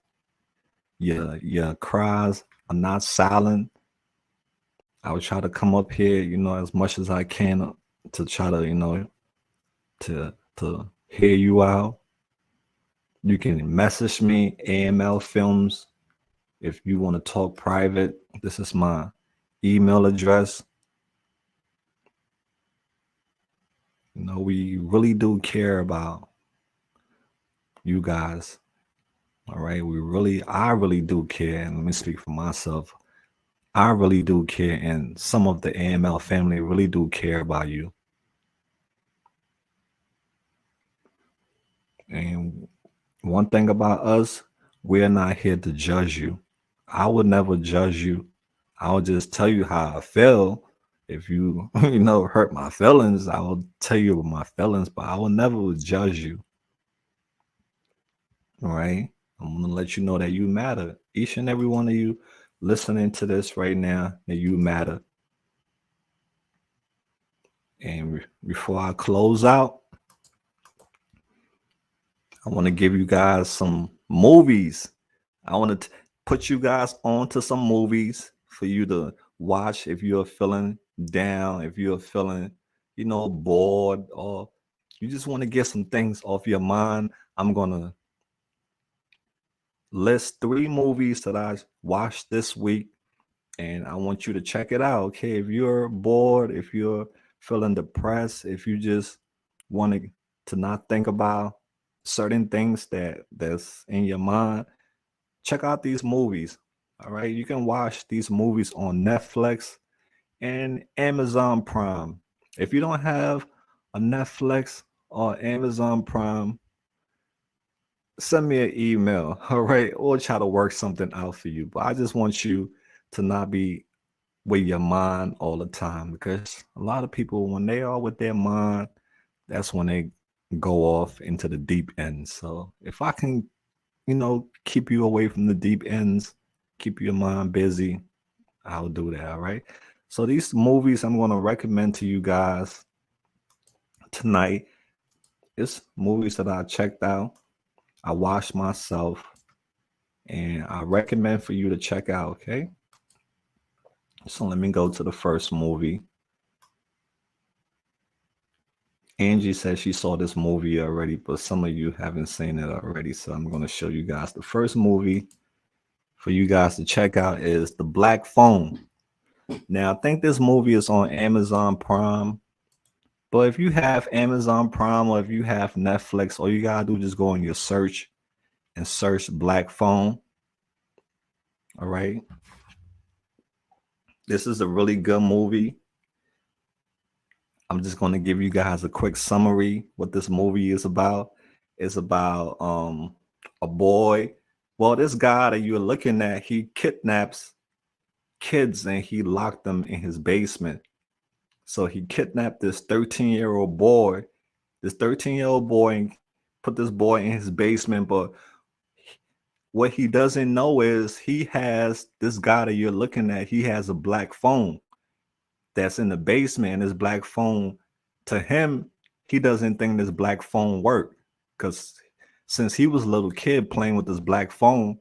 Your cries are not silent. I will try to come up here, as much as I can to try to, to hear you out. You can message me, AML Films, if you want to talk private. This is my email address. We really do care about you guys. All right. I really do care. And let me speak for myself. I really do care. And some of the AML family really do care about you. And one thing about us, we're not here to judge you. I would never judge you. I would just tell you how I feel. If you, hurt my feelings, I will tell you about my feelings, but I will never judge you. All right. I'm going to let you know that you matter. Each and every one of you listening to this right now, that you matter. And before I close out, I want to give you guys some movies. I want to put you guys on to some movies for you to watch if you're feeling down, if you're feeling, bored, or you just want to get some things off your mind, I'm gonna list 3 movies that I watched this week, and I want you to check it out. Okay, if you're bored, if you're feeling depressed, if you just want to not think about certain things that's in your mind, check out these movies. All right, you can watch these movies on Netflix and Amazon Prime. If you don't have a Netflix or Amazon Prime, send me an email, all right? Or try to work something out for you. But I just want you to not be with your mind all the time, because a lot of people, when they are with their mind, that's when they go off into the deep end. So if I can, keep you away from the deep ends, keep your mind busy, I'll do that, all right? So these movies I'm going to recommend to you guys tonight is movies that I checked out, I watched myself, and I recommend for you to check out, okay? So let me go to the first movie. Angie says she saw this movie already, but some of you haven't seen it already. So I'm going to show you guys the first movie for you guys to check out is The Black Phone. Now, I think this movie is on Amazon Prime, but if you have Amazon Prime or if you have Netflix, all you got to do is just go in your search and search Black Phone. All right. This is a really good movie. I'm just going to give you guys a quick summary what this movie is about. It's about a boy. Well, this guy that you're looking at, he kidnaps kids and he locked them in his basement. So he kidnapped this 13-year-old boy, and put this boy in his basement. But what he doesn't know is he has this guy that you're looking at, he has a black phone that's in the basement, and this black phone, to him, he doesn't think this black phone work, because since he was a little kid playing with this black phone,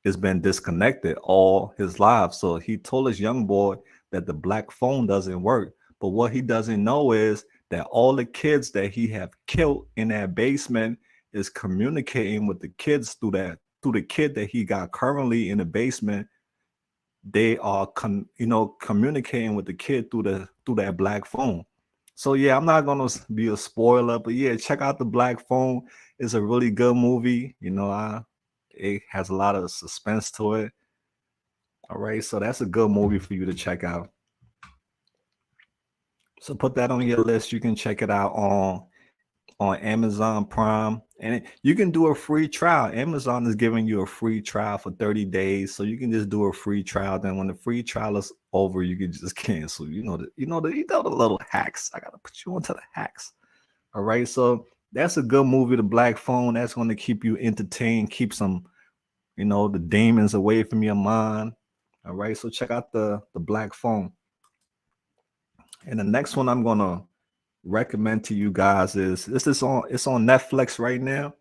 it's been disconnected all his life. So he told this young boy that the black phone doesn't work. But what he doesn't know is that all the kids that he have killed in that basement is communicating with the kids through the kid that he got currently in the basement. They are communicating with the kid through that black phone. So yeah, I'm not gonna be a spoiler, but yeah, check out The Black Phone. It's a really good movie. It has a lot of suspense to it. All right, so that's a good movie for you to check out. So put that on your list. You can check it out on Amazon Prime, and you can do a free trial. Amazon is giving you a free trial for 30 days, so you can just do a free trial. Then when the free trial is over, you can just cancel. The little hacks. I gotta put you onto the hacks. All right, so that's a good movie, The Black Phone. That's going to keep you entertained, keep some, the demons away from your mind. All right, so check out the Black Phone. And the next one I'm gonna recommend to you guys is it's on Netflix right now.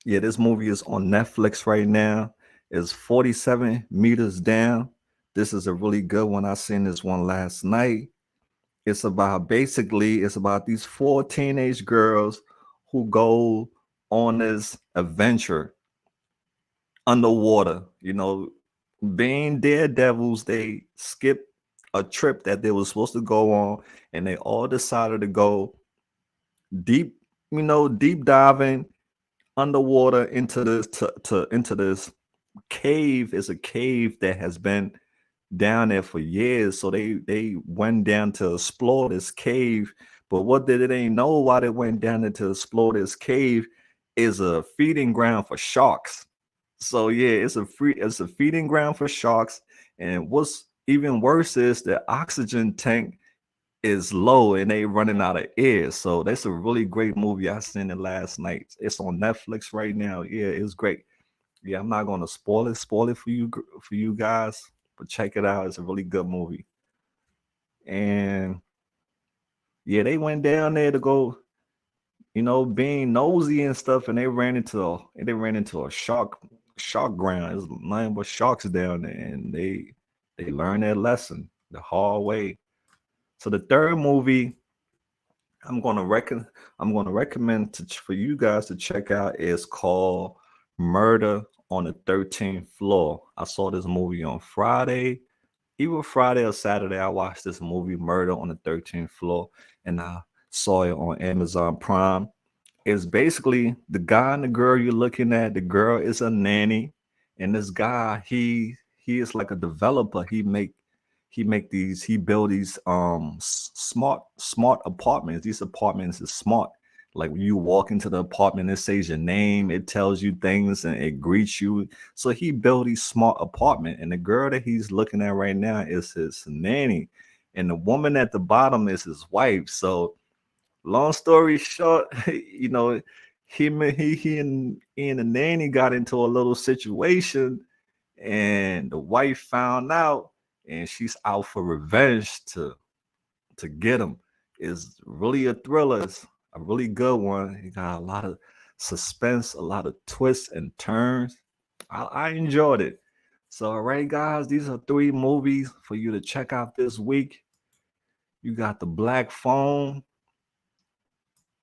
Yeah, this movie is on Netflix right now. It's 47 meters down. This is a really good one. I seen this one last night. It's about these 4 teenage girls who go on this adventure underwater. Being daredevils, they skip a trip that they were supposed to go on, and they all decided to go deep, deep diving underwater into this cave. Is a cave that has been down there for years. So they went down to explore this cave. But what they didn't know why they went down there to explore this cave is a feeding ground for sharks. So yeah, it's a feeding ground for sharks. And what's even worse is the oxygen tank is low and they running out of air. So that's a really great movie. I seen it last night. It's on Netflix right now. Yeah, it's great. Yeah, I'm not gonna spoil it for you guys, but check it out. It's a really good movie. And yeah, they went down there to go, being nosy and stuff, and they ran into a shark. shark ground. There's nothing but sharks down there, and they learn their lesson the hard way. So the third movie I'm gonna recommend for you guys to check out is called Murder on the 13th Floor. I saw this movie on Friday, either Friday or Saturday. I watched this movie Murder on the 13th Floor, and I saw it on Amazon Prime. It's basically the guy and the girl you're looking at. The girl is a nanny, and this guy he is like a developer. He build these smart apartments. These apartments is smart. Like when you walk into the apartment, it says your name, it tells you things, and it greets you. So he built these smart apartment, and the girl that he's looking at right now is his nanny, and the woman at the bottom is his wife. So long story short, he and the nanny got into a little situation, and the wife found out, and she's out for revenge to get him. Is really a thriller. It's a really good one. It got a lot of suspense, a lot of twists and turns. I enjoyed it. So, all right, guys, these are 3 movies for you to check out this week. You got The Black Phone.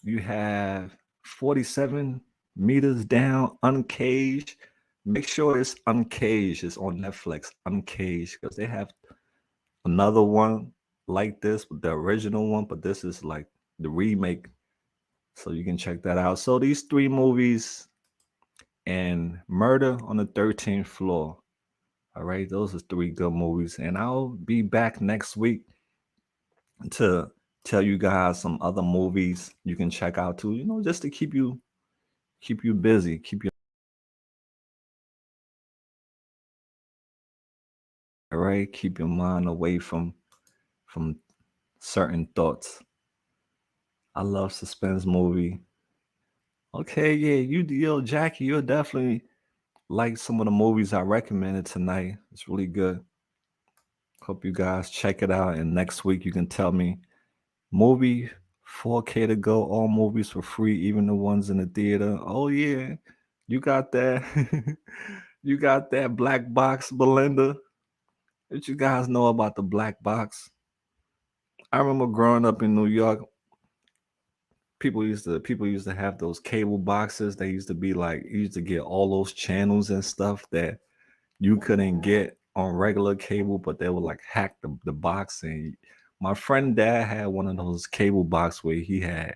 You have 47 meters down, Uncaged. Make sure it's Uncaged. It's on Netflix, Uncaged, because they have another one like this, the original one, but this is like the remake. So you can check that out. So these 3 movies and Murder on the 13th Floor. All right, those are 3 good movies. And I'll be back next week to tell you guys some other movies you can check out too, just to keep you busy, keep you all right, keep your mind away from certain thoughts. I love suspense movie. Okay, yeah, Jackie, you'll definitely like some of the movies I recommended tonight. It's really good. Hope you guys check it out, and next week you can tell me movie 4K to go, all movies for free, even the ones in the theater. Oh yeah, you got that. You got that black box, Belinda. What you guys know about the black box? I remember growing up in New York, people used to have those cable boxes. They used to be like, you used to get all those channels and stuff that you couldn't get on regular cable, but they would like hack the box. And my friend dad had one of those cable box where he had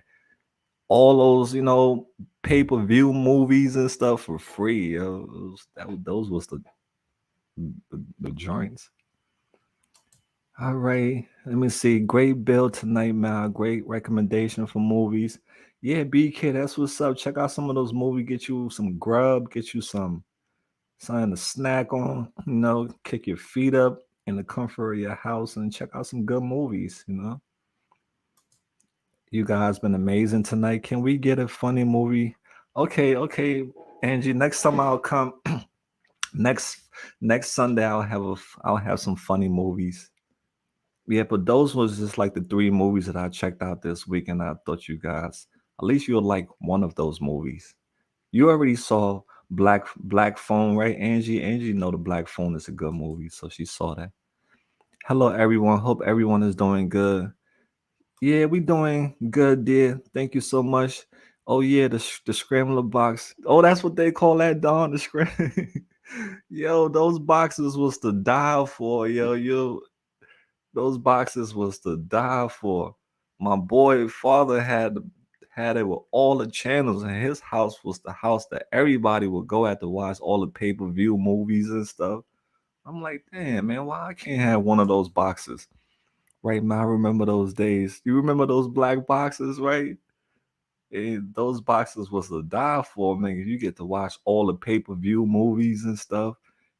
all those, pay-per-view movies and stuff for free. Those was the joints. All right, let me see. Great bill tonight, man. Great recommendation for movies. Yeah, BK, that's what's up. Check out some of those movies. Get you some grub. Get you something to snack on. Kick your feet up in the comfort of your house and check out some good movies. You guys been amazing tonight. Can we get a funny movie? Okay, Angie. Next time I'll come. next next Sunday I'll have some funny movies. Yeah, but those was just like the 3 movies that I checked out this week, and I thought you guys at least you'll like one of those movies. You already saw Black Phone, right, Angie? Angie know the Black Phone is a good movie, so she saw that. Hello, everyone. Hope everyone is doing good. Yeah, we doing good, dear. Thank you so much. Oh yeah, the scrambler box. Oh, that's what they call that, Don. The scram. Yo, those boxes was to die for. Yo, those boxes was to die for. My boy father had it with all the channels, and his house was the house that everybody would go at to watch all the pay-per-view movies and stuff. I'm like, damn, man, why I can't have one of those boxes? Right, man, I remember those days. You remember those black boxes, right? And those boxes was to die for, man. You get to watch all the pay-per-view movies and stuff.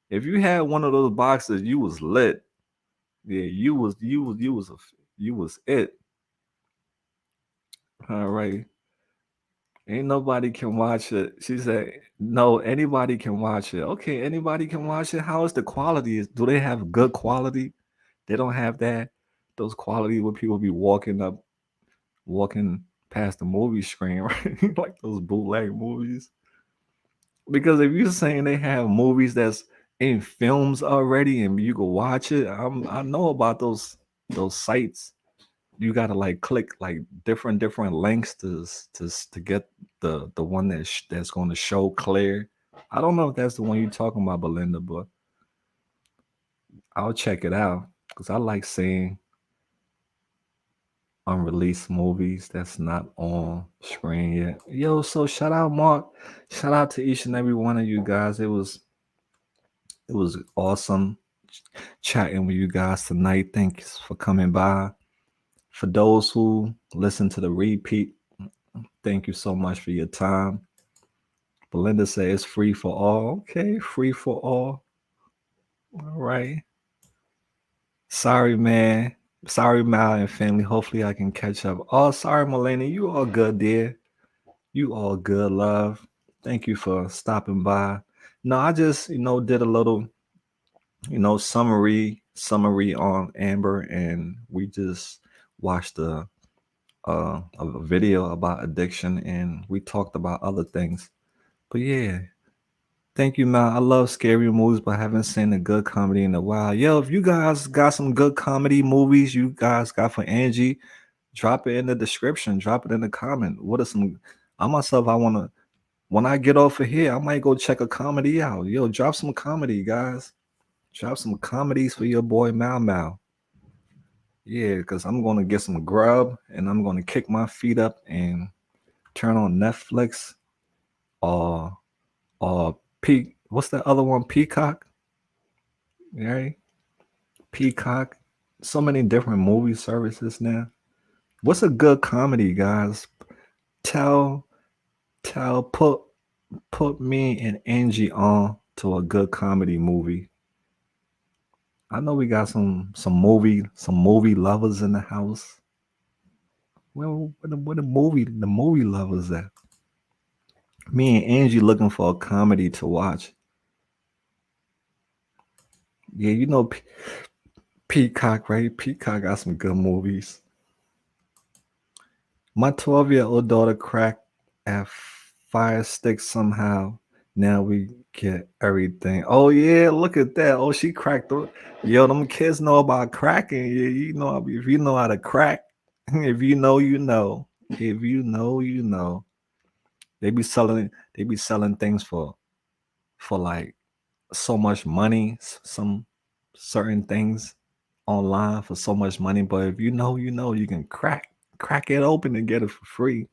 If you had one of those boxes, you was lit. Yeah, you was it. All right. Ain't nobody can watch it. She said, no, anybody can watch it. Okay, anybody can watch it. How is the quality? Do they have good quality? They don't have that. Those quality where people be walking past the movie screen, right? Like those bootleg movies. Because if you're saying they have movies that's in films already and you can watch it, I know about those sites. You gotta like click like different links to get the one that's going to show clear. I don't know if that's the one you're talking about, Belinda, but I'll check it out because I like seeing unreleased movies that's not on screen yet. Yo, so shout out Mark, shout out to each and every one of you guys. It was awesome chatting with you guys tonight. Thanks for coming by. For those who listen to the repeat, thank you so much for your time. Belinda says it's free for all. Okay, free for all. All right. Sorry, man. Sorry, Mal and family. Hopefully, I can catch up. Oh, sorry, Melanie. You all good, dear. You all good, love. Thank you for stopping by. No, I just, did a little, summary on Amber, and we just watched a video about addiction, and we talked about other things. But yeah, thank you, man. I love scary movies, but I haven't seen a good comedy in a while. Yo, if you guys got some good comedy movies you guys got for Angie, drop it in the description. Drop it in the comment. What are some? I myself, I wanna. When I get off of here, I might go check a comedy out. Yo, drop some comedy, guys. Drop some comedies for your boy Mal Mal. Yeah, because I'm gonna get some grub and I'm gonna kick my feet up and turn on Netflix or what's that other one? Peacock. Right? Peacock. So many different movie services now. What's a good comedy, guys? Tell tell put me and Angie on to a good comedy movie. I know we got some movie lovers in the house. Where the movie lovers at? Me and Angie looking for a comedy to watch. Yeah, Peacock, right? Peacock got some good movies. My 12-year-old daughter cracked at Fire Stick somehow. Now we get everything. Oh yeah, look at that. Oh, she cracked the. Yo, them kids know about cracking. Yeah, if you know how to crack, if you know, you know. If you know, you know. They be selling things for like so much money, some certain things online for so much money. But if you know, you know, you can crack it open and get it for free.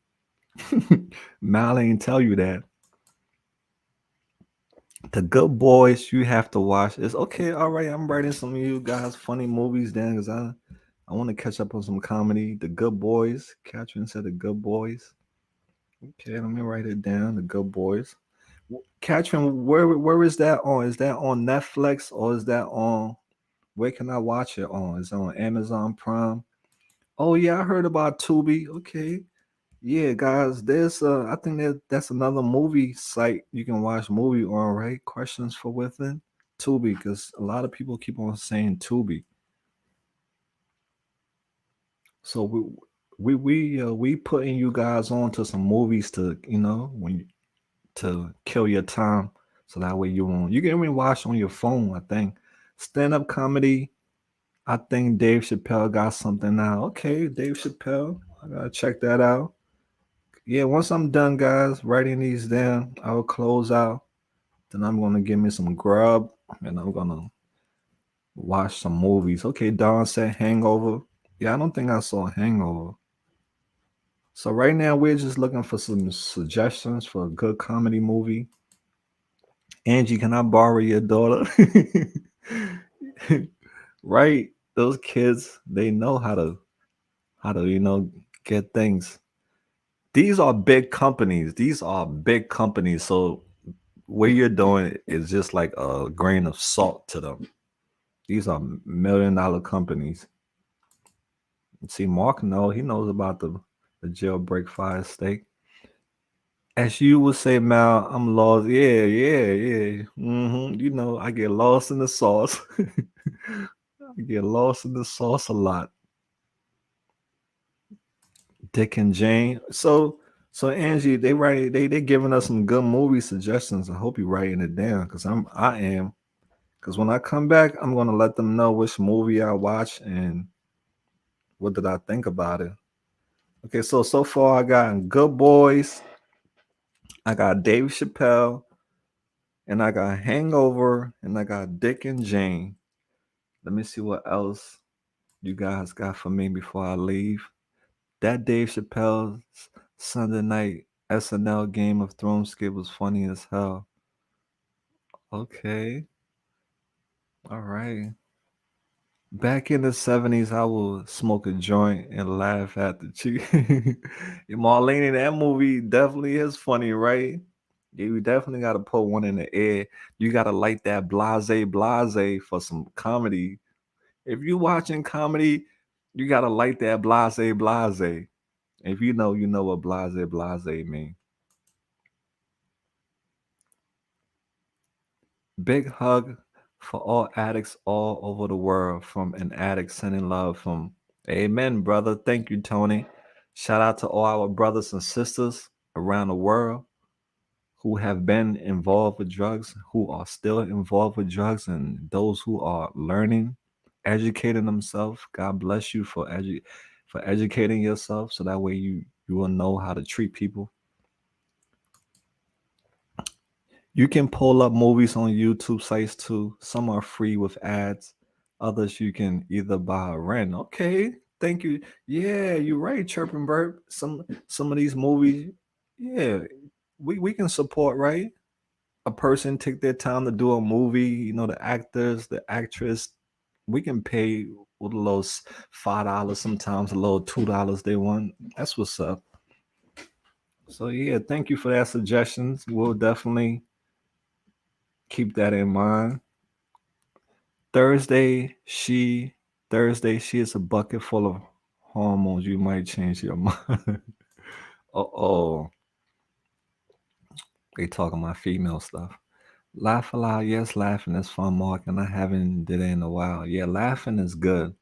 Mal ain't tell you that. The Good Boys you have to watch. It's okay. All right, I'm writing some of you guys funny movies then, because I want to catch up on some comedy. The Good Boys. Catherine said The Good Boys. Okay, let me write it down. The Good Boys. Catherine, where is that on? Is that on Netflix or is that on? Where can I watch it on? Is it on Amazon Prime? Oh yeah, I heard about Tubi. Okay, yeah, guys, there's I think that's another movie site you can watch movie on, right? Questions for Within Tubi, because a lot of people keep on saying Tubi. So we putting you guys on to some movies to to kill your time, so that way you can even watch on your phone. I think stand up comedy. I think Dave Chappelle got something now. Okay, Dave Chappelle, I gotta check that out. Yeah, once I'm done, guys, writing these down, I'll close out. Then I'm gonna give me some grub, and I'm gonna watch some movies. Okay, Don said Hangover. Yeah, I don't think I saw Hangover. So right now we're just looking for some suggestions for a good comedy movie. Angie, can I borrow your daughter? Right? Those kids, they know how to get things. These are big companies. These are big companies. So what you're doing is just like a grain of salt to them. These are $1 million companies. See, Mark he knows about the jailbreak fire steak. As you would say, Mal, I'm lost. Yeah, yeah, yeah. I get lost in the sauce. I get lost in the sauce a lot. Dick and Jane. So Angie, they giving us some good movie suggestions. I hope you're writing it down because I am. Because when I come back, I'm gonna let them know which movie I watched and what did I think about it. Okay, so far I got Good Boys, I got Dave Chappelle, and I got Hangover, and I got Dick and Jane. Let me see what else you guys got for me before I leave. That Dave Chappelle's Sunday night SNL Game of Thrones skit was funny as hell. Okay, all right. Back in the 70s, I would smoke a joint and laugh at the chick. Marlene, that movie definitely is funny, right? Yeah, you definitely got to put one in the air. You got to light that blase for some comedy. If you watching comedy, you got to light that blase. If you know what blase mean. Big hug for all addicts all over the world from an addict sending love from Amen, brother. Thank you, Tony. Shout out to all our brothers and sisters around the world who have been involved with drugs, who are still involved with drugs, and those who are learning, educating themselves. God bless you for for educating yourself so that way you will know how to treat people. You can pull up movies on YouTube sites too. Some are free with ads. Others you can either buy or rent. Okay, thank you. Yeah, you're right, Chirping Bird. Some of these movies, yeah, we can support, right? A person take their time to do a movie. The actors, the actress. We can pay with a little $5, sometimes a little $2 they want. That's what's up. So yeah, thank you for that suggestions. We'll definitely keep that in mind. Thursday, she Thursday, she is a bucket full of hormones. You might change your mind. Oh, they talking about female stuff. Laugh aloud, yes, laughing is fun, Mark, and I haven't did it in a while. Yeah, laughing is good.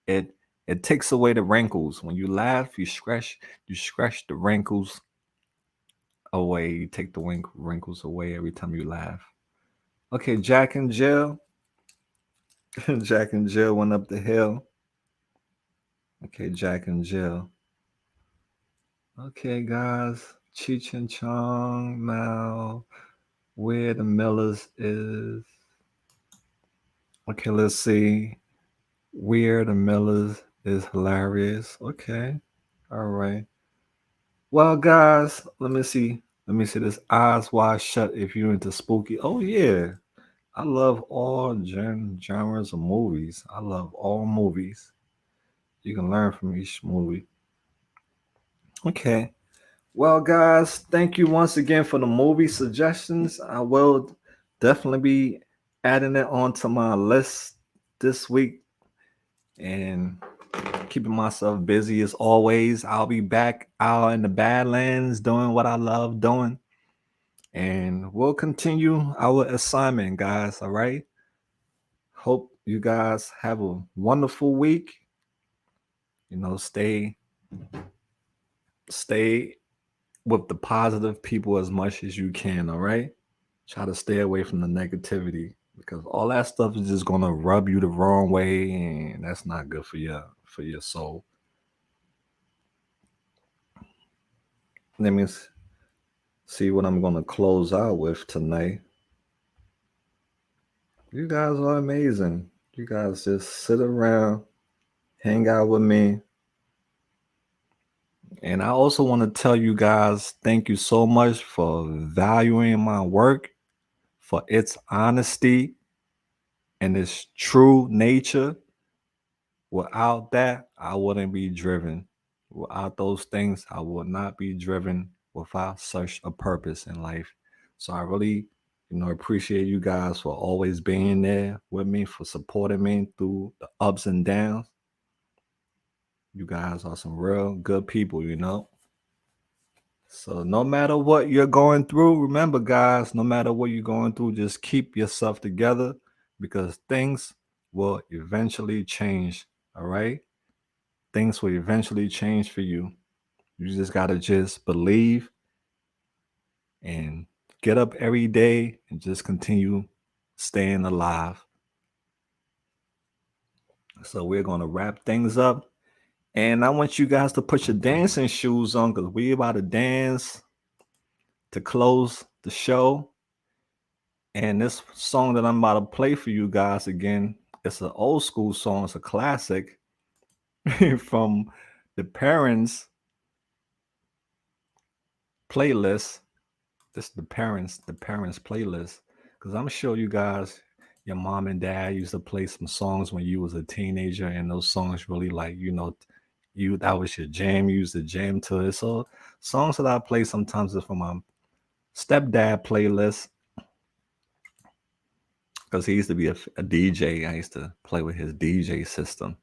It it takes away the wrinkles. When you laugh, you scratch the wrinkles away. You take the wrinkles away every time you laugh. Okay, Jack and Jill. Jack and Jill went up the hill. Okay, Jack and Jill. Okay, guys. Cheech and Chong now. Where the Millers is. Okay, let's see. Where the Millers is hilarious. Okay. All right. Well, guys, let me see. Let me see this eyes wide shut if you're into spooky. Oh, yeah. I love all genres of movies. I love all movies. You can learn from each movie. Okay. Well, guys, thank you once again for the movie suggestions. I will definitely be adding it onto my list this week and keeping myself busy as always. I'll be back out in the Badlands doing what I love doing. And we'll continue our assignment, guys. All right. Hope you guys have a wonderful week. Stay with the positive people as much as you can. All right. Try to stay away from the negativity because all that stuff is just gonna rub you the wrong way, and that's not good for your soul. Let me see what I'm gonna close out with tonight. You guys are amazing. You guys just sit around, hang out with me, and I also want to tell you guys thank you so much for valuing my work, for its honesty and its true nature. Without that, I wouldn't be driven. Without those things, I would not be driven without such a purpose in life. So I really, appreciate you guys for always being there with me, for supporting me through the ups and downs. You guys are some real good people. So no matter what you're going through, remember, guys, no matter what you're going through, just keep yourself together because things will eventually change. All right? Things will eventually change for you. You just gotta just believe and get up every day and just continue staying alive. So we're gonna wrap things up. And I want you guys to put your dancing shoes on because we about to dance to close the show. And this song that I'm about to play for you guys again, it's an old school song. It's a classic from the parents playlist. This is the parents playlist. Because I'm sure you guys, your mom and dad used to play some songs when you was a teenager, and those songs really like, you that was your jam. You used to jam to it. So songs that I play sometimes is from my stepdad playlist. Because he used to be a DJ. I used to play with his DJ system.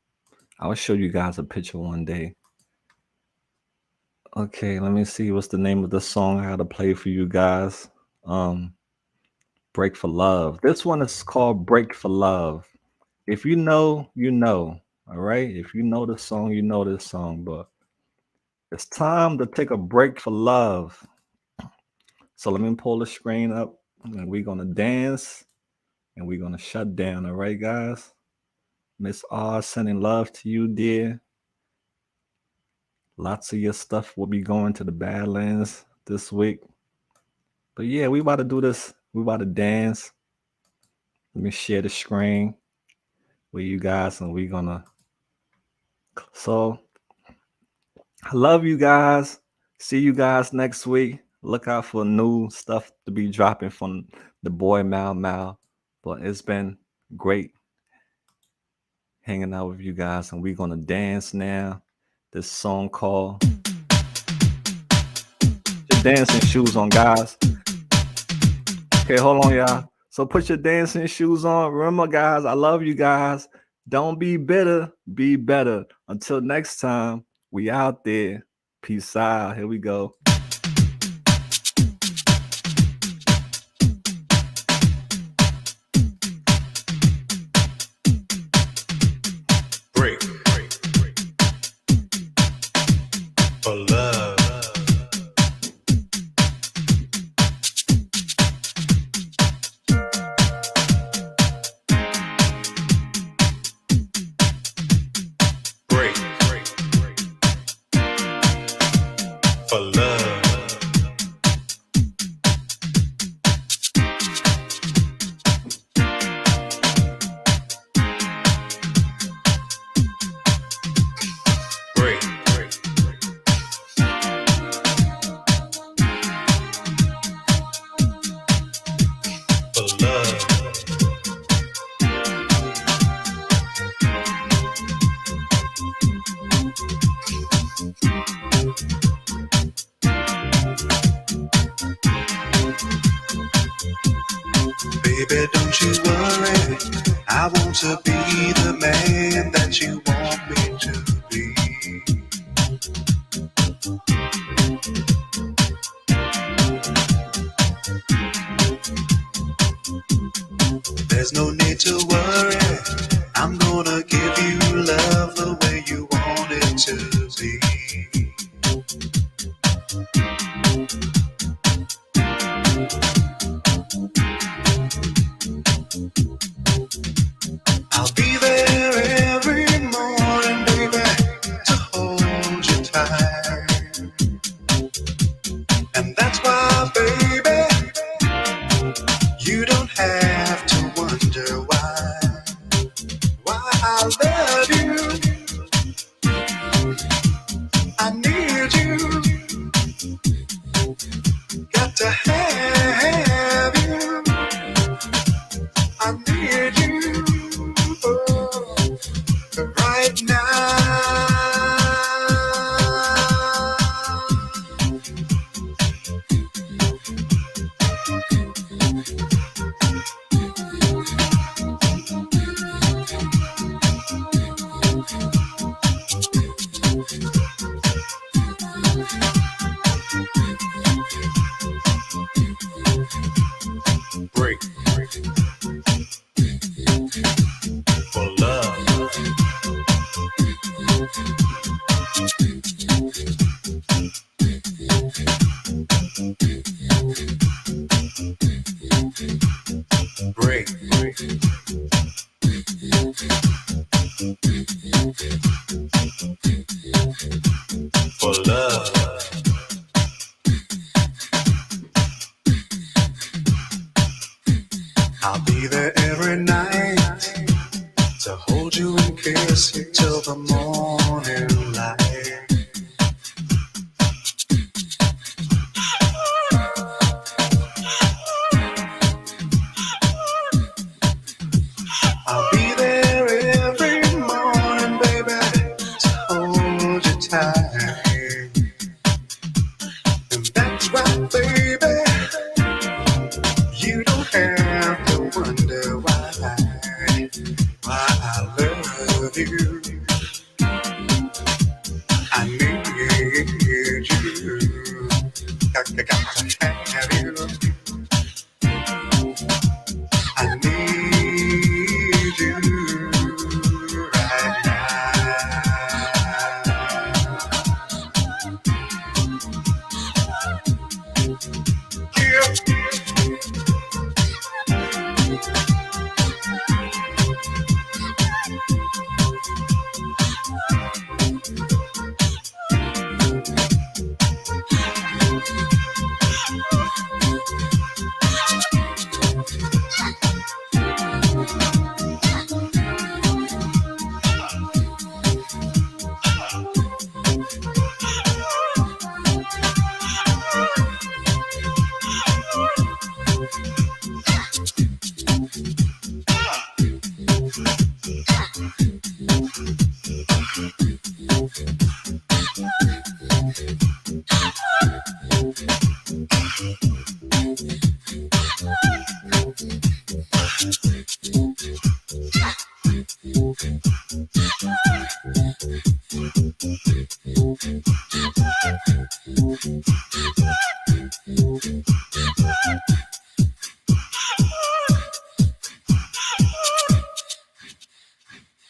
I'll show you guys a picture one day. Okay, let me see what's the name of the song I had to play for you guys. Break for Love. This one is called Break for Love. If you know, you know. All right. If you know the song, you know this song. But it's time to take a break for love. So let me pull the screen up and we're gonna dance and we're gonna shut down. All right, guys. Miss R sending love to you, dear. Lots of your stuff will be going to the Badlands this week. But yeah, we about to do this. We about to dance. Let me share the screen with you guys and we're gonna. So I love you guys. See you guys next week. Look out for new stuff to be dropping from the boy Mal Mal. But it's been great hanging out with you guys and we're gonna dance now. This song called Your Dancing Shoes On, guys. Okay, hold on, y'all. So put your dancing shoes on. Remember, guys, I love you guys. Don't be bitter, be better. Until next time, we out there. Peace out. Here we go.
Break for love. Break for love. Break for love. Baby, don't you worry. I want to be the man that you want me to be. There's no need to worry. I'm gonna give you love the way you want it to be. I'll be there every morning, baby, to hold you tight. And that's why, baby, you don't have to wonder why I love you. I need you. Got to have you. I need you. Right now.